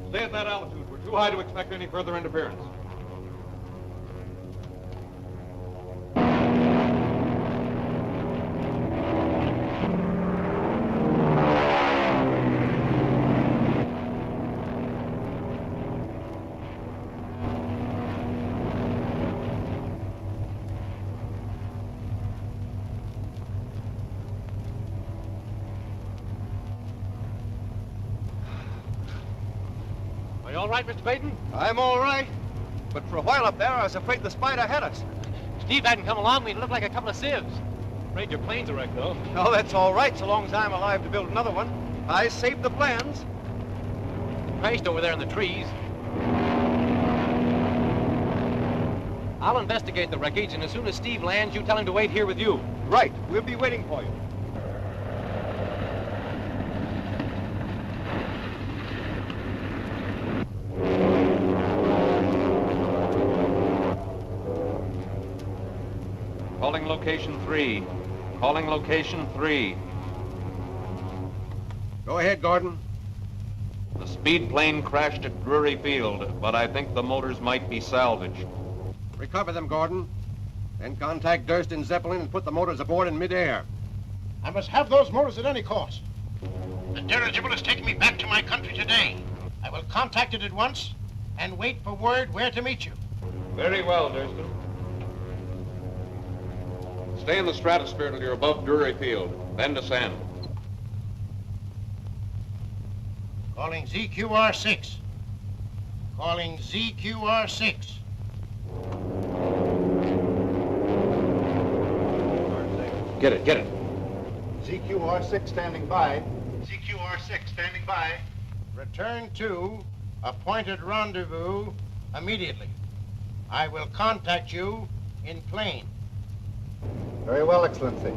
Stay at that altitude. We're too high to expect any further interference. Are you all right, Mr. Peyton? I'm all right. But for a while up there, I was afraid the spider had us. Steve hadn't come along, we'd look like a couple of sieves. Afraid your plane's a wreck, though. No, that's all right, so long as I'm alive to build another one. I saved the plans. Crashed over there in the trees. I'll investigate the wreckage, and as soon as Steve lands, you tell him to wait here with you. Right. We'll be waiting for you. Calling location 3. Calling location 3. Go ahead, Gordon. The speed plane crashed at Drury Field, but I think the motors might be salvaged. Recover them, Gordon. Then contact Durst and Zeppelin and put the motors aboard in midair. I must have those motors at any cost. The dirigible is taking me back to my country today. I will contact it at once and wait for word where to meet you. Very well, Durston. Stay in the stratosphere till you're above Drury Field, then descend. Calling ZQR-6. Calling ZQR-6. Get it, get it. ZQR-6 standing by. ZQR-6 standing by. Return to appointed rendezvous immediately. I will contact you in plane. Very well, Excellency.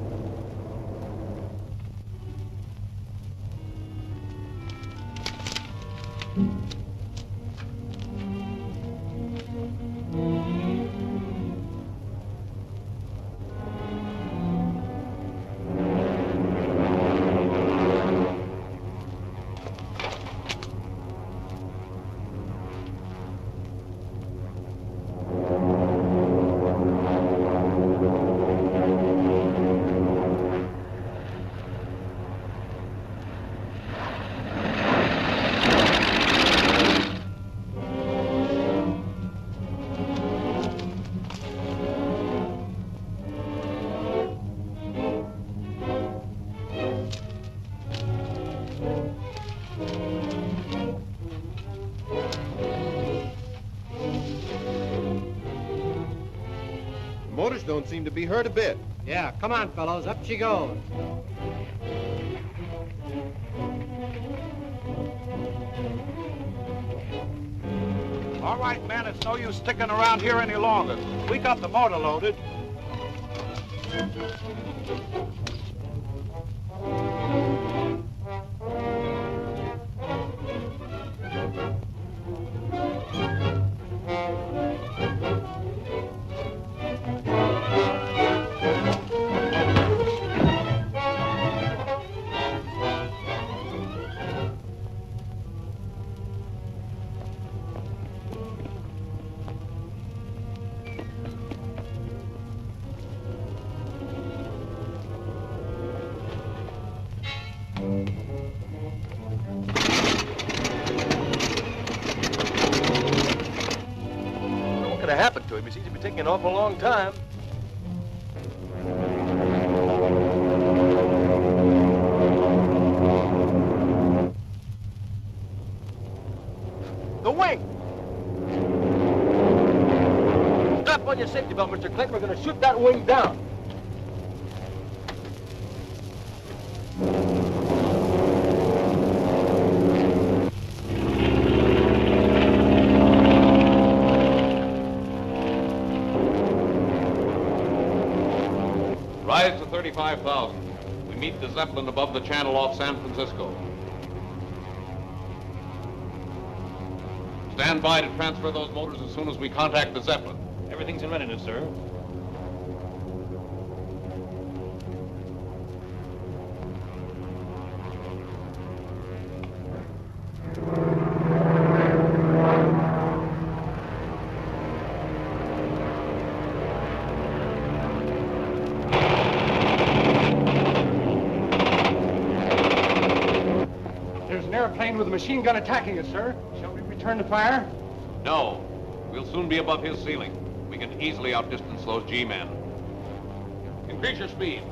Motors don't seem to be hurt a bit. Yeah, come on, fellows, up she goes. All right, man, it's no use sticking around here any longer. We got the motor loaded. to him. He seems to be taking an awful long time. The wing! Strap on your safety belt, Mr. Clint. We're going to shoot that wing down. Rise to 35,000. We meet the Zeppelin above the channel off San Francisco. Stand by to transfer those motors as soon as we contact the Zeppelin. Everything's in readiness, sir. There's an airplane with a machine gun attacking us, sir. Shall we return to fire? No. We'll soon be above his ceiling. We can easily outdistance those G-men. Increase your speed.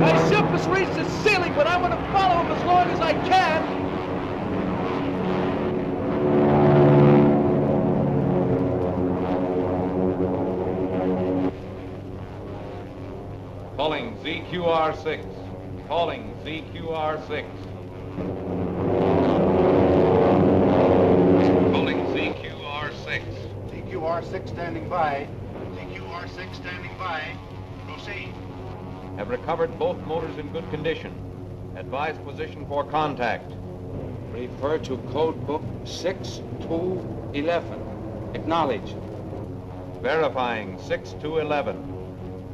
My ship has reached its ceiling, but I want to follow him as long as I can. Calling ZQR-6. Calling ZQR-6. Calling ZQR-6. ZQR-6 standing by. ZQR-6 standing by. Proceed. Have recovered both motors in good condition. Advise position for contact. Refer to code book 6211. Acknowledge. Verifying 6211.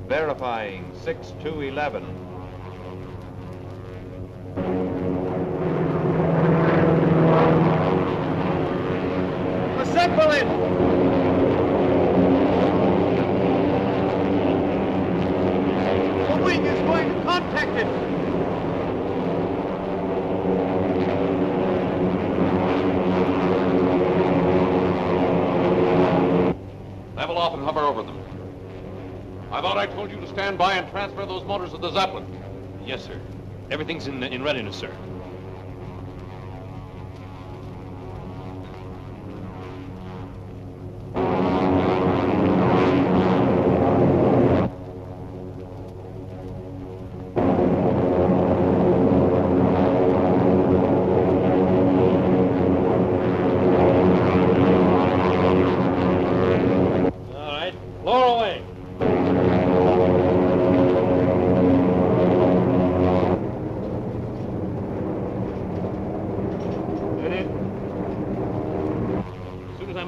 Verifying 6211. The Zeppelin! The wing is going to contact it! Level off and hover over them. I thought I told you to stand by and transfer those motors to the Zeppelin. Yes, sir. Everything's in readiness, sir. All right, lower away.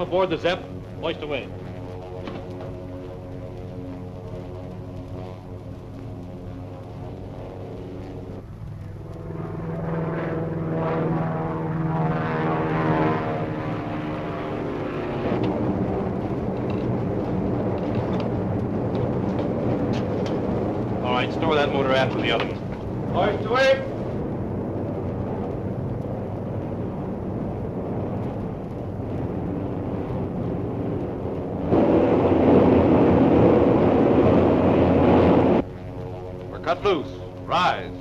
Aboard the Zepp, hoist away. All right, store that motor after the other one. Hoist away. Cut loose. Rise.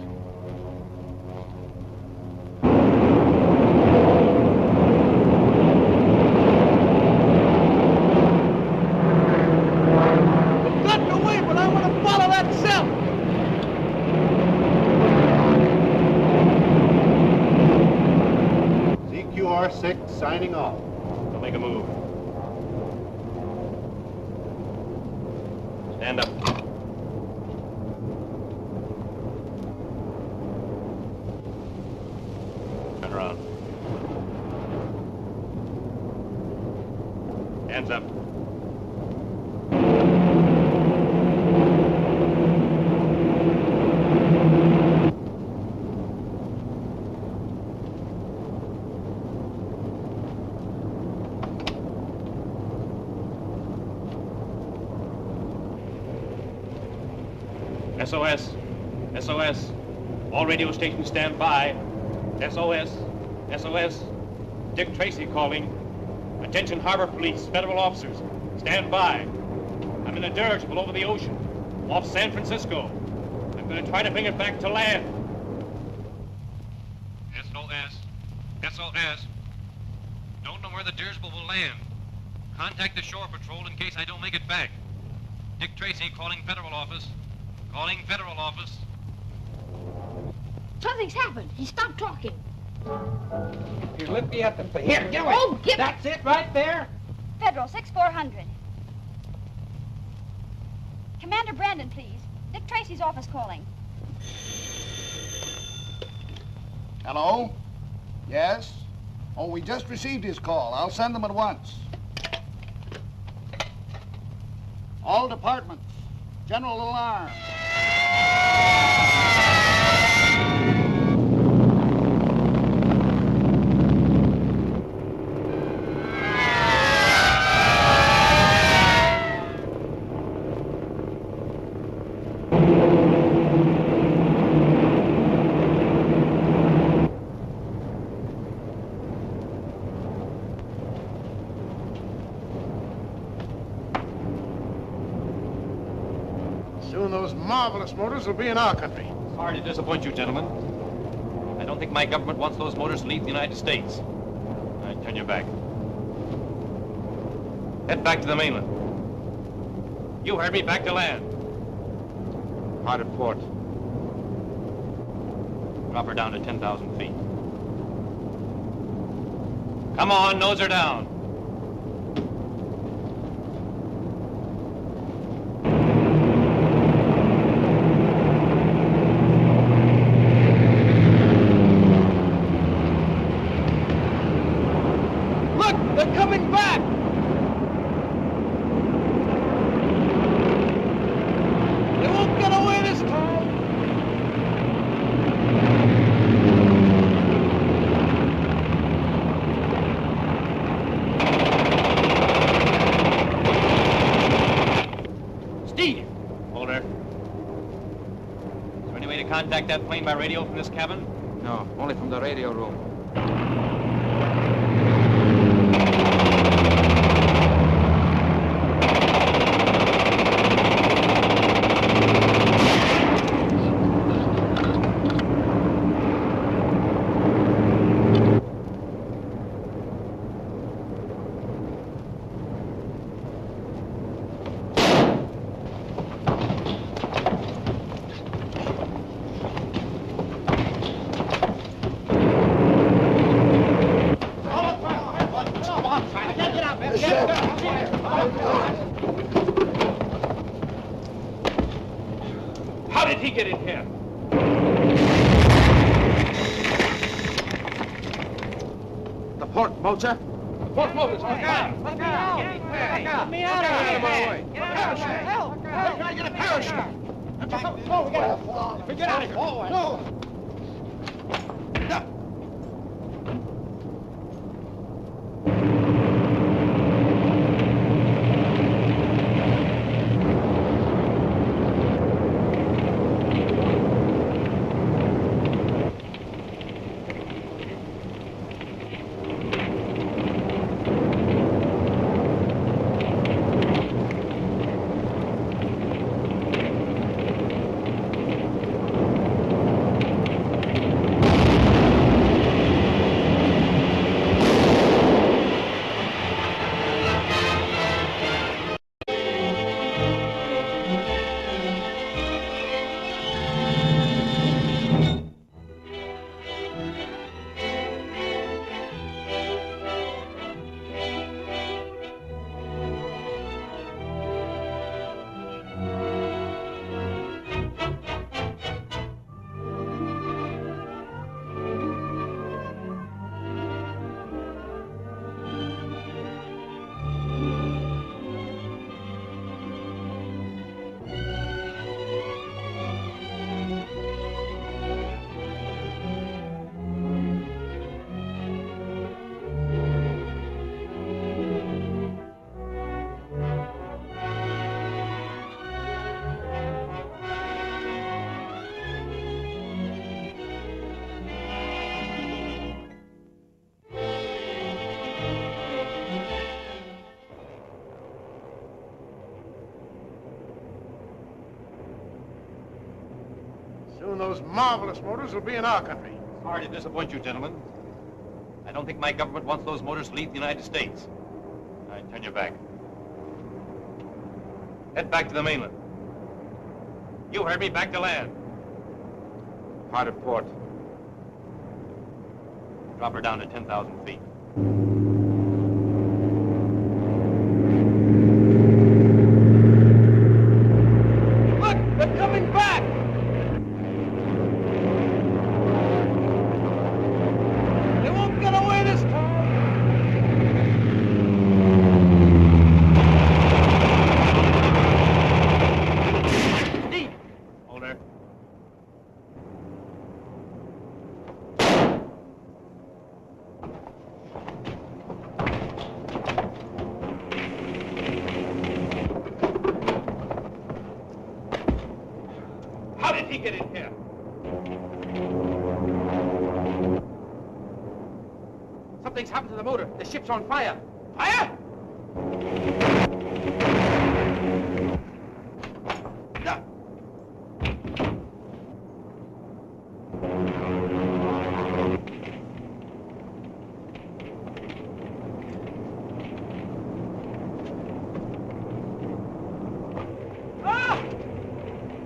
We've gotten away, but I want to follow that Zepp! ZQR-6 signing off. Don't make a move. Stand up. Turn around. Hands up. SOS. SOS. All radio stations stand by. SOS. SOS. Dick Tracy calling. Attention Harbor Police, federal officers. Stand by. I'm in a dirigible over the ocean, off San Francisco. I'm going to try to bring it back to land. SOS. SOS. Don't know where the dirigible will land. Contact the shore patrol in case I don't make it back. Dick Tracy calling federal office. Calling federal office. Something's happened. He stopped talking. Here, let me at the face. Here, give it. Oh, give it. That's it right there. Federal, 6400. Commander Brandon, please. Dick Tracy's office calling. Hello? Yes? Oh, we just received his call. I'll send them at once. All departments. General alarm. Soon those marvelous motors will be in our country. Sorry to disappoint you, gentlemen. I don't think my government wants those motors to leave the United States. I turn your back. Head back to the mainland. You heard me, back to land. Hard at port. Drop her down to 10,000 feet. Come on, nose her down. They're coming back! They won't get away this time! Steve! Hold her. Is there any way to contact that plane by radio from this cabin? No, only from the radio room. How did he get in here? The port motor? The port motors. Look out! Let me out! Let me out of here! Get out of here! Help! Help! Try to get a parachute! No, we gotta get out of here! No! those marvelous motors will be in our country. Sorry to disappoint you, gentlemen. I don't think my government wants those motors to leave the United States. All right, turn your back. Head back to the mainland. You heard me, back to land. Hard at port. Drop her down to 10,000 feet. Look, they're coming back! They won't get away this time! Steve! Hold her. How did he get in here? Something's happened to the motor. The ship's on fire. Fire? Ah!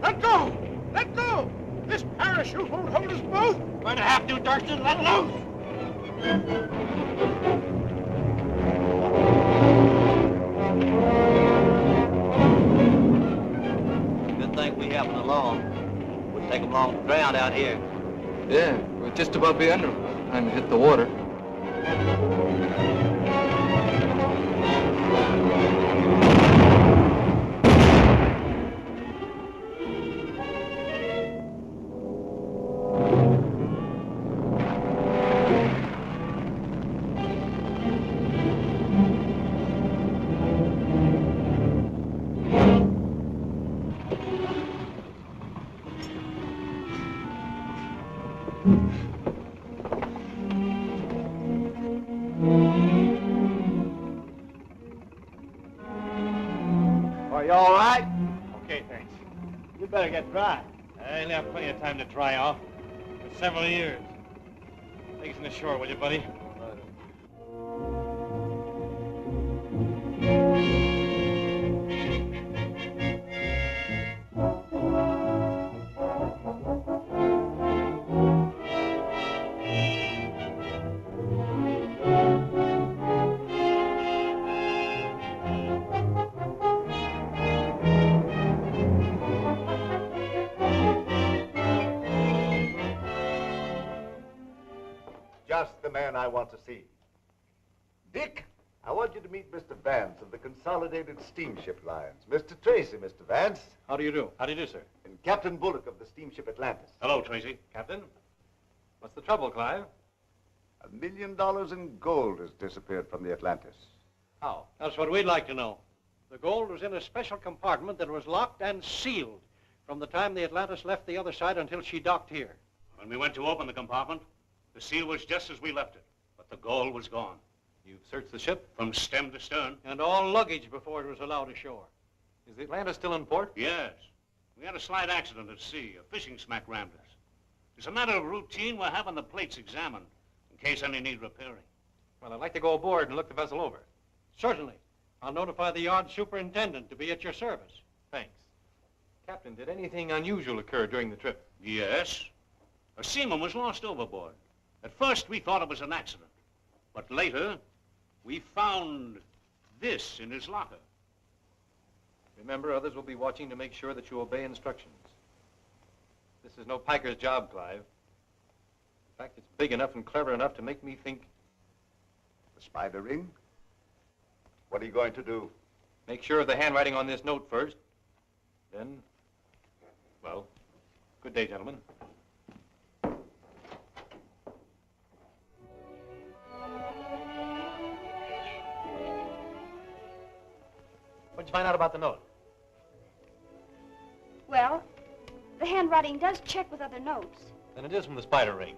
Let go! Let go! This parachute won't hold us both. Going to have to, Dirección. Let loose! Good thing we happened along. Wouldn't take them long to drown out here. Yeah, we'll just about be under by the time we hit the water. Are you all right? Okay, thanks. You better get dry. I only have plenty of time to dry off. For several years. Take us in the shore, will you, buddy? Just the man I want to see. Dick, I want you to meet Mr. Vance of the Consolidated Steamship Lines. Mr. Tracy, Mr. Vance. How do you do? How do you do, sir? And Captain Bullock of the steamship Atlantis. Hello, Tracy. Captain. What's the trouble, Clive? $1 million in gold has disappeared from the Atlantis. How? That's what we'd like to know. The gold was in a special compartment that was locked and sealed from the time the Atlantis left the other side until she docked here. When we went to open the compartment, the seal was just as we left it, but the gold was gone. You've searched the ship? From stem to stern. And all luggage before it was allowed ashore. Is the Atlantis still in port? Yes. We had a slight accident at sea. A fishing smack rammed us. It's a matter of routine. We're having the plates examined in case any need repairing. Well, I'd like to go aboard and look the vessel over. Certainly. I'll notify the yard superintendent to be at your service. Thanks. Captain, did anything unusual occur during the trip? Yes. A seaman was lost overboard. At first, we thought it was an accident. But later, we found this in his locker. Remember, others will be watching to make sure that you obey instructions. This is no piker's job, Clive. In fact, it's big enough and clever enough to make me think... The spider ring? What are you going to do? Make sure of the handwriting on this note first. Then, well, good day, gentlemen. What'd you find out about the note? Well, the handwriting does check with other notes. Then it is from the spider ring.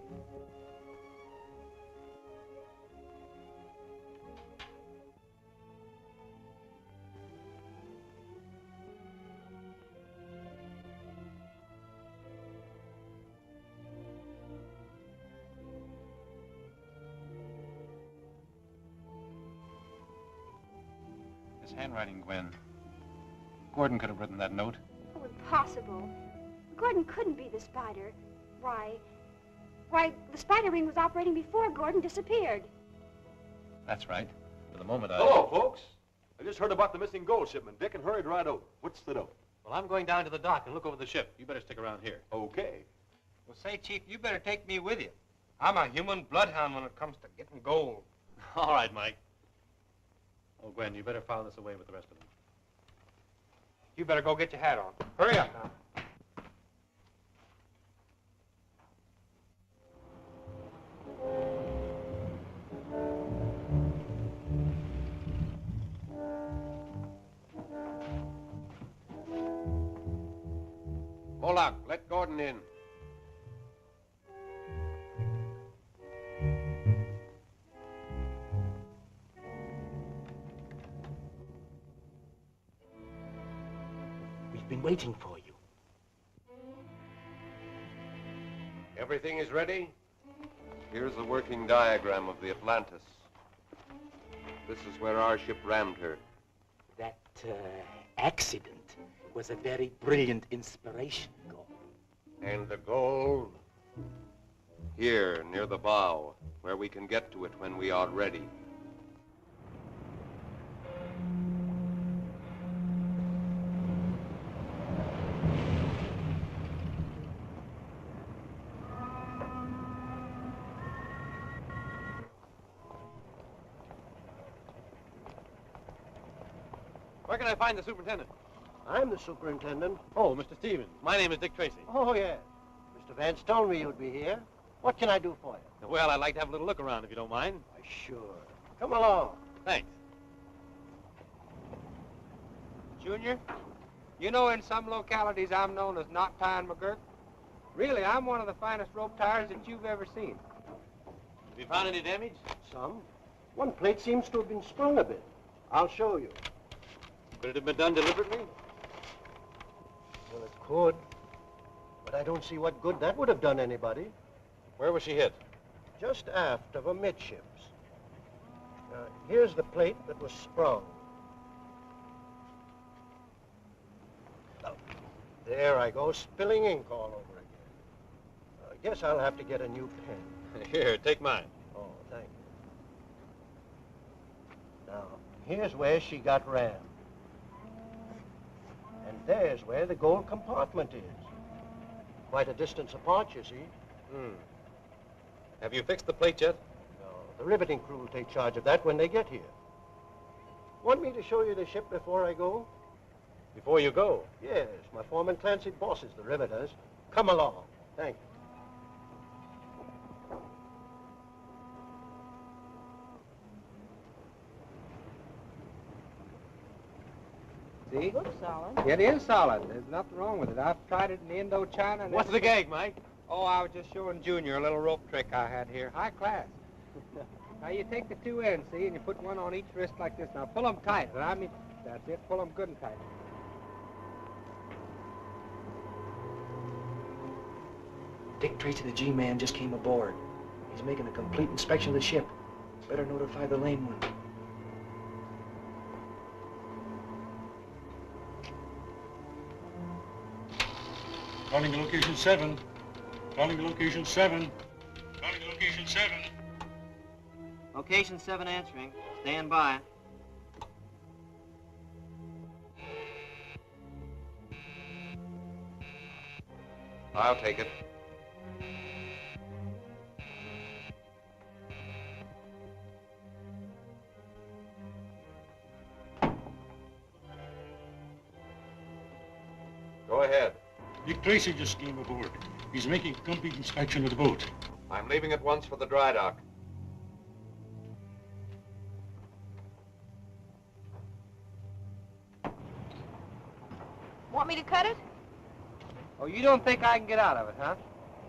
His handwriting, Gwen. Gordon could have written that note. Oh, impossible. Gordon couldn't be the spider. Why, the spider ring was operating before Gordon disappeared. That's right. For the moment, Hello, folks. I just heard about the missing gold shipment, Dick, and hurried right over. What's the dope? Well, I'm going down to the dock and look over the ship. You better stick around here. Okay. Well, say, Chief, you better take me with you. I'm a human bloodhound when it comes to getting gold. All right, Mike. Oh, Gwen, you better file this away with the rest of them. You better go get your hat on. Hurry up now. Moloch, let Gordon in. We've been waiting for you. Everything is ready? Here's the working diagram of the Atlantis. This is where our ship rammed her. That accident was a very brilliant inspiration, Gould. And the gold? Here, near the bow, where we can get to it when we are ready. Where can I find the superintendent? I'm the superintendent. Oh, Mr. Stevens. My name is Dick Tracy. Oh, yes. Mr. Vance told me you'd be here. What can I do for you? Well, I'd like to have a little look around, if you don't mind. Sure. Come along. Thanks. Junior, you know in some localities I'm known as Knot Tying McGurk. Really, I'm one of the finest rope tires that you've ever seen. Have you found any damage? Some. One plate seems to have been sprung a bit. I'll show you. Could it have been done deliberately? Well, it could. But I don't see what good that would have done anybody. Where was she hit? Just aft of amidships. Here's the plate that was sprung. Oh, there I go, spilling ink all over again. I guess I'll have to get a new pen. Here, take mine. Oh, thank you. Now, here's where she got rammed. And there's where the gold compartment is. Quite a distance apart, you see. Have you fixed the plate yet? No, the riveting crew will take charge of that when they get here. Want me to show you the ship before I go? Before you go? Yes, my foreman Clancy bosses the riveters. Come along. Thank you. See? It looks solid. It is solid. There's nothing wrong with it. I've tried it in Indochina. And What's the gag, Mike? Oh, I was just showing Junior a little rope trick I had here. High class. Now, you take the two ends, see, and you put one on each wrist like this. Now, pull them tight. I mean, that's it. Pull them good and tight. Dick Tracy, the G-man, just came aboard. He's making a complete inspection of the ship. Better notify the lame one. Calling to location 7. Calling to location 7. Calling to location 7. Location 7 answering. Stand by. I'll take it. Go ahead. Dick Tracy just came aboard. He's making a complete inspection of the boat. I'm leaving at once for the dry dock. Want me to cut it? Oh, you don't think I can get out of it, huh?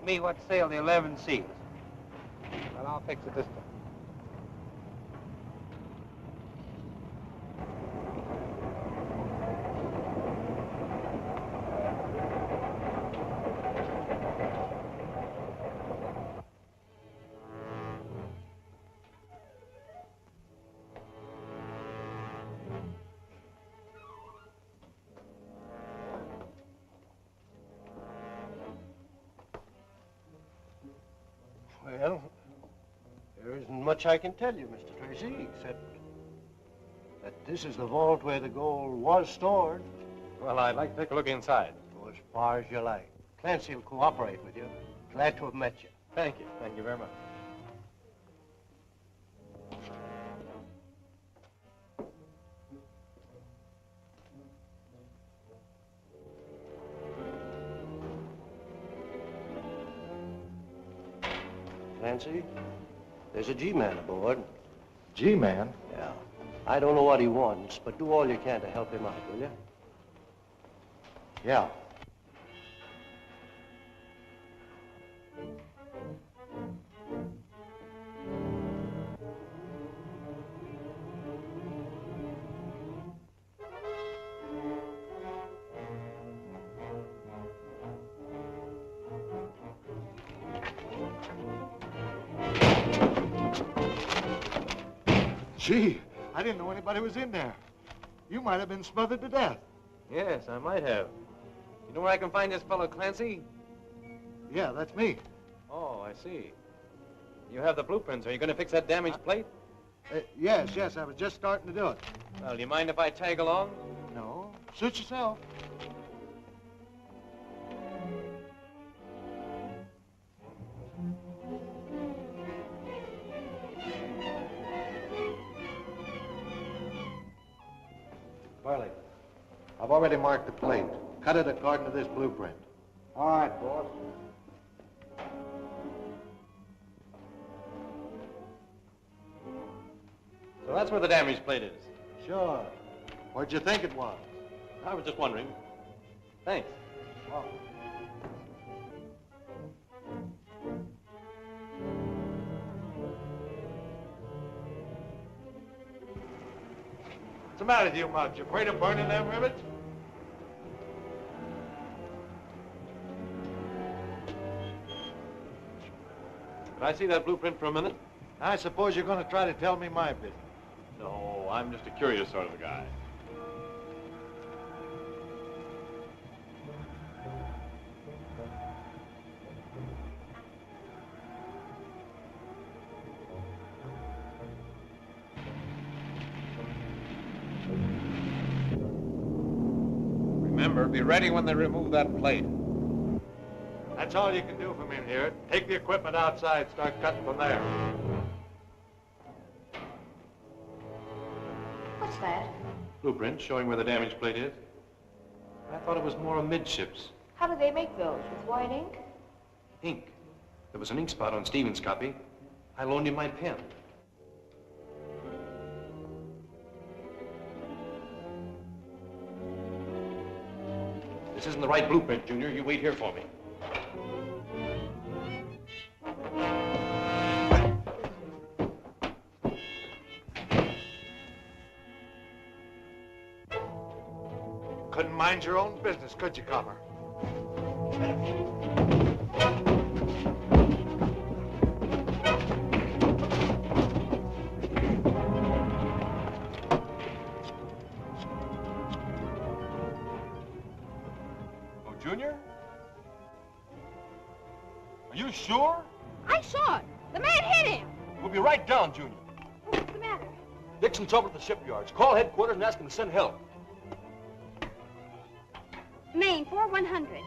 Me, what sail the 11 seas? Well, I'll fix it this time. Well, there isn't much I can tell you, Mr. Tracy, except that this is the vault where the gold was stored. Well, I'd like to take a look inside. Go as far as you like. Clancy will cooperate with you. Glad to have met you. Thank you. Thank you very much. Clancy, there's a G-man aboard. G-man? Yeah. I don't know what he wants, but do all you can to help him out, will you? Yeah. Gee, I didn't know anybody was in there. You might have been smothered to death. Yes, I might have. You know where I can find this fellow Clancy? Yeah, that's me. Oh, I see. You have the blueprints. Are you going to fix that damaged plate? Yes, I was just starting to do it. Well, do you mind if I tag along? No, suit yourself. Barley, I've already marked the plate. Cut it according to this blueprint. All right, boss. So that's where the damaged plate is. Sure. Where'd you think it was? I was just wondering. Thanks. What's the matter with you, Muggs? You afraid of burning them rivets? Could I see that blueprint for a minute? I suppose you're going to try to tell me my business. No, I'm just a curious sort of a guy. Remember, be ready when they remove that plate. That's all you can do from in here. Take the equipment outside, start cutting from there. What's that? Blueprint showing where the damaged plate is. I thought it was more amidships. How do they make those? With white ink? Ink. There was an ink spot on Stevens' copy. I loaned him my pen. This isn't the right blueprint, Junior. You wait here for me. Couldn't mind your own business, could you, Copper? Oh, Junior? Are you sure? I saw it. The man hit him. We'll be right down, Junior. What's the matter? Dixon's over at the shipyards. Call headquarters and ask them to send help. Maine, 4100.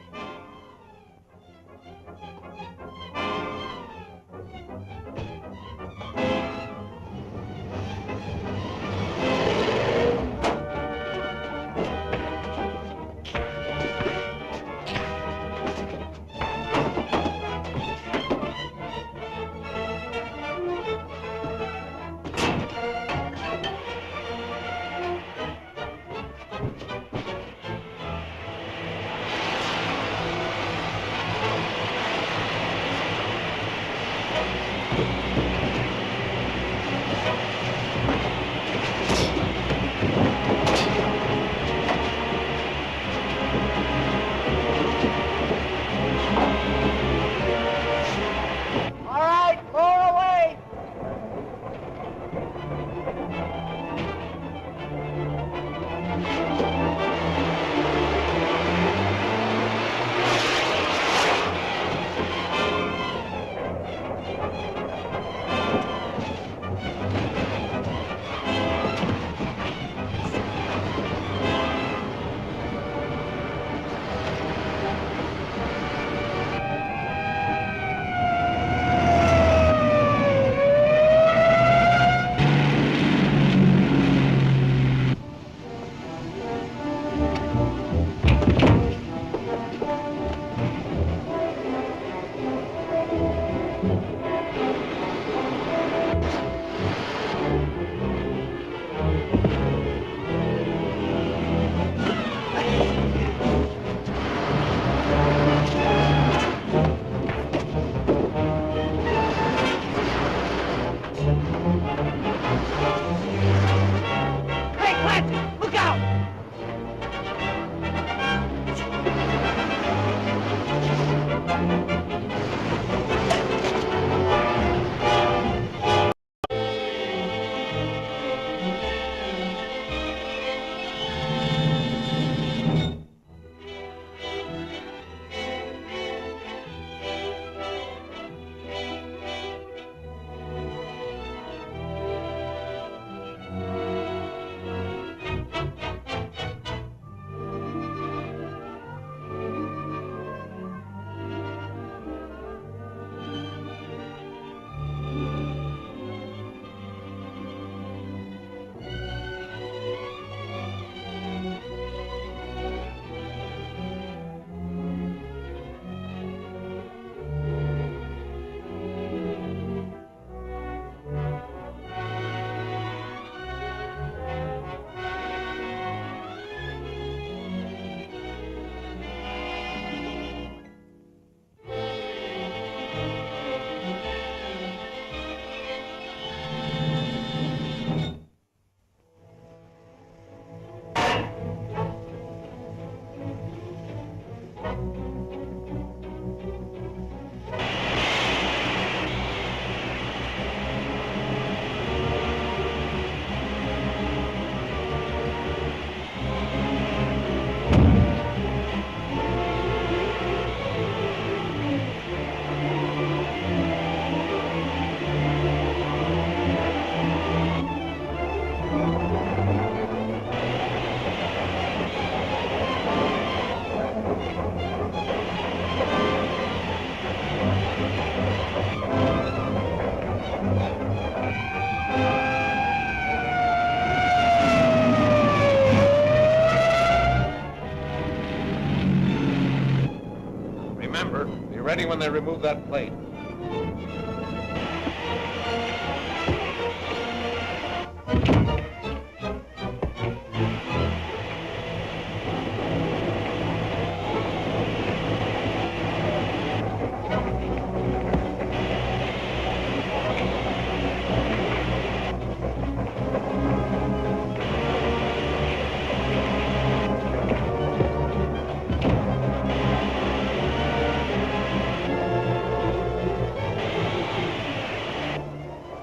when they remove that plate.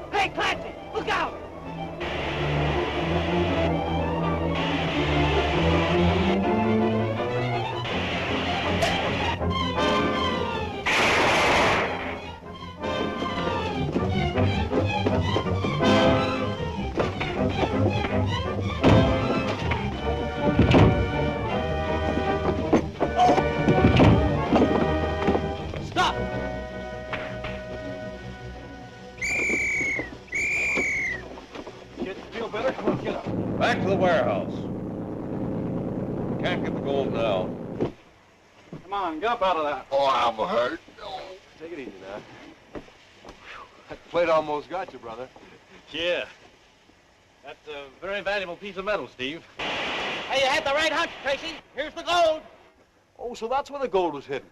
Hey, Clancy, look out! Stop! Kids feel better? Come on, get up. Back to the warehouse. Can't get the gold now. Come on, get up out of that. Oh, I'm hurt. Take it easy now. That plate almost got you, brother. Yeah. That's a very valuable piece of metal, Steve. Hey, you had the right hunch, Tracy. Here's the gold. Oh, so that's where the gold was hidden.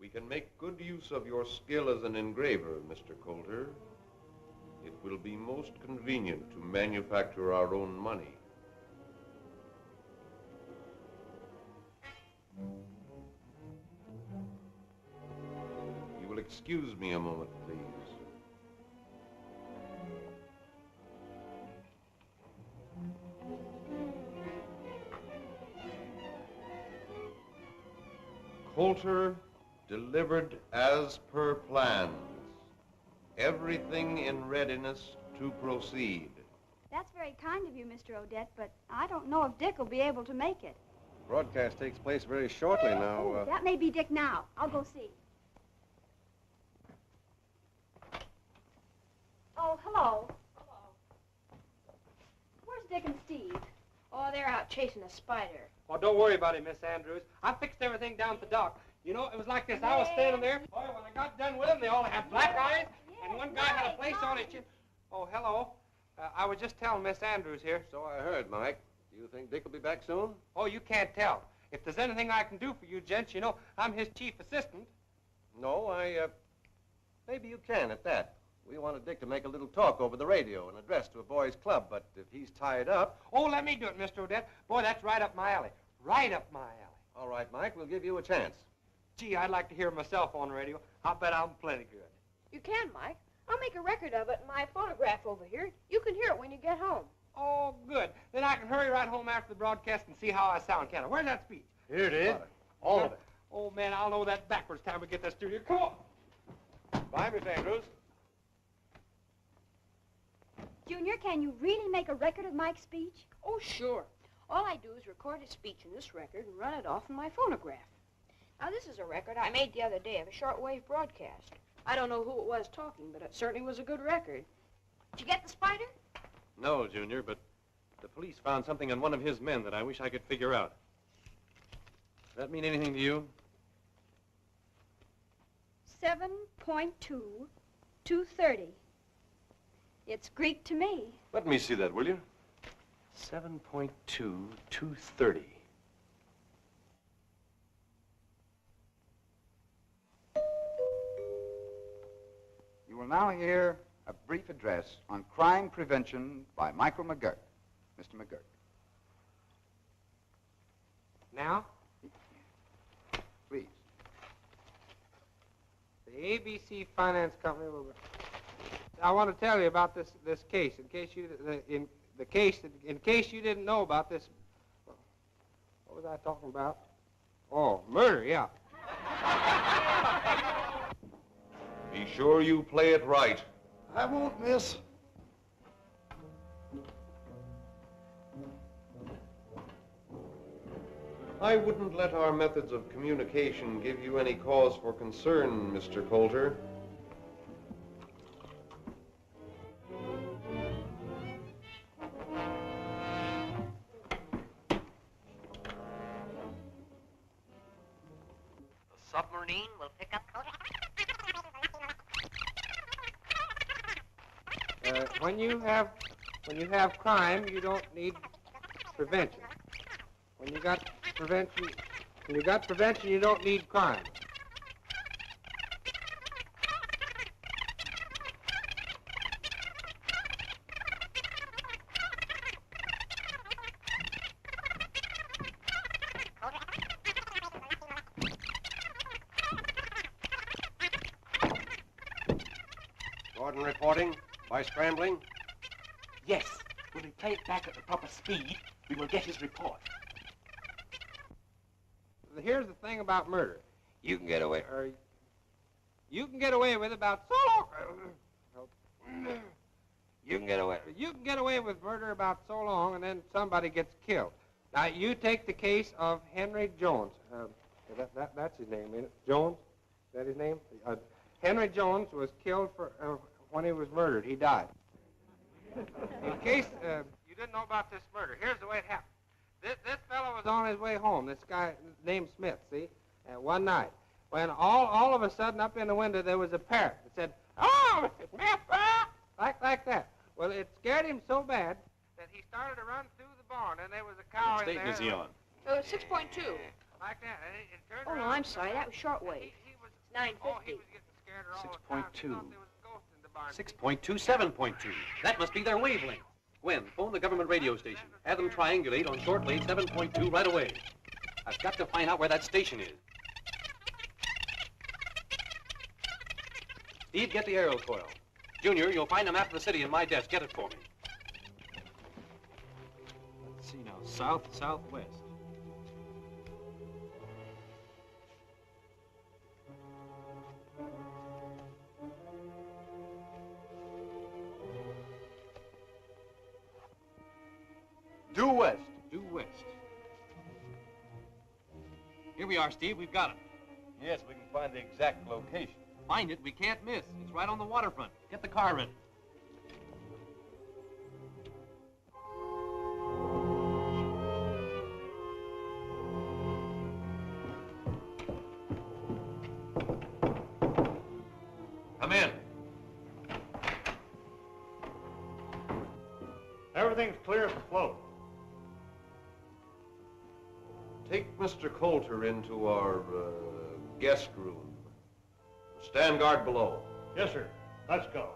We can make good use of your skill as an engraver, Mr. Coulter. It will be most convenient to manufacture our own money. You will excuse me a moment, please. Coulter, delivered as per plans. Everything in readiness to proceed. That's very kind of you, Mr. Odette, but I don't know if Dick will be able to make it. Broadcast takes place very shortly now. Oh, that may be Dick now. I'll go see. Oh, hello. Where's Dick and Steve? Oh, they're out chasing a spider. Oh, don't worry about it, Miss Andrews. I fixed everything down at the dock. You know, it was like this. I was standing there. Boy, when I got done with them, they all had black eyes, and one guy had a place on his chin. Oh, hello. I was just telling Miss Andrews here. So I heard, Mike. Do you think Dick will be back soon? Oh, you can't tell. If there's anything I can do for you gents, you know, I'm his chief assistant. No, maybe you can at that. We wanted Dick to make a little talk over the radio, an address to a boys' club, but if he's tied up... Oh, let me do it, Mr. Odette. Boy, that's right up my alley. Right up my alley. All right, Mike, we'll give you a chance. Gee, I'd like to hear myself on the radio. I'll bet I'm plenty good. You can, Mike. I'll make a record of it in my phonograph over here. You can hear it when you get home. Oh, good. Then I can hurry right home after the broadcast and see how I sound, can I? Where's that speech? Here it is. All of it. Oh, man, I'll know that backwards time we get that studio. Come on. Bye, Miss Andrews. Junior, can you really make a record of Mike's speech? Oh, sure. All I do is record his speech in this record and run it off in my phonograph. Now, this is a record I made the other day of a shortwave broadcast. I don't know who it was talking, but it certainly was a good record. Did you get the spider? No, Junior, but the police found something on one of his men that I wish I could figure out. Does that mean anything to you? 7.2, 230. It's Greek to me. Let me see that, will you? 7.2, 230. You will now hear a brief address on crime prevention by Michael McGurk. Mr. McGurk. Now? Please. The ABC Finance Company will... I want to tell you about this case, in case you didn't know about this. What was I talking about? Oh, murder, yeah. Be sure you play it right. I won't miss. I wouldn't let our methods of communication give you any cause for concern, Mr. Coulter. Submarine will pick up. When you have crime, you don't need prevention. When you got prevention, you don't need crime. Gordon reporting by scrambling. Yes. When we play it back at the proper speed, we will get his report. Here's the thing about murder. You can get away with about so long. You can get away with murder about so long, and then somebody gets killed. Now you take the case of Henry Jones. That's his name, isn't it? Jones? Is that his name? Henry Jones was killed when he was murdered. He died. In case you didn't know about this murder, here's the way it happened. This fellow was on his way home, this guy named Smith, see, one night, when all of a sudden up in the window there was a parrot that said, "Oh, Mr. Smith," like that. Well, it scared him so bad that he started to run through the barn, and there was a cow in there. What station is he on? 6.2. Like that. And it turned Oh, no, I'm sorry. That was shortwave. It's 950. 6.2. 6.2, 7.2. That must be their wavelength. Gwen, phone the government radio station. Have them triangulate on shortwave 7.2 right away. I've got to find out where that station is. Steve, get the aerial coil. Junior, you'll find a map of the city in my desk. Get it for me. Let's see now. South, southwest. Due west. Due west. Here we are, Steve. We've got it. Yes, we can find the exact location. Find it. We can't miss. It's right on the waterfront. Get the car ready. Come in. Everything's clear as a float. Take Mr. Coulter into our guest room. Stand guard below. Yes, sir. Let's go.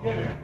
Get here.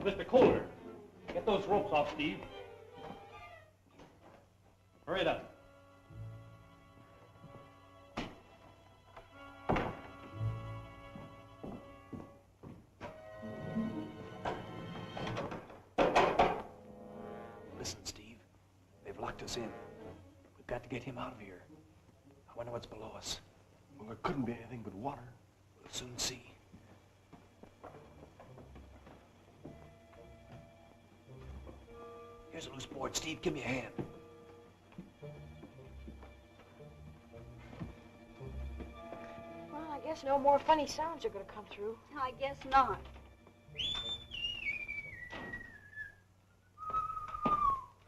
Mr. Coulter, get those ropes off, Steve. Hurry it up. Listen, Steve. They've locked us in. We've got to get him out of here. I wonder what's below us. Well, there couldn't be anything but water. We'll soon see. Here's a loose board. Steve, give me a hand. Well, I guess no more funny sounds are going to come through. I guess not.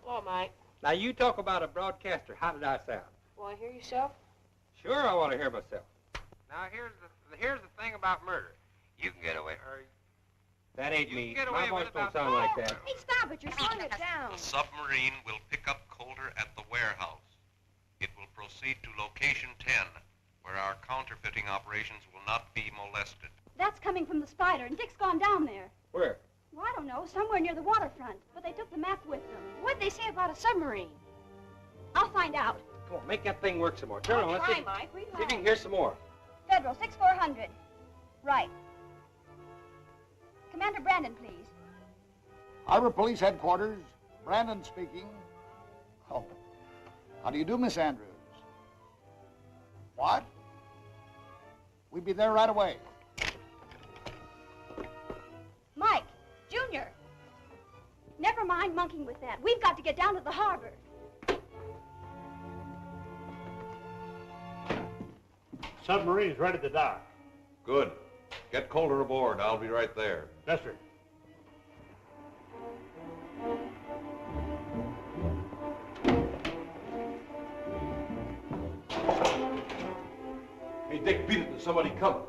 Hello, Mike. Now, you talk about a broadcaster. How did I sound? Want to hear yourself? Sure, I want to hear myself. Now, here's the thing about murder. You can get away. That ain't me. get My away voice with don't about- sound like that. Hey, stop it. You're slowing it down. The submarine will pick up Coulter at the warehouse. It will proceed to location 10, where our counterfeiting operations will not be molested. That's coming from the Spider, and Dick's gone down there. Where? Well, I don't know, somewhere near the waterfront. But they took the map with them. What'd they say about a submarine? I'll find out. Come on, make that thing work some more. Turn on, let's Try, see. Mike. See if you can hear some more. Federal, 6400. Right. Commander Brandon, please. Harbor Police Headquarters, Brandon speaking. Oh, how do you do, Miss Andrews? What? We'll be there right away. Mike, Junior. Never mind monkeying with that. We've got to get down to the harbor. Submarine's ready to dock. Good. Get Coulter aboard. I'll be right there. Yes, sir. Hey, Dick, beat it. There's somebody coming.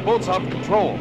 Boat's out of control.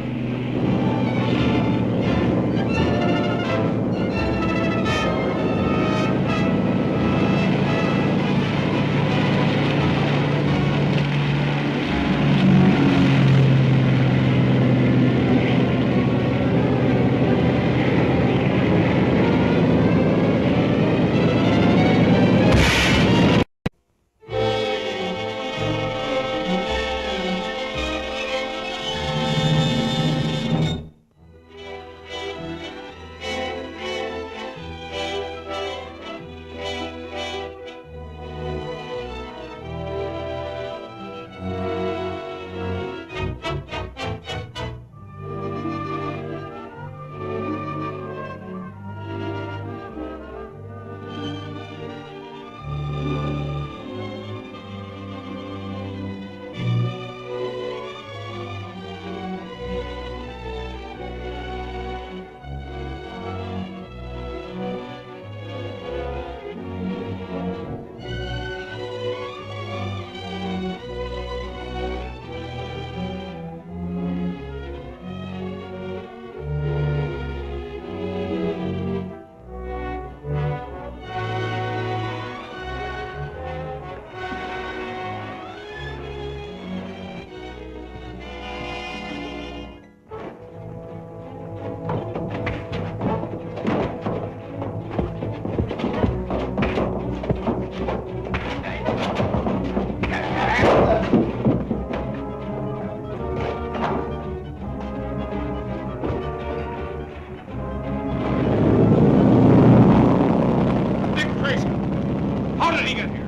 How did he get here?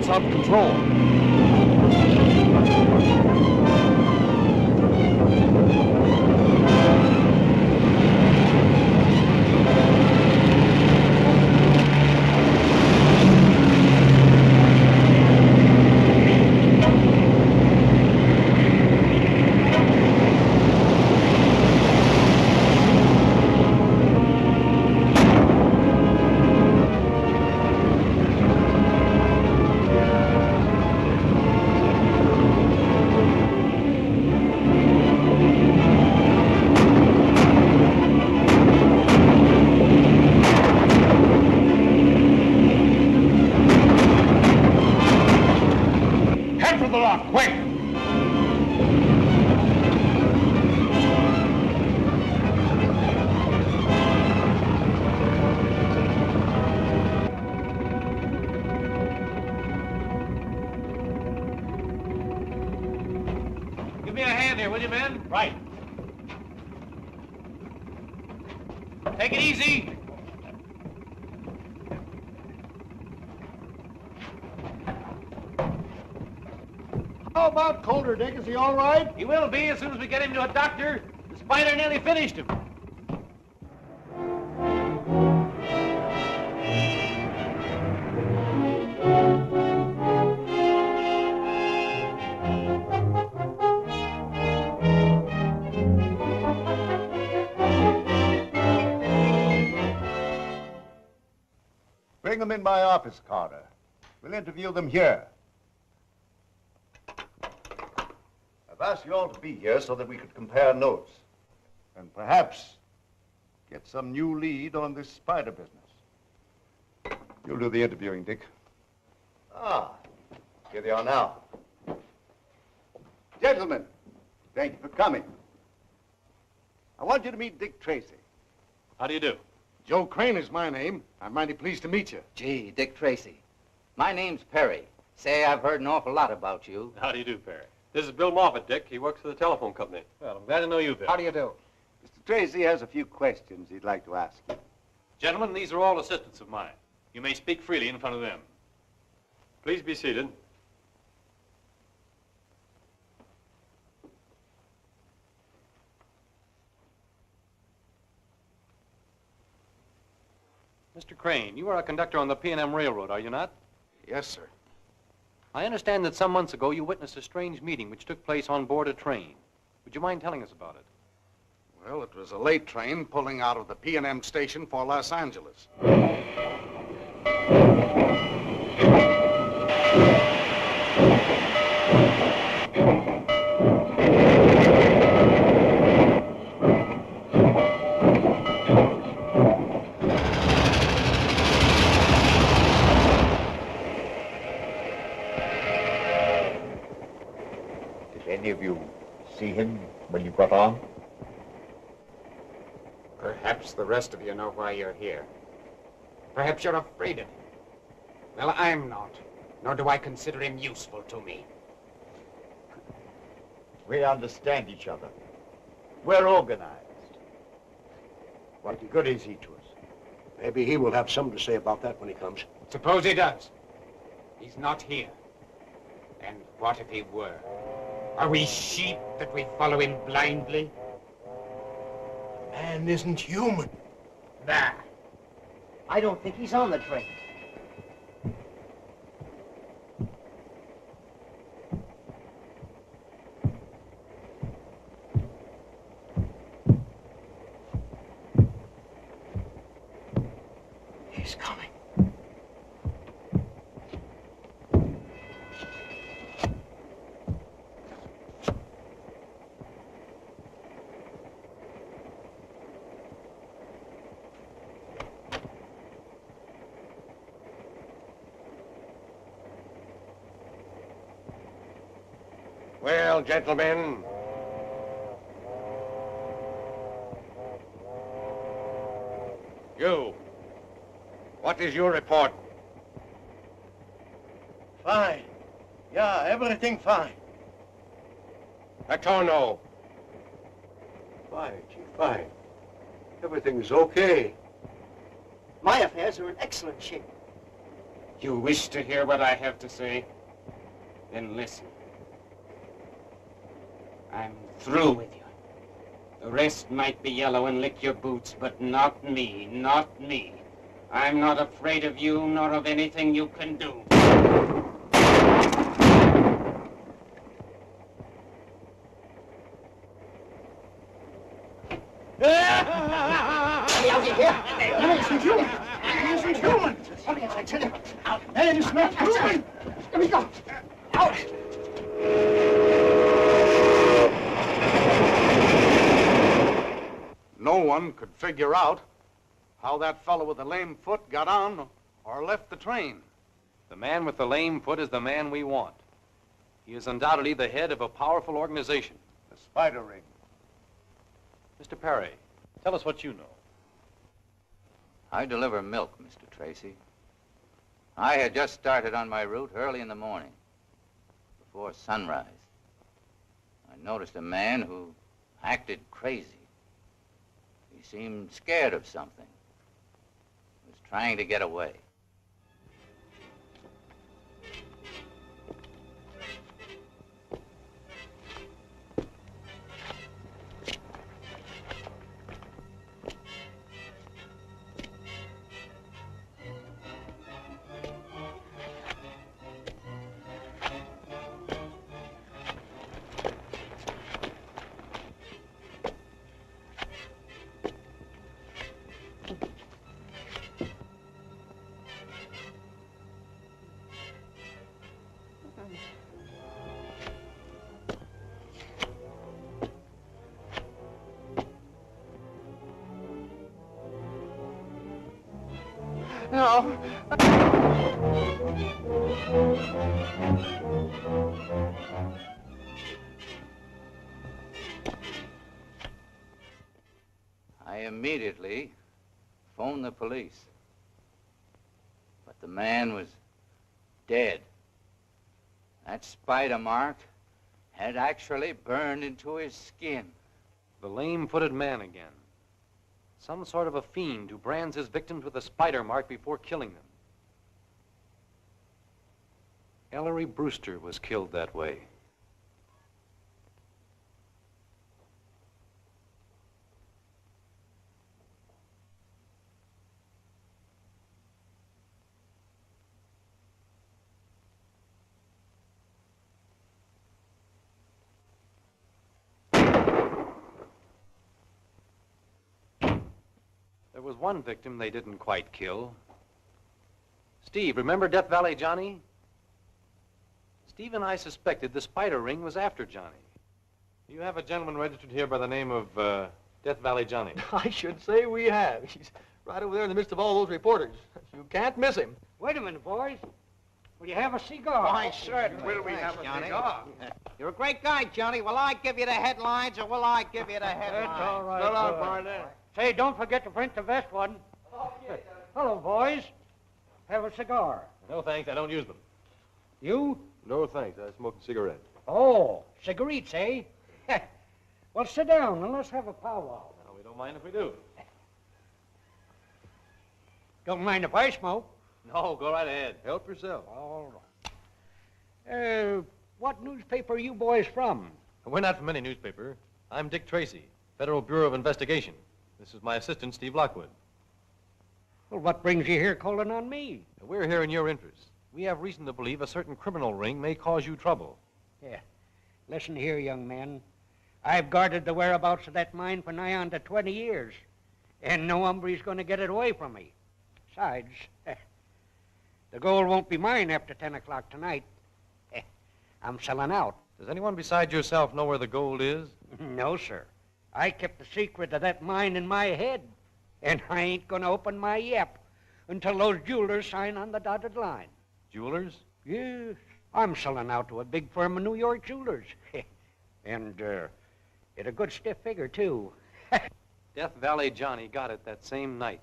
Out of control. Take it easy. How about Colder, Dick? Is he all right? He will be as soon as we get him to a doctor. The spider nearly finished him. Bring them in my office, Carter. We'll interview them here. I've asked you all to be here so that we could compare notes. And perhaps get some new lead on this spider business. You'll do the interviewing, Dick. Ah, here they are now. Gentlemen, thank you for coming. I want you to meet Dick Tracy. How do you do? Joe Crane is my name. I'm mighty pleased to meet you. Gee, Dick Tracy. My name's Perry. Say, I've heard an awful lot about you. How do you do, Perry? This is Bill Moffat, Dick. He works for the telephone company. Well, I'm glad to know you, Bill. How do you do? Mr. Tracy has a few questions he'd like to ask you. Gentlemen, these are all assistants of mine. You may speak freely in front of them. Please be seated. Mr. Crane, you are a conductor on the P&M Railroad, are you not? Yes, sir. I understand that some months ago you witnessed a strange meeting which took place on board a train. Would you mind telling us about it? Well, it was a late train pulling out of the P&M station for Los Angeles. Any of you see him when you got on? Perhaps the rest of you know why you're here. Perhaps you're afraid of him. Well, I'm not, nor do I consider him useful to me. We understand each other. We're organized. What good is he to us? Maybe he will have something to say about that when he comes. Suppose he does. He's not here. What if he were? Are we sheep that we follow him blindly? Man isn't human. Nah. I don't think he's on the train. He's coming. Well, gentlemen, you, what is your report? Fine. Yeah, everything fine. Letourneau. Fine, Chief, fine. Everything's okay. My affairs are in excellent shape. You wish to hear what I have to say? Then listen. I'm through with you. The rest might be yellow and lick your boots, but not me, not me. I'm not afraid of you, nor of anything you can do. Get out of here! That isn't human! That isn't human! I tell you, that is not human! Let me go! Out! No one could figure out how that fellow with the lame foot got on or left the train. The man with the lame foot is the man we want. He is undoubtedly the head of a powerful organization. The Spider Ring. Mr. Perry, tell us what you know. I deliver milk, Mr. Tracy. I had just started on my route early in the morning, before sunrise. I noticed a man who acted crazy. He seemed scared of something. He was trying to get away. No. I immediately phoned the police. But the man was dead. That spider mark had actually burned into his skin. The lame-footed man again. Some sort of a fiend who brands his victims with a spider mark before killing them. Ellery Brewster was killed that way. There was one victim they didn't quite kill. Steve, remember Death Valley Johnny? Steve and I suspected the spider ring was after Johnny. You have a gentleman registered here by the name of Death Valley Johnny. I should say we have. He's right over there in the midst of all those reporters. You can't miss him. Wait a minute, boys. Will you have a cigar? Why, certainly. Will we have a cigar? You're a great guy, Johnny. Will I give you the headlines, or will I give you the headlines? That's all right. So long, Burnette. Say, don't forget to print the best one. Hello, boys. Have a cigar. No, thanks. I don't use them. You? No, thanks. I smoke a cigarette. Oh, cigarettes, eh? Well, sit down and let's have a powwow. No, we don't mind if we do. Don't mind if I smoke. No, go right ahead. Help yourself. All right. What what newspaper are you boys from? We're not from any newspaper. I'm Dick Tracy, Federal Bureau of Investigation. This is my assistant, Steve Lockwood. Well, what brings you here calling on me? We're here in your interest. We have reason to believe a certain criminal ring may cause you trouble. Yeah. Listen here, young man. I've guarded the whereabouts of that mine for nigh on to 20 years, and no hombre's going to get it away from me. Besides, the gold won't be mine after 10 o'clock tonight. I'm selling out. Does anyone besides yourself know where the gold is? No, sir. I kept the secret of that mine in my head, and I ain't going to open my yap until those jewelers sign on the dotted line. Jewelers? Yes. I'm selling out to a big firm of New York jewelers. And, at a good stiff figure, too. Death Valley Johnny got it that same night.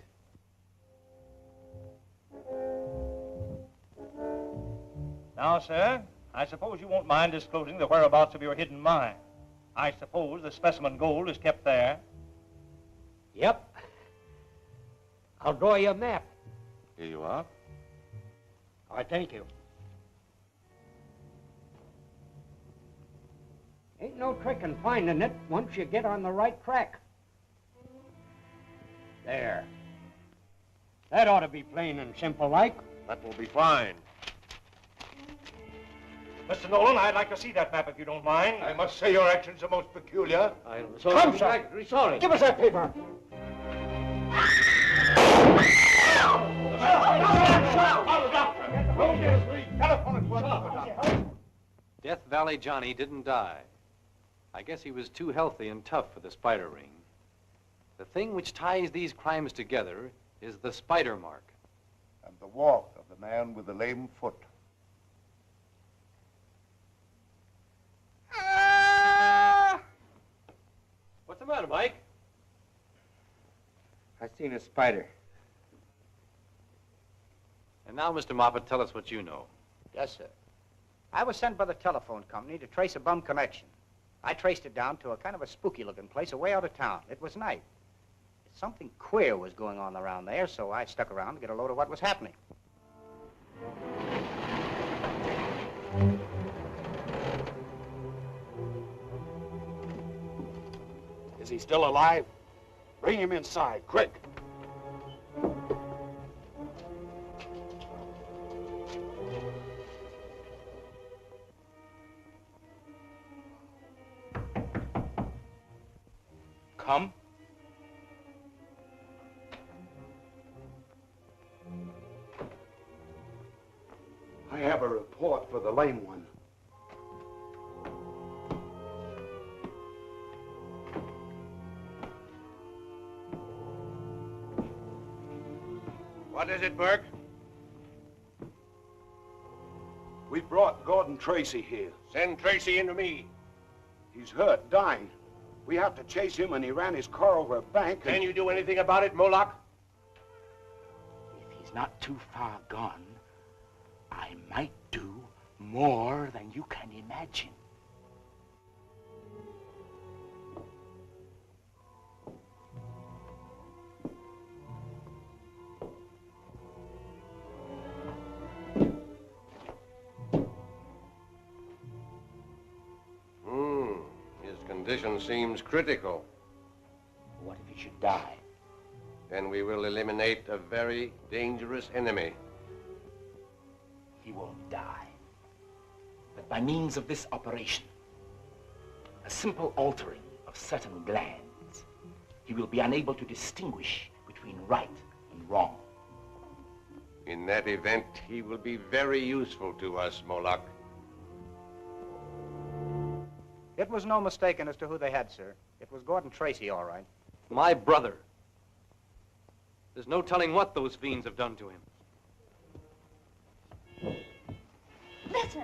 Now, sir, I suppose you won't mind disclosing the whereabouts of your hidden mine. I suppose the specimen gold is kept there. Yep. I'll draw you a map. Here you are. All right, thank you. Ain't no trick in finding it once you get on the right track. There. That ought to be plain and simple like. That will be fine. Mr. Nolan, I'd like to see that map if you don't mind. I must say your actions are most peculiar. I'm sorry. Give us that paper. Death Valley Johnny didn't die. I guess he was too healthy and tough for the spider ring. The thing which ties these crimes together is the spider mark. And the walk of the man with the lame foot. What's the matter, Mike? I seen a spider. And now, Mr. Moffat, tell us what you know. Yes, sir. I was sent by the telephone company to trace a bum connection. I traced it down to a kind of a spooky-looking place away out of town. It was night. Something queer was going on around there, so I stuck around to get a load of what was happening. Is he still alive? Bring him inside, quick. Come. I have a report for the lame one. What is it, Burke? We brought Gordon Tracy here. Send Tracy into me. He's hurt, dying. We have to chase him, and he ran his car over a bank. Can you do anything about it, Moloch? If he's not too far gone, I might do more than you can imagine. His condition seems critical. What if he should die? Then we will eliminate a very dangerous enemy. He won't die. But by means of this operation, a simple altering of certain glands, he will be unable to distinguish between right and wrong. In that event, he will be very useful to us, Moloch. It was no mistaking as to who they had, sir. It was Gordon Tracy, all right. My brother. There's no telling what those fiends have done to him. Listen.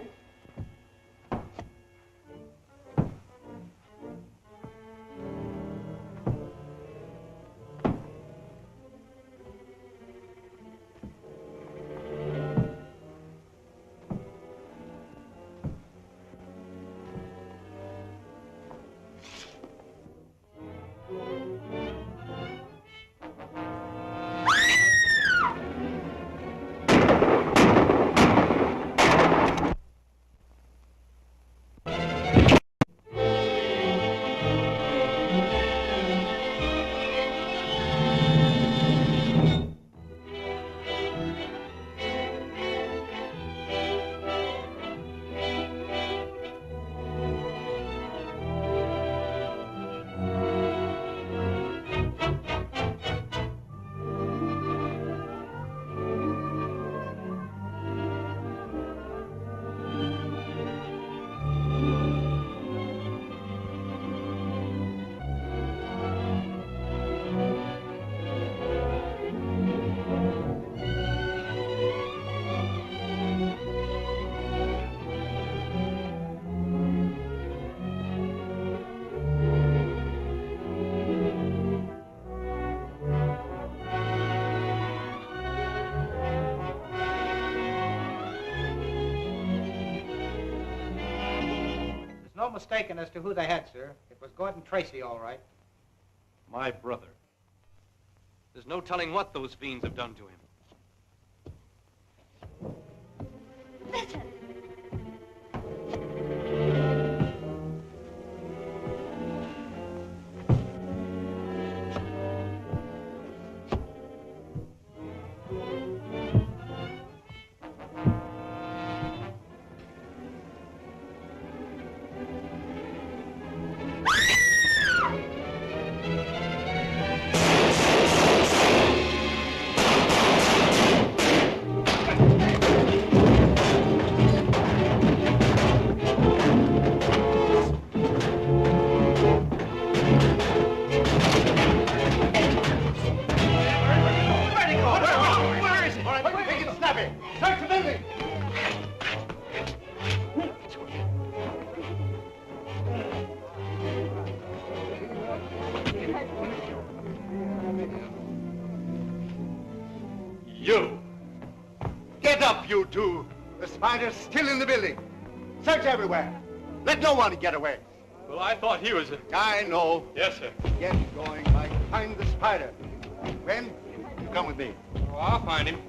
no mistaking as to who they had, sir. It was Gordon Tracy, all right. My brother. There's no telling what those fiends have done to him. Listen. You! Get up, you two! The spider's still in the building. Search everywhere. Let no one get away. Well, I thought he was I know. Yes, sir. Get going. I find the spider. When? You come with me. Oh, I'll find him.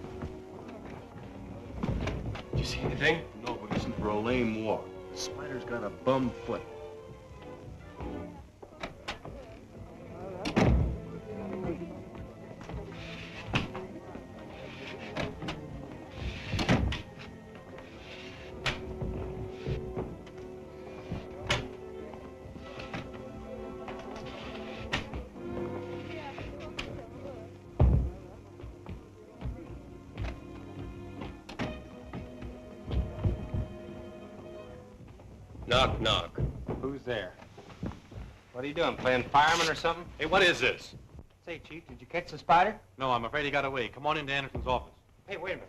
Did you see anything? No, but listen for a lame walk. The spider's got a bum foot. Knock, knock. Who's there? What are you doing, playing fireman or something? Hey, what is this? Say, Chief, did you catch the spider? No, I'm afraid he got away. Come on into Anderson's office. Hey, wait a minute.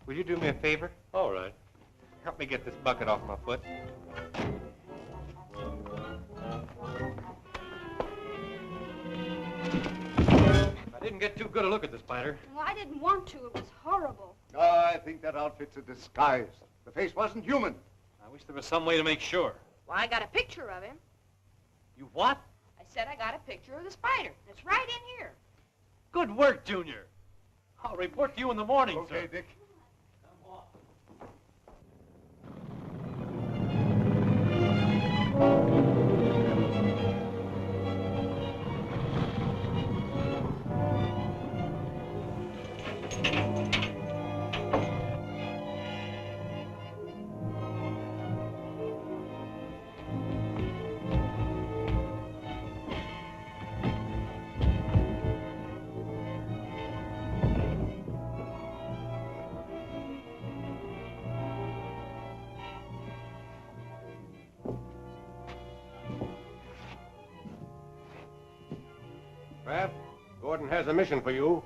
Will you do me a favor? All right. Help me get this bucket off my foot. I didn't get too good a look at the spider. Well, I didn't want to. It was horrible. Oh, I think that outfit's a disguise. The face wasn't human. I wish there was some way to make sure. Well, I got a picture of him. You what? I said I got a picture of the spider. It's right in here. Good work, Junior. I'll report to you in the morning, Okay, sir. Dick. Kraft, Gordon has a mission for you.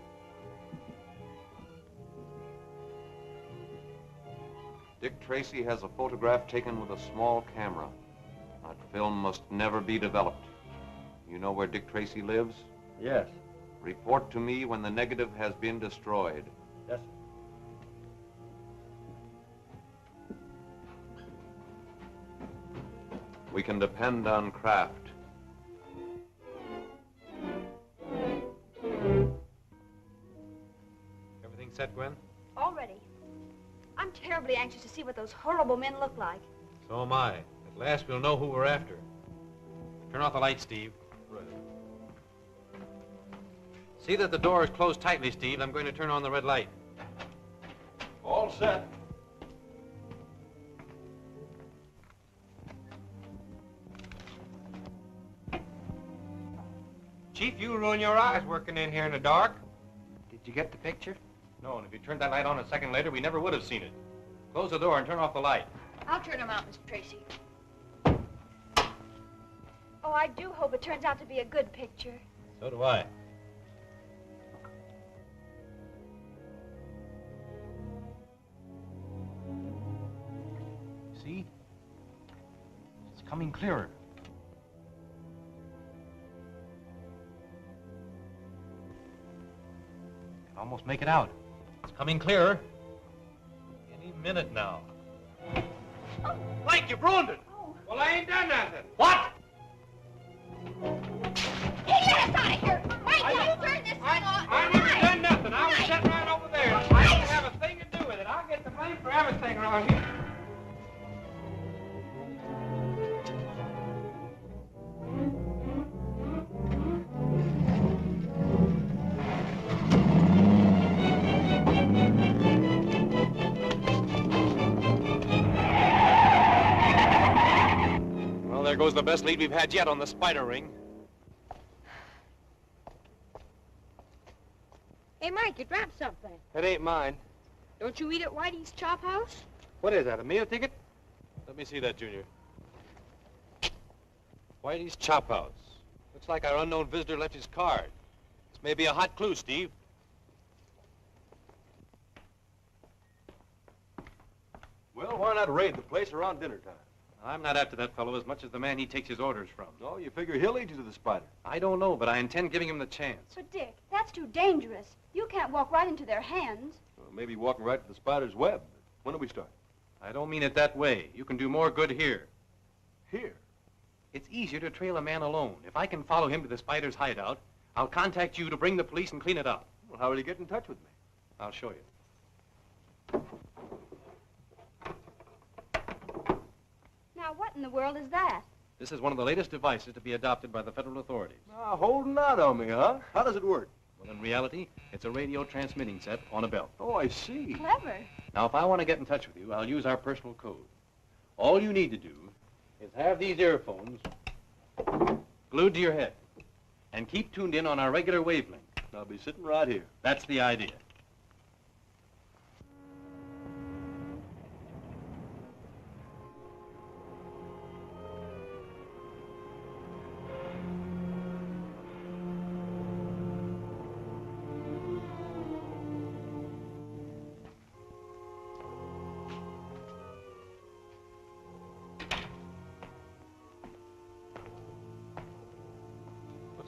Dick Tracy has a photograph taken with a small camera. That film must never be developed. You know where Dick Tracy lives? Yes. Report to me when the negative has been destroyed. Yes, We can depend on Kraft. Everything set, Gwen? Already. I'm terribly anxious to see what those horrible men look like. So am I. At last we'll know who we're after. Turn off the light, Steve. Right. See that the door is closed tightly, Steve. I'm going to turn on the red light. All set. Chief, you ruin your eyes working in here in the dark. Did you get the picture? No, and if you turned that light on a second later, we never would have seen it. Close the door and turn off the light. I'll turn them out, Mr. Tracy. Oh, I do hope it turns out to be a good picture. So do I. See? It's coming clearer. Can almost make it out. It's coming clearer. Any minute now. Oh. Mike, you've ruined it! Oh. Well, I ain't done nothing. What? Hey, get us out of here! Mike, you turn this thing off! I never done nothing. I was sitting right over there. I don't have a thing to do with it. I'll get the blame for everything around here. Well, there goes the best lead we've had yet on the spider ring. Hey, Mike, you dropped something. It ain't mine. Don't you eat at Whitey's Chop House? What is that, a meal ticket? Let me see that, Junior. Whitey's Chop House. Looks like our unknown visitor left his card. This may be a hot clue, Steve. Well, why not raid the place around dinner time? I'm not after that fellow as much as the man he takes his orders from. Oh, you figure he'll lead you to the spider? I don't know, but I intend giving him the chance. But, Dick, that's too dangerous. You can't walk right into their hands. Well, maybe walking right to the spider's web. When do we start? I don't mean it that way. You can do more good here. Here? It's easier to trail a man alone. If I can follow him to the spider's hideout, I'll contact you to bring the police and clean it up. Well, how will you get in touch with me? I'll show you. Now, what in the world is that? This is one of the latest devices to be adopted by the federal authorities. Ah, holding out on me, huh? How does it work? Well, in reality, it's a radio transmitting set on a belt. Oh, I see. Clever. Now, if I want to get in touch with you, I'll use our personal code. All you need to do is have these earphones glued to your head and keep tuned in on our regular wavelength. I'll be sitting right here. That's the idea.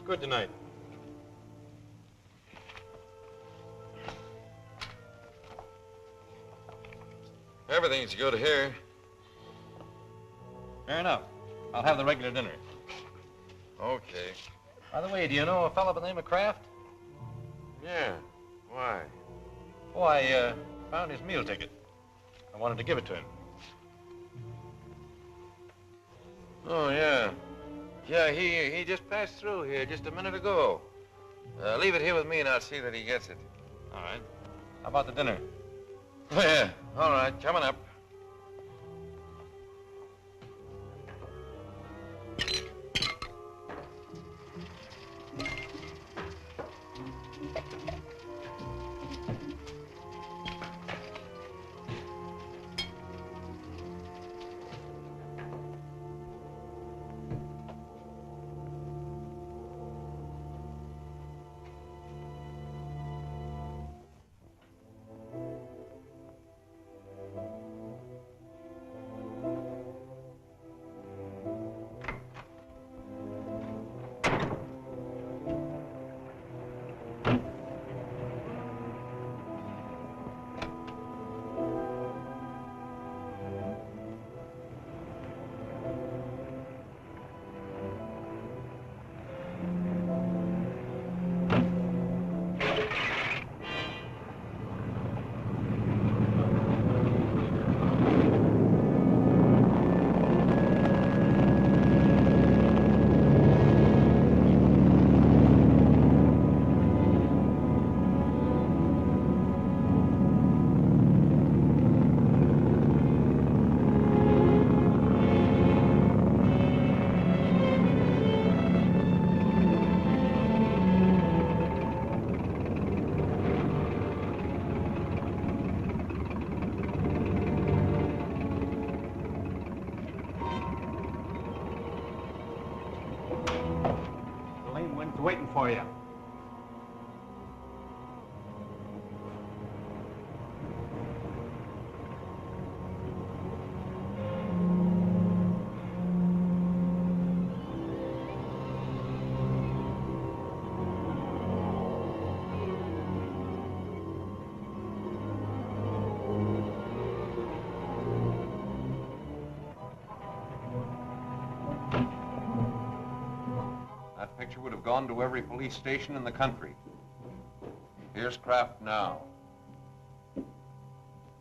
Good tonight. Everything's good here. Fair enough. I'll have the regular dinner. Okay. By the way, do you know a fellow by the name of Kraft? Yeah. Why? Oh, I found his meal ticket. I wanted to give it to him. Oh, yeah. Yeah, he just passed through here just a minute ago. Leave it here with me and I'll see that he gets it. All right. How about the dinner? Oh, yeah. All right, coming up. Waiting for you. picture would have gone to every police station in the country. Here's Kraft now.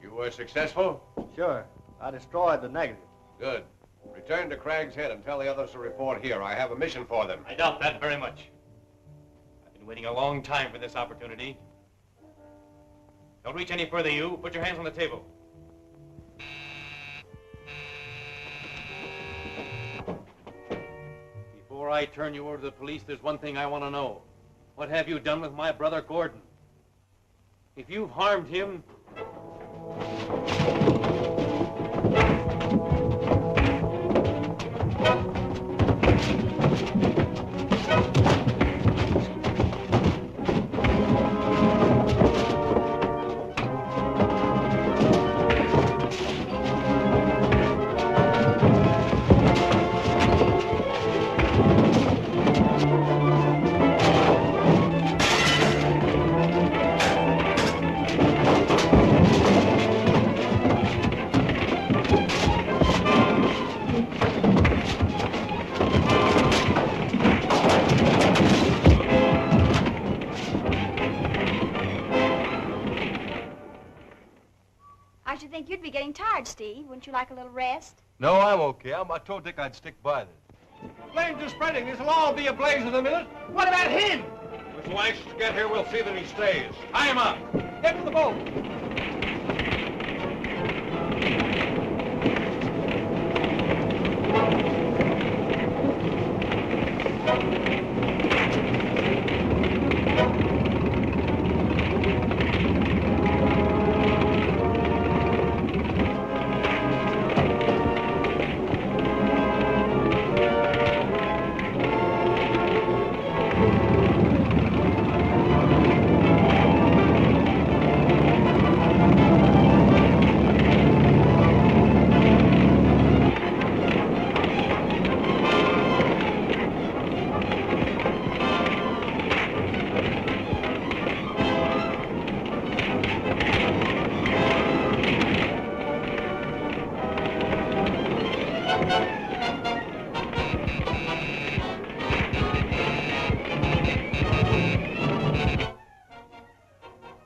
You were successful? Sure. I destroyed the negative. Good. Return to Craig's Head and tell the others to report here. I have a mission for them. I doubt that very much. I've been waiting a long time for this opportunity. Don't reach any further, you. Put your hands on the table. Before I turn you over to the police, there's one thing I want to know. What have you done with my brother Gordon? If you've harmed him... I should think you'd be getting tired, Steve. Wouldn't you like a little rest? No, I'm okay. I told Dick I'd stick by this. Flames are spreading. This'll all be ablaze in a minute. What about him? When the lights get here, we'll see that he stays. Tie him up. Get to the boat.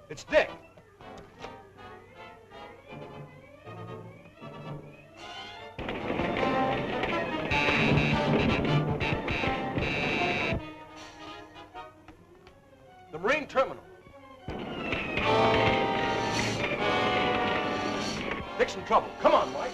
It's Dick. The Marine Terminal. Dick's in trouble. Come on, Mike.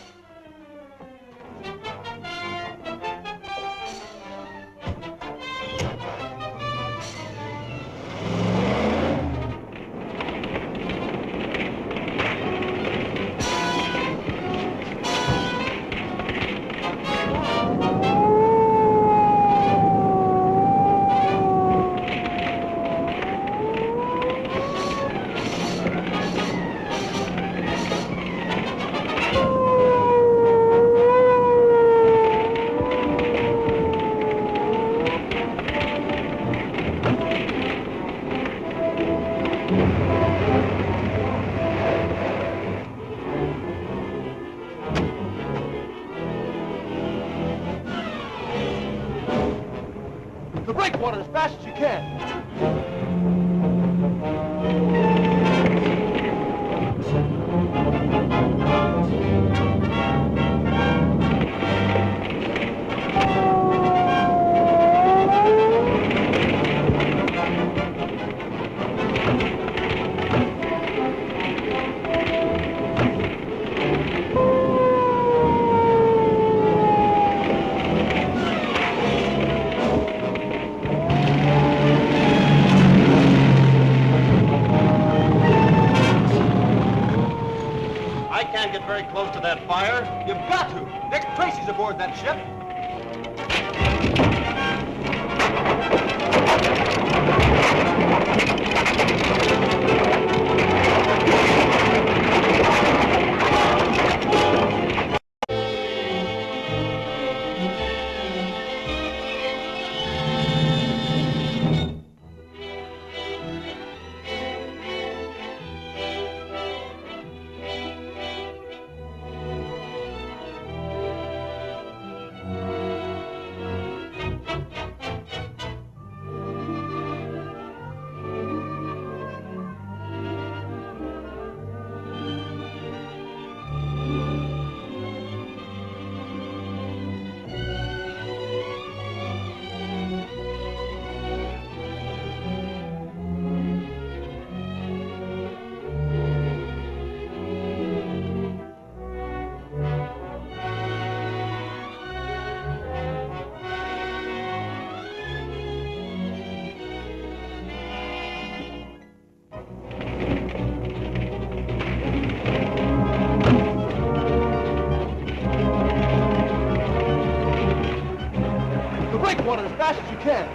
The breakwater as fast as you can. I can't get very close to that fire. You've got to. Dick Tracy's aboard that ship. water as fast as you can.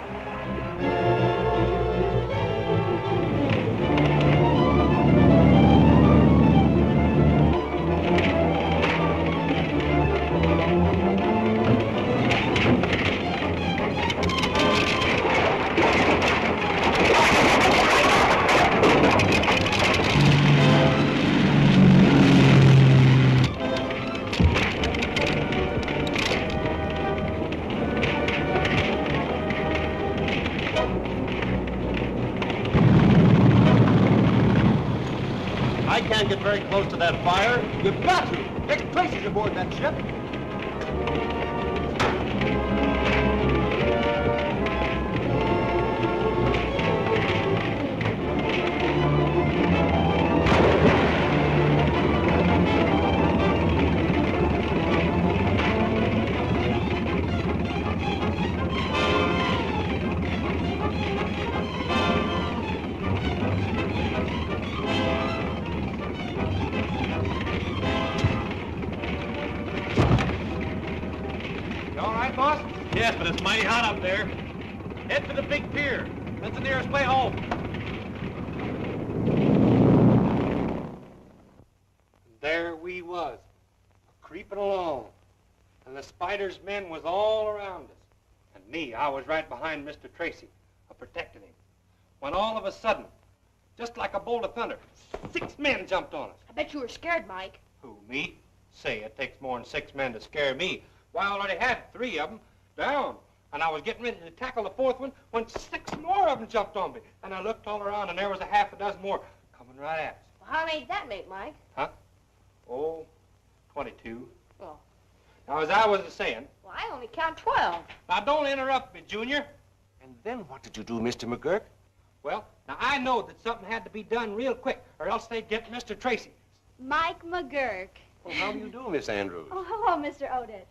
I can't get very close to that fire. You've got to. Dick Tracy's aboard that ship. Yes, but it's mighty hot up there. Head for the big pier. That's the nearest way home. There we was, creeping along, and the Spider's men was all around us. And me, I was right behind Mr. Tracy, protecting him. When all of a sudden, just like a bolt of thunder, 6 men jumped on us. I bet you were scared, Mike. Who, me? Say, it takes more than 6 men to scare me. Why, I already had 3 of them down. And I was getting ready to tackle the 4th one when 6 more of them jumped on me. And I looked all around, and there was a half a dozen more coming right at us. Well, how many did that make, Mike? Huh? Oh, 22. Well. Now, as I was saying... Well, I only count 12. Now, don't interrupt me, Junior. And then what did you do, Mr. McGurk? Well, now, I know that something had to be done real quick, or else they'd get Mr. Tracy. Mike McGurk. Well, how do you do, Miss Andrews? Oh, hello, Mr. Odette.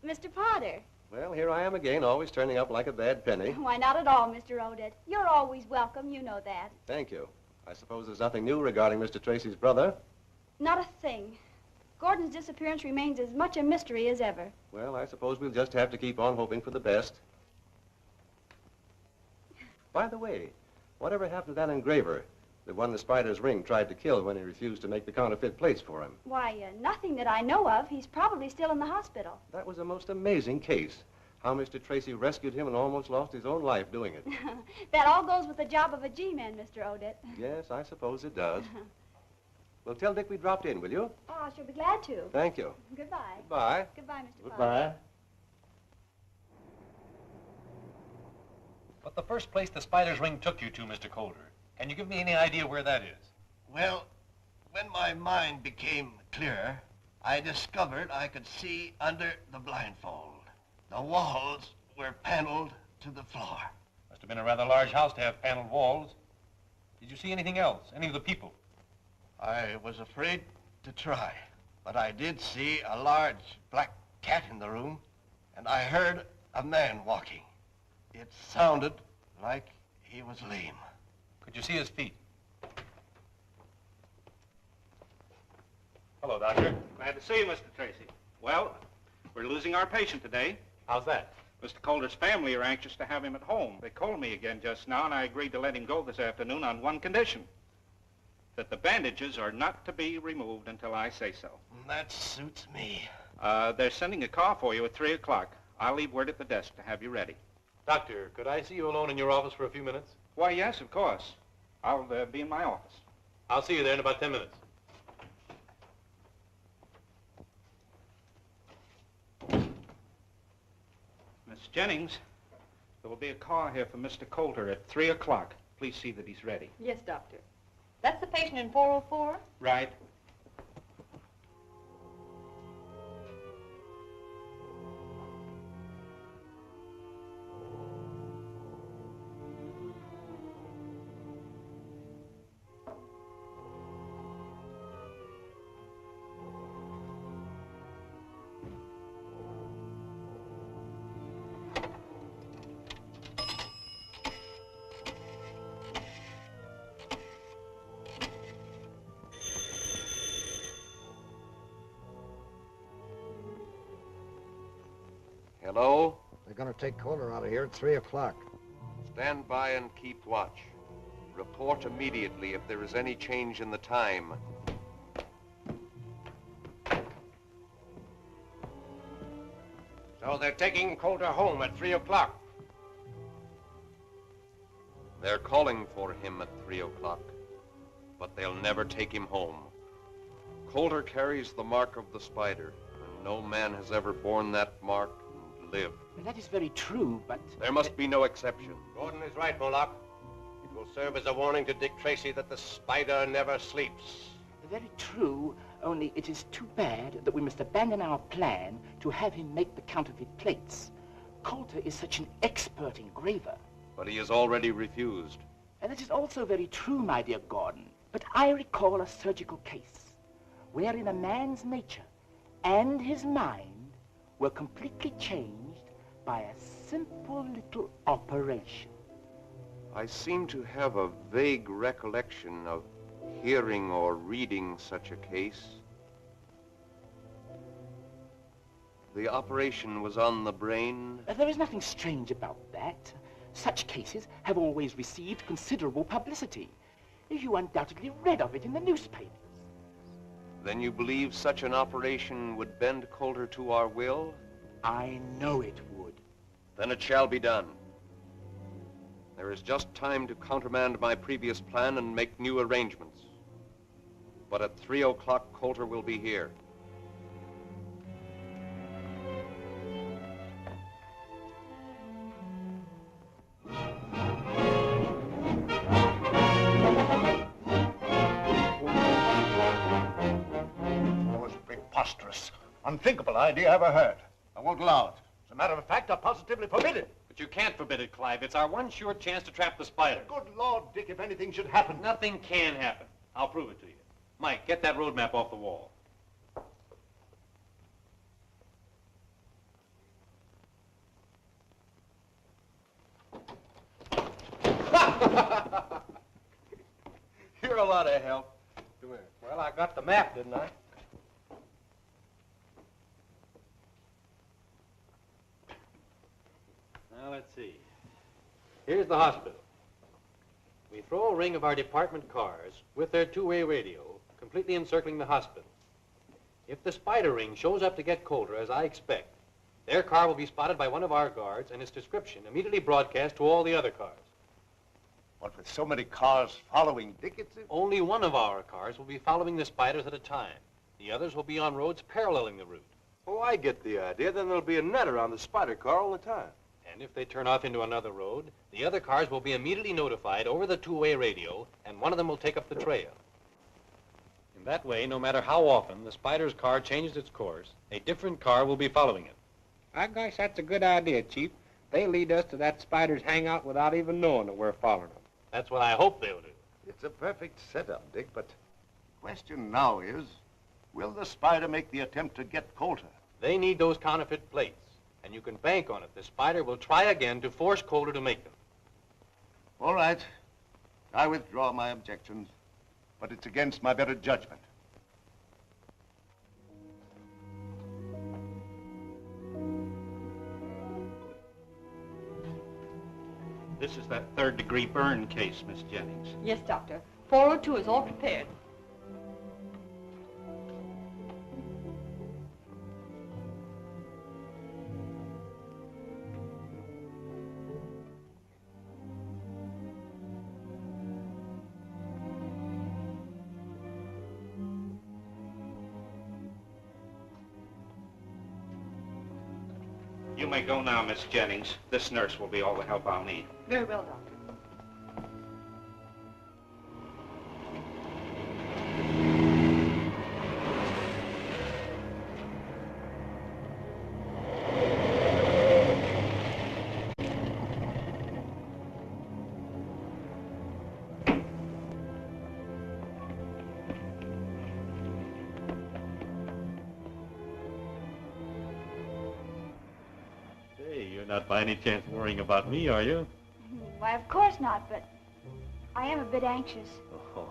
Mr. Potter. Well, here I am again, always turning up like a bad penny. Why, not at all, Mr. Odette. You're always welcome, you know that. Thank you. I suppose there's nothing new regarding Mr. Tracy's brother? Not a thing. Gordon's disappearance remains as much a mystery as ever. Well, I suppose we'll just have to keep on hoping for the best. By the way, whatever happened to that engraver? The one the Spider's ring tried to kill when he refused to make the counterfeit plates for him. Why, nothing that I know of. He's probably still in the hospital. That was a most amazing case. How Mr. Tracy rescued him and almost lost his own life doing it. That all goes with the job of a G-man, Mr. Odette. Yes, I suppose it does. Well, tell Dick we dropped in, will you? Oh, I shall be glad to. Thank you. Goodbye. Goodbye. Goodbye, Mr. Goodbye. But the first place the Spider's ring took you to, Mr. Coulter, can you give me any idea where that is? Well, when my mind became clearer, I discovered I could see under the blindfold. The walls were paneled to the floor. Must have been a rather large house to have paneled walls. Did you see anything else? Any of the people? I was afraid to try, but I did see a large black cat in the room, and I heard a man walking. It sounded like he was lame. Could you see his feet? Hello, Doctor. Glad to see you, Mr. Tracy. Well, we're losing our patient today. How's that? Mr. Coulter's family are anxious to have him at home. They called me again just now, and I agreed to let him go this afternoon on one condition. That the bandages are not to be removed until I say so. That suits me. They're sending a car for you at 3 o'clock. I'll leave word at the desk to have you ready. Doctor, could I see you alone in your office for a few minutes? Why, yes, of course. I'll be in my office. I'll see you there in about 10 minutes. Miss Jennings, there will be a car here for Mr. Coulter at 3 o'clock. Please see that he's ready. Yes, Doctor. That's the patient in 404? Right. Hello? They're gonna take Coulter out of here at 3 o'clock. Stand by and keep watch. Report immediately if there is any change in the time. So they're taking Coulter home at 3 o'clock. They're calling for him at 3 o'clock, but they'll never take him home. Coulter carries the mark of the spider, and no man has ever borne that mark and lived. Well, that is very true, but... There must be no exception. Gordon is right, Bullock. It will serve as a warning to Dick Tracy that the spider never sleeps. Very true, only it is too bad that we must abandon our plan to have him make the counterfeit plates. Coulter is such an expert engraver. But he has already refused. And that is also very true, my dear Gordon. But I recall a surgical case wherein a man's nature and his mind were completely changed by a simple little operation. I seem to have a vague recollection of hearing or reading such a case. The operation was on the brain. There is nothing strange about that. Such cases have always received considerable publicity. You undoubtedly read of it in the newspapers. Then you believe such an operation would bend Coulter to our will? I know it would. Then it shall be done. There is just time to countermand my previous plan and make new arrangements. But at 3 o'clock, Coulter will be here. Most preposterous, unthinkable idea I ever heard. I won't allow it. As a matter of fact, I positively forbid it. But you can't forbid it, Clive. It's our one sure chance to trap the spider. Good Lord, Dick, if anything should happen. Nothing can happen. I'll prove it to you. Mike, get that road map off the wall. You're a lot of help. Come here. Well, I got the map, didn't I? Now, let's see. Here's the hospital. We throw a ring of our department cars with their two-way radio completely encircling the hospital. If the spider ring shows up to get Coulter, as I expect, their car will be spotted by one of our guards and its description immediately broadcast to all the other cars. What, with so many cars following Dick, Only one of our cars will be following the spiders at a time. The others will be on roads paralleling the route. Oh, I get the idea. Then there'll be a net around the spider car all the time. And if they turn off into another road, the other cars will be immediately notified over the two-way radio, and one of them will take up the trail. In that way, no matter how often the spider's car changes its course, a different car will be following it. I gosh, that's a good idea, Chief. They lead us to that spider's hangout without even knowing that we're following them. That's what I hope they'll do. It's a perfect setup, Dick, but the question now is, will the spider make the attempt to get Coulter? They need those counterfeit plates, and you can bank on it. The spider will try again to force Coulter to make them. All right. I withdraw my objections, but it's against my better judgment. This is that third-degree burn case, Miss Jennings. Yes, Doctor. 402 is all prepared. You may go now, Miss Jennings. This nurse will be all the help I'll need. Very well, Doctor. You're not by any chance worrying about me, are you? Why, of course not, but I am a bit anxious. Oh.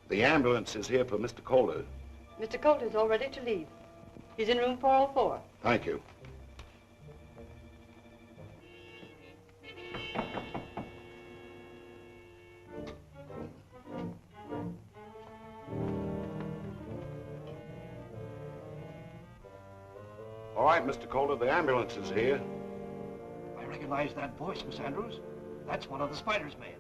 The ambulance is here for Mr. Coulter. Mr. Coulter's all ready to leave. He's in room 404. Thank you. All right, Mr. Calder, the ambulance is here. I recognize that voice, Miss Andrews. That's one of the Spider's men.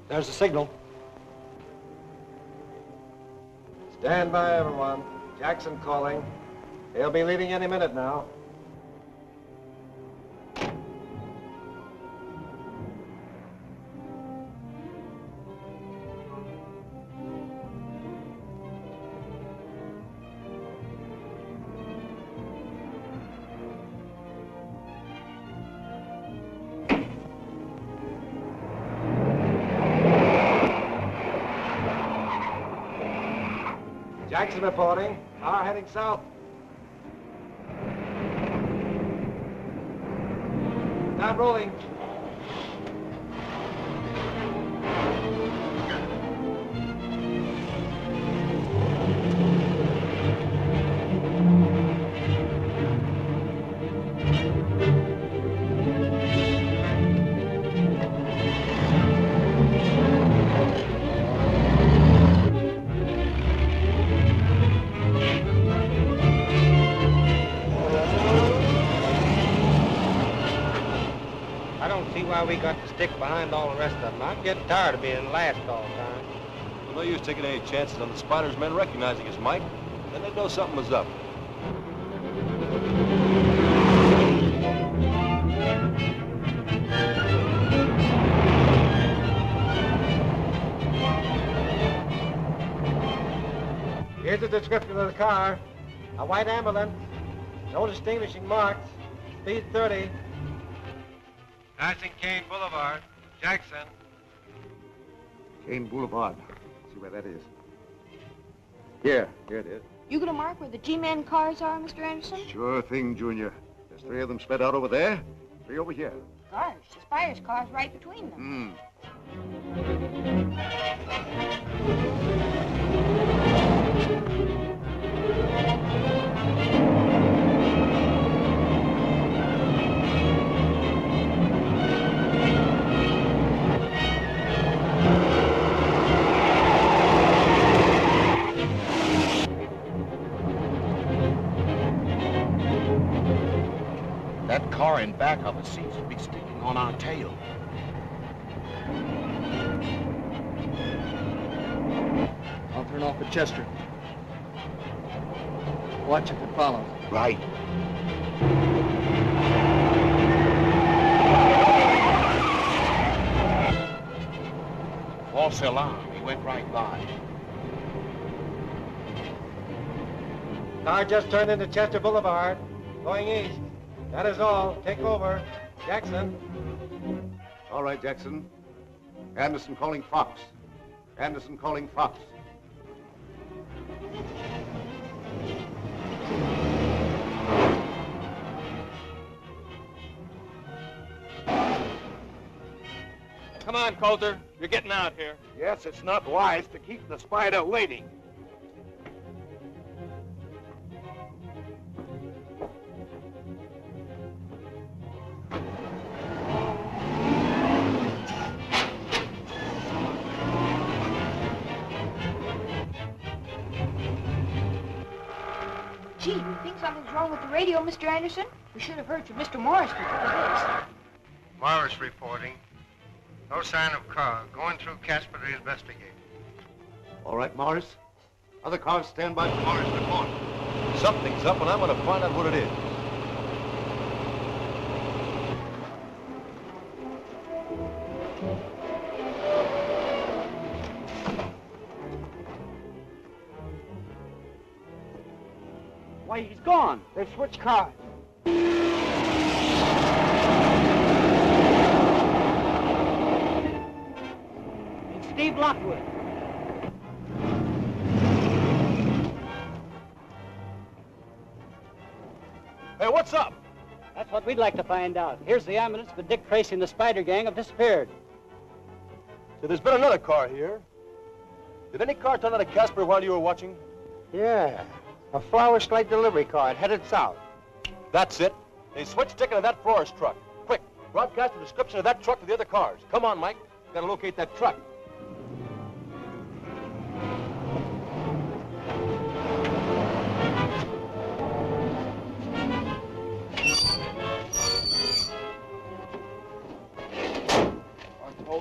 There's the signal. Stand by, everyone. Jackson calling. He'll be leaving any minute now. Jackson reporting. Car heading south. Stop rolling. Why we got to stick behind all the rest of them. I'm getting tired of being last all the time. Well, no use taking any chances on the Spider's men recognizing us, Mike. Then they'd know something was up. Here's the description of the car. A white ambulance. No distinguishing marks. Speed 30. Passing Kane Boulevard. Jackson. Kane Boulevard. See where that is. Here it is. You gonna mark where the G-Man cars are, Mr. Anderson? Sure thing, Junior. There's 3 of them spread out over there, 3 over here. Gosh, the Spider's car's right between them. That car in back of us seems to be sticking on our tail. I'll turn off at Chester. Watch if it follows. Right. False alarm. He went right by. Car just turned into Chester Boulevard. Going east. That is all. Take over. Jackson. All right, Jackson. Anderson calling Fox. Anderson calling Fox. Come on, Coulter. You're getting out here. Yes, it's not wise to keep the Spider waiting. Gee, do you think something's wrong with the radio, Mr. Anderson? We should have heard from Mr. Morris before this. Morris reporting. No sign of car. Going through Casper to investigate. All right, Morris. Other cars stand by for Morris report. Something's up, and I'm going to find out what it is. Why, he's gone. They've switched cars. It's Steve Lockwood. Hey, what's up? That's what we'd like to find out. Here's the ambulance, but Dick Tracy and the Spider Gang have disappeared. So there's been another car here. Did any car turn out of Casper while you were watching? Yeah, a flower slate delivery car. It headed south. That's it. They switched ticket to that florist truck. Quick, broadcast the description of that truck to the other cars. Come on, Mike. Gotta locate that truck.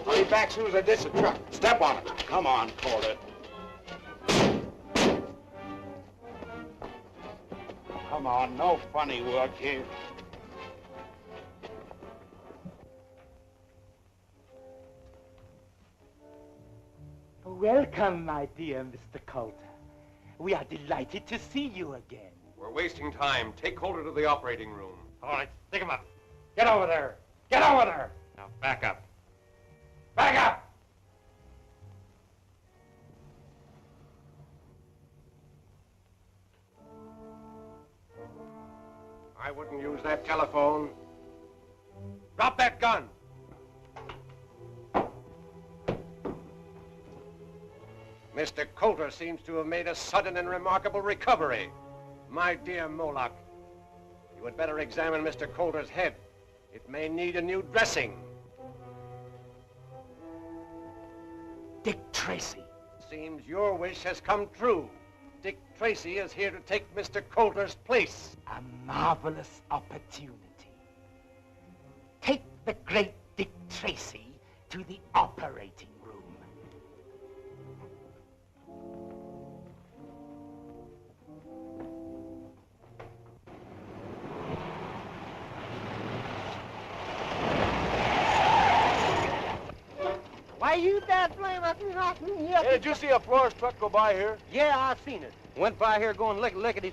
Hurry back as soon as I ditch the truck. Step on it. Come on, Calder. Come on, no funny work here. Welcome, my dear Mr. Coulter. We are delighted to see you again. We're wasting time. Take Calder to the operating room. All right, stick him up. Get over there. Get over there. Now, back up. Back up! I wouldn't use that telephone. Drop that gun! Mr. Coulter seems to have made a sudden and remarkable recovery. My dear Moloch, you had better examine Mr. Coulter's head. It may need a new dressing. Dick Tracy. Seems your wish has come true. Dick Tracy is here to take Mr. Coulter's place. A marvelous opportunity. Take the great Dick Tracy to the operating room. Why, you that flame up here knocking me up. Hey, did you see a florist truck go by here? Yeah, I seen it. Went by here going lickety.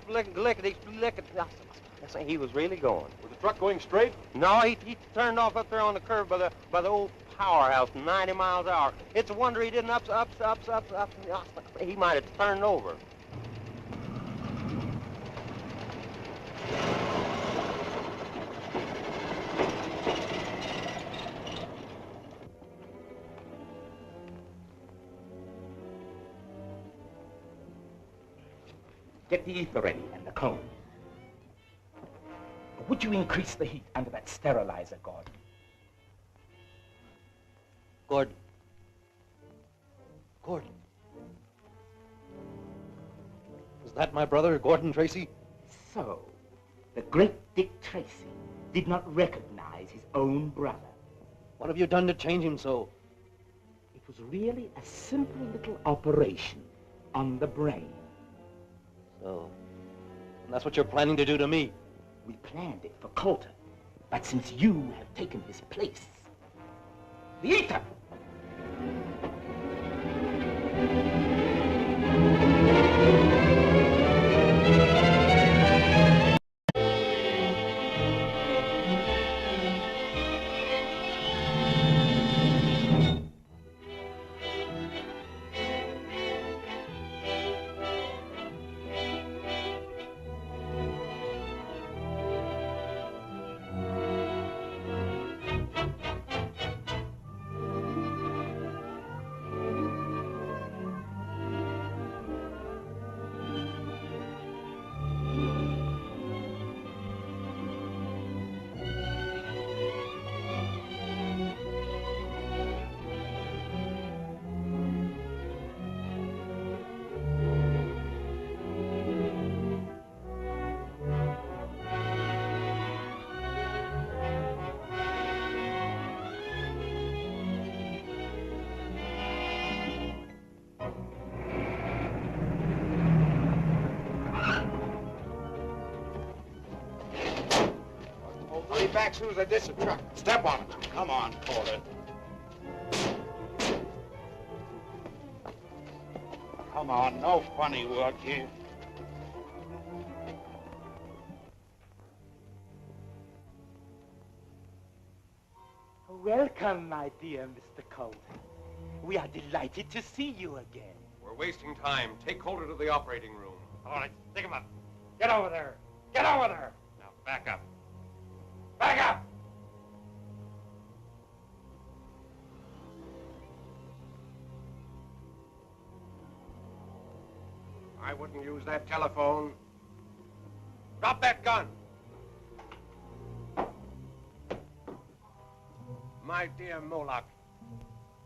That's he was really going. Was the truck going straight? No, he turned off up there on the curve by the old powerhouse, 90 miles an hour. It's a wonder he didn't up. He might have turned over. Get the ether ready and the cone. Would you increase the heat under that sterilizer, Gordon? Gordon. Is that my brother, Gordon Tracy? So, the great Dick Tracy did not recognize his own brother. What have you done to change him so? It was really a simple little operation on the brain. So, and that's what you're planning to do to me? We planned it for Coulter, but since you have taken his place, the ether! Back as soon as I ditch the truck. Step on it. Come on, Calder. Come on, no funny work here. Welcome, my dear Mr. Coulter. We are delighted to see you again. We're wasting time. Take Calder to the operating room. All right, stick him up. Get over there. Get over there. Now, Back up. Back up! I wouldn't use that telephone. Drop that gun! My dear Moloch,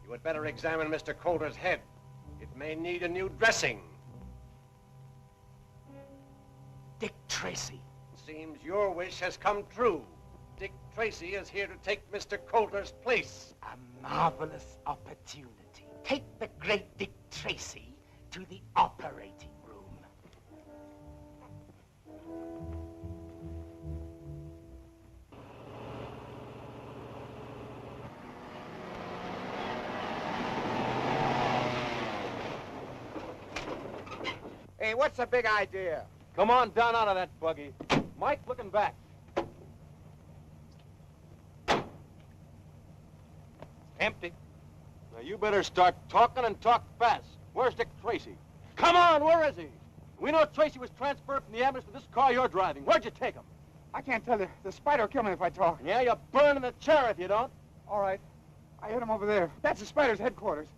you had better examine Mr. Coulter's head. It may need a new dressing. Dick Tracy. Seems your wish has come true. Dick Tracy is here to take Mr. Coulter's place. A marvelous opportunity. Take the great Dick Tracy to the operating room. Hey, what's the big idea? Come on down out of that buggy. Mike, looking back. Empty. Now, you better start talking and talk fast. Where's Dick Tracy? Come on, where is he? We know Tracy was transferred from the ambulance to this car you're driving. Where'd you take him? I can't tell you. The spider will kill me if I talk. Yeah, you'll burn in the chair if you don't. All right. I hit him over there. That's the spider's headquarters.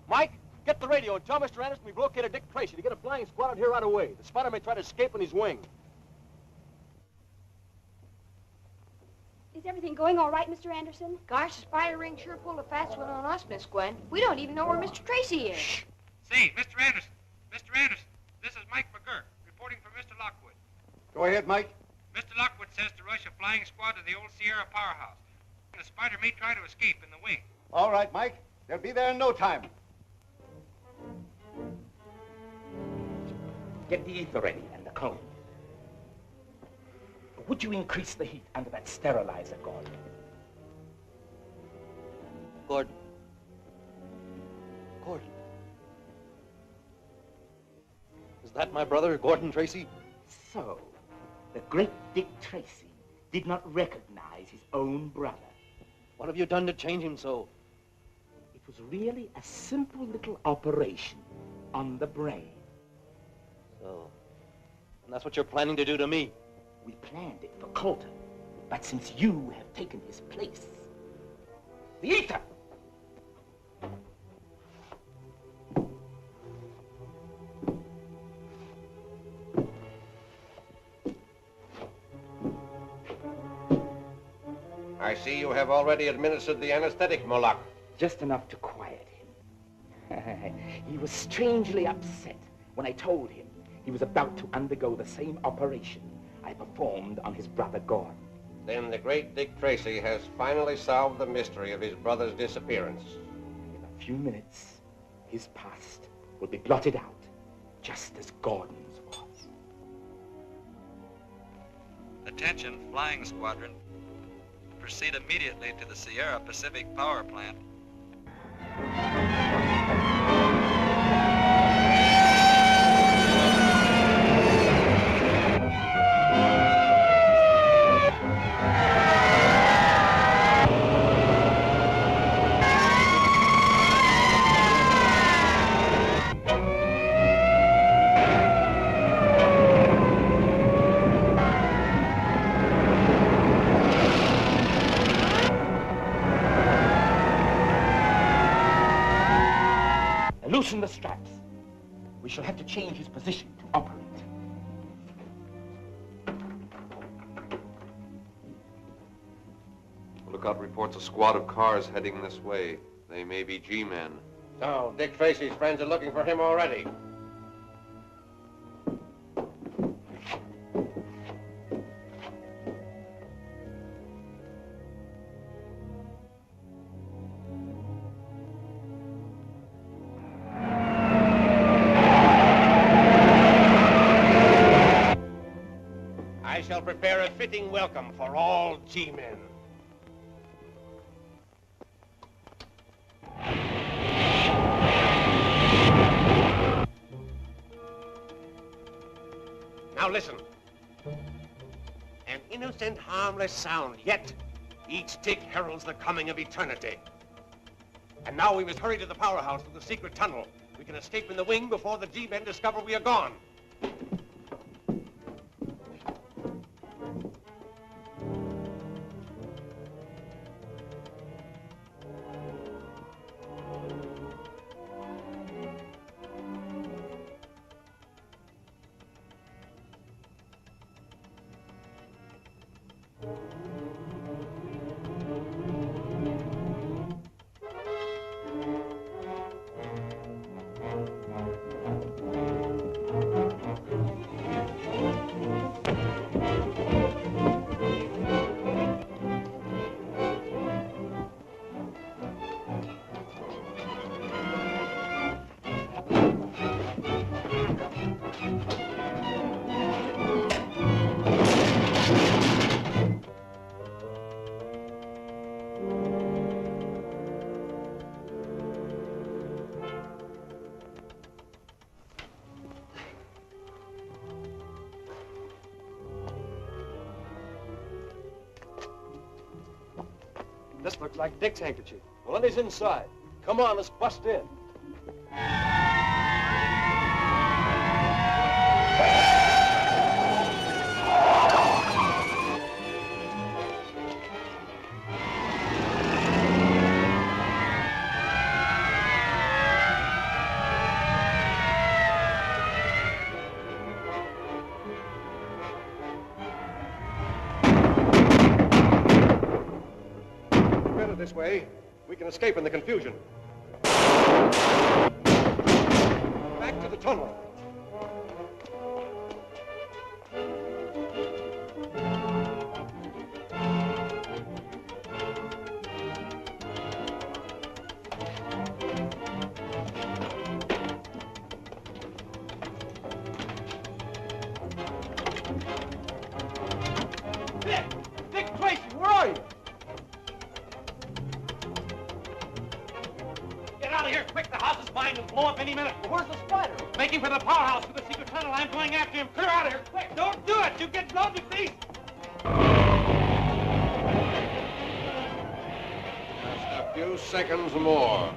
Mike, get the radio and tell Mr. Anderson we've located Dick Tracy to get a flying squad out here right away. The spider may try to escape on his wing. Is everything going all right, Mr. Anderson? Gosh, the spider ring sure pulled a fast one on us, Miss Gwen. We don't even know where Mr. Tracy is. Shh. Say, Mr. Anderson. Mr. Anderson, this is Mike McGurk, reporting for Mr. Lockwood. Go ahead, Mike. Mr. Lockwood says to rush a flying squad to the old Sierra powerhouse. The spider may try to escape in the wing. All right, Mike. They'll be there in no time. Get the ether ready and the cone. Would you increase the heat under that sterilizer, Gordon? Gordon. Gordon. Is that my brother, Gordon Tracy? So, the great Dick Tracy did not recognize his own brother. What have you done to change him so? It was really a simple little operation on the brain. So, and that's what you're planning to do to me? We planned it for Coulter, but since you have taken his place, the ether! I see you have already administered the anesthetic, Moloch. Just enough to quiet him. He was strangely upset when I told him he was about to undergo the same operation I performed on his brother Gordon. Then the great Dick Tracy has finally solved the mystery of his brother's disappearance. In a few minutes, his past will be blotted out, just as Gordon's was. Attention, Flying Squadron. Proceed immediately to the Sierra Pacific Power Plant. Loosen the straps. We shall have to change his position to operate. Lookout reports a squad of cars heading this way. They may be G-men. So, Dick Tracy's friends are looking for him already. I shall prepare a fitting welcome for all G-men. Now listen. An innocent, harmless sound, yet each tick heralds the coming of eternity. And now we must hurry to the powerhouse through the secret tunnel We can escape in the wing before the G-men discover we are gone. This looks like Dick's handkerchief. Well, then he's inside. Come on, let's bust in. This way, we can escape in the confusion. Back to the tunnel. Dick Tracy, where are you? Get out of here quick. The house is mine. It'll blow up any minute. Where's the spider? Making for the powerhouse through the secret tunnel. I'm going after him. Clear out of here quick. Don't do it. You get blown to pieces. Just a few seconds more.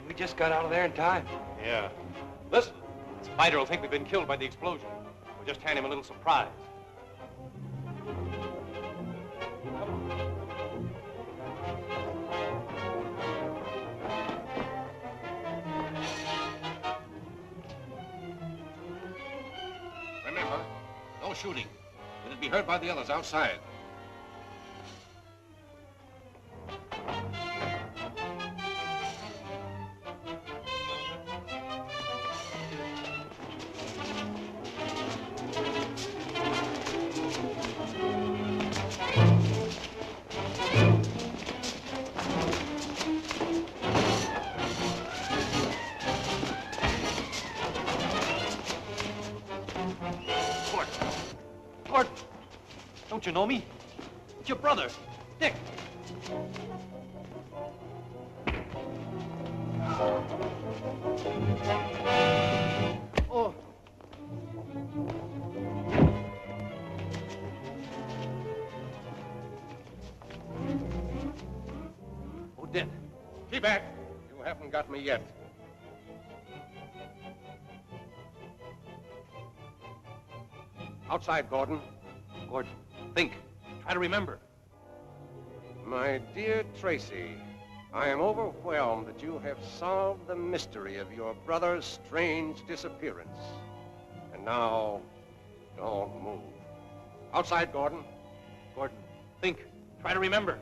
We just got out of there in time. Yeah. Listen, the spider will think we've been killed by the explosion. We'll just hand him a little surprise. Remember, no shooting. It'll be heard by the others outside. Don't you know me? It's your brother, Dick. Oh. Who did? Keep back. You haven't got me yet. Outside, Gordon. Gordon, think. Try to remember. My dear Tracy, I am overwhelmed that you have solved the mystery of your brother's strange disappearance. And now, don't move. Outside, Gordon. Gordon, think. Try to remember.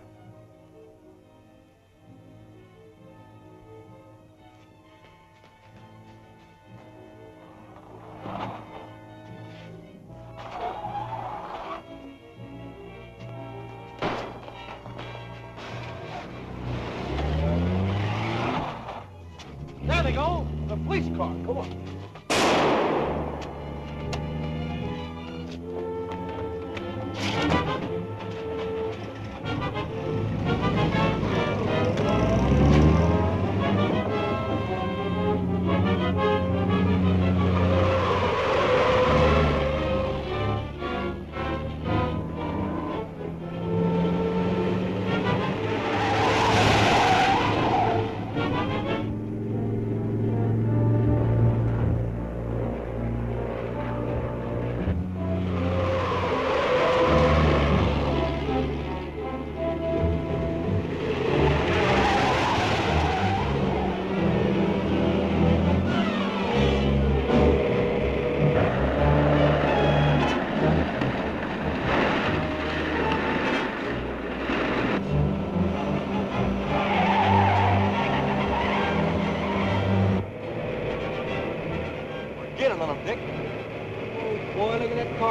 There they go. The police car. Come on.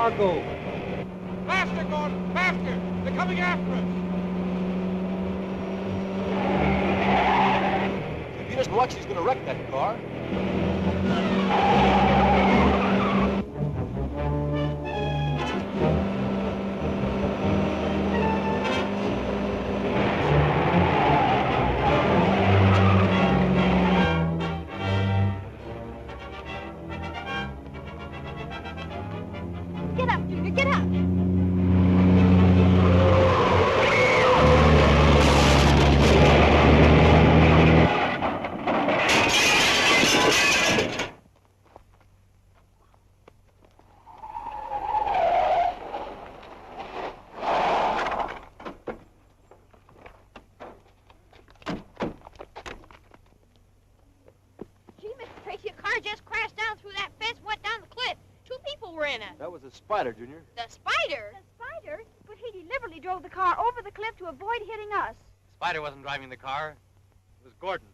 car go. Faster, Gordon! Faster! They're coming after us! If he doesn't watch, he's going to wreck that car. Get up, Junior, get up! Gee, Mr. Tracy, your car just crashed down through that fence, went down the cliff. 2 people were in it. That was a spider, Junior. The spider? The spider? But he deliberately drove the car over the cliff to avoid hitting us. Spider wasn't driving the car. It was Gordon.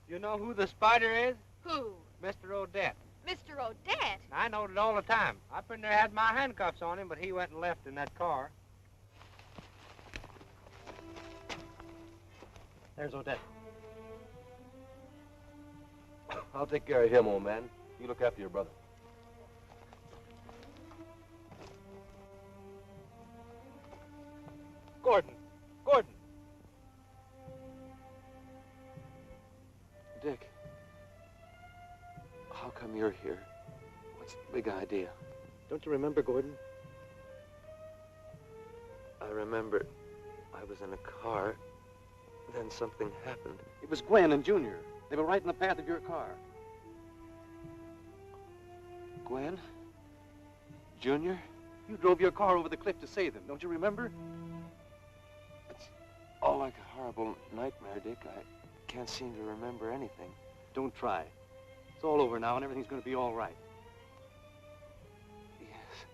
You know who the spider is? Who? Mr. Odette. Mr. Odette? I knowed it all the time. I pretty near had my handcuffs on him, but he went and left in that car. There's Odette. I'll take care of him, old man. You look after your brother. Gordon. Gordon. Dick, how come you're here? What's the big idea? Don't you remember, Gordon? I remember I was in a car, then something happened. It was Gwen and Junior. They were right in the path of your car. Gwen? Junior? You drove your car over the cliff to save them, don't you remember? It's all like a horrible nightmare, Dick. I can't seem to remember anything. Don't try. It's all over now and everything's going to be all right. Yes.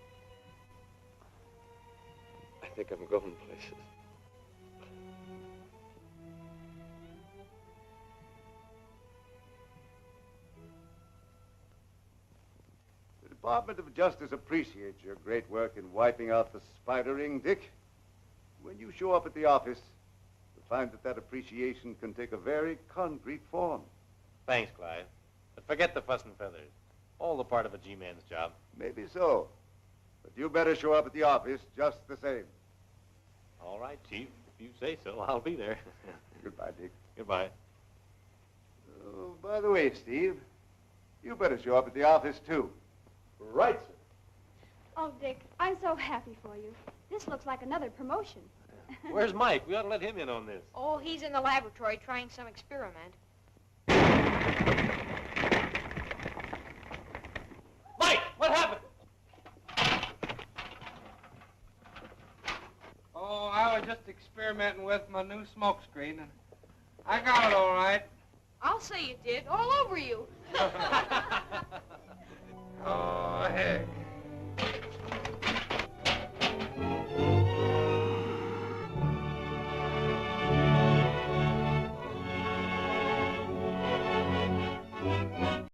I think I'm going places. The Department of Justice appreciates your great work in wiping out the spider ring, Dick. When you show up at the office, you'll find that appreciation can take a very concrete form. Thanks, Clive. But forget the fuss and feathers. All the part of a G-man's job. Maybe so. But you better show up at the office just the same. All right, Chief. If you say so, I'll be there. Goodbye, Dick. Goodbye. Oh, by the way, Steve, you better show up at the office, too. Right, sir. Oh, Dick, I'm so happy for you. This looks like another promotion. Where's Mike? We ought to let him in on this. Oh, he's in the laboratory trying some experiment. Mike, what happened? Oh, I was just experimenting with my new smoke screen, and I got it all right. I'll say you did. All over you.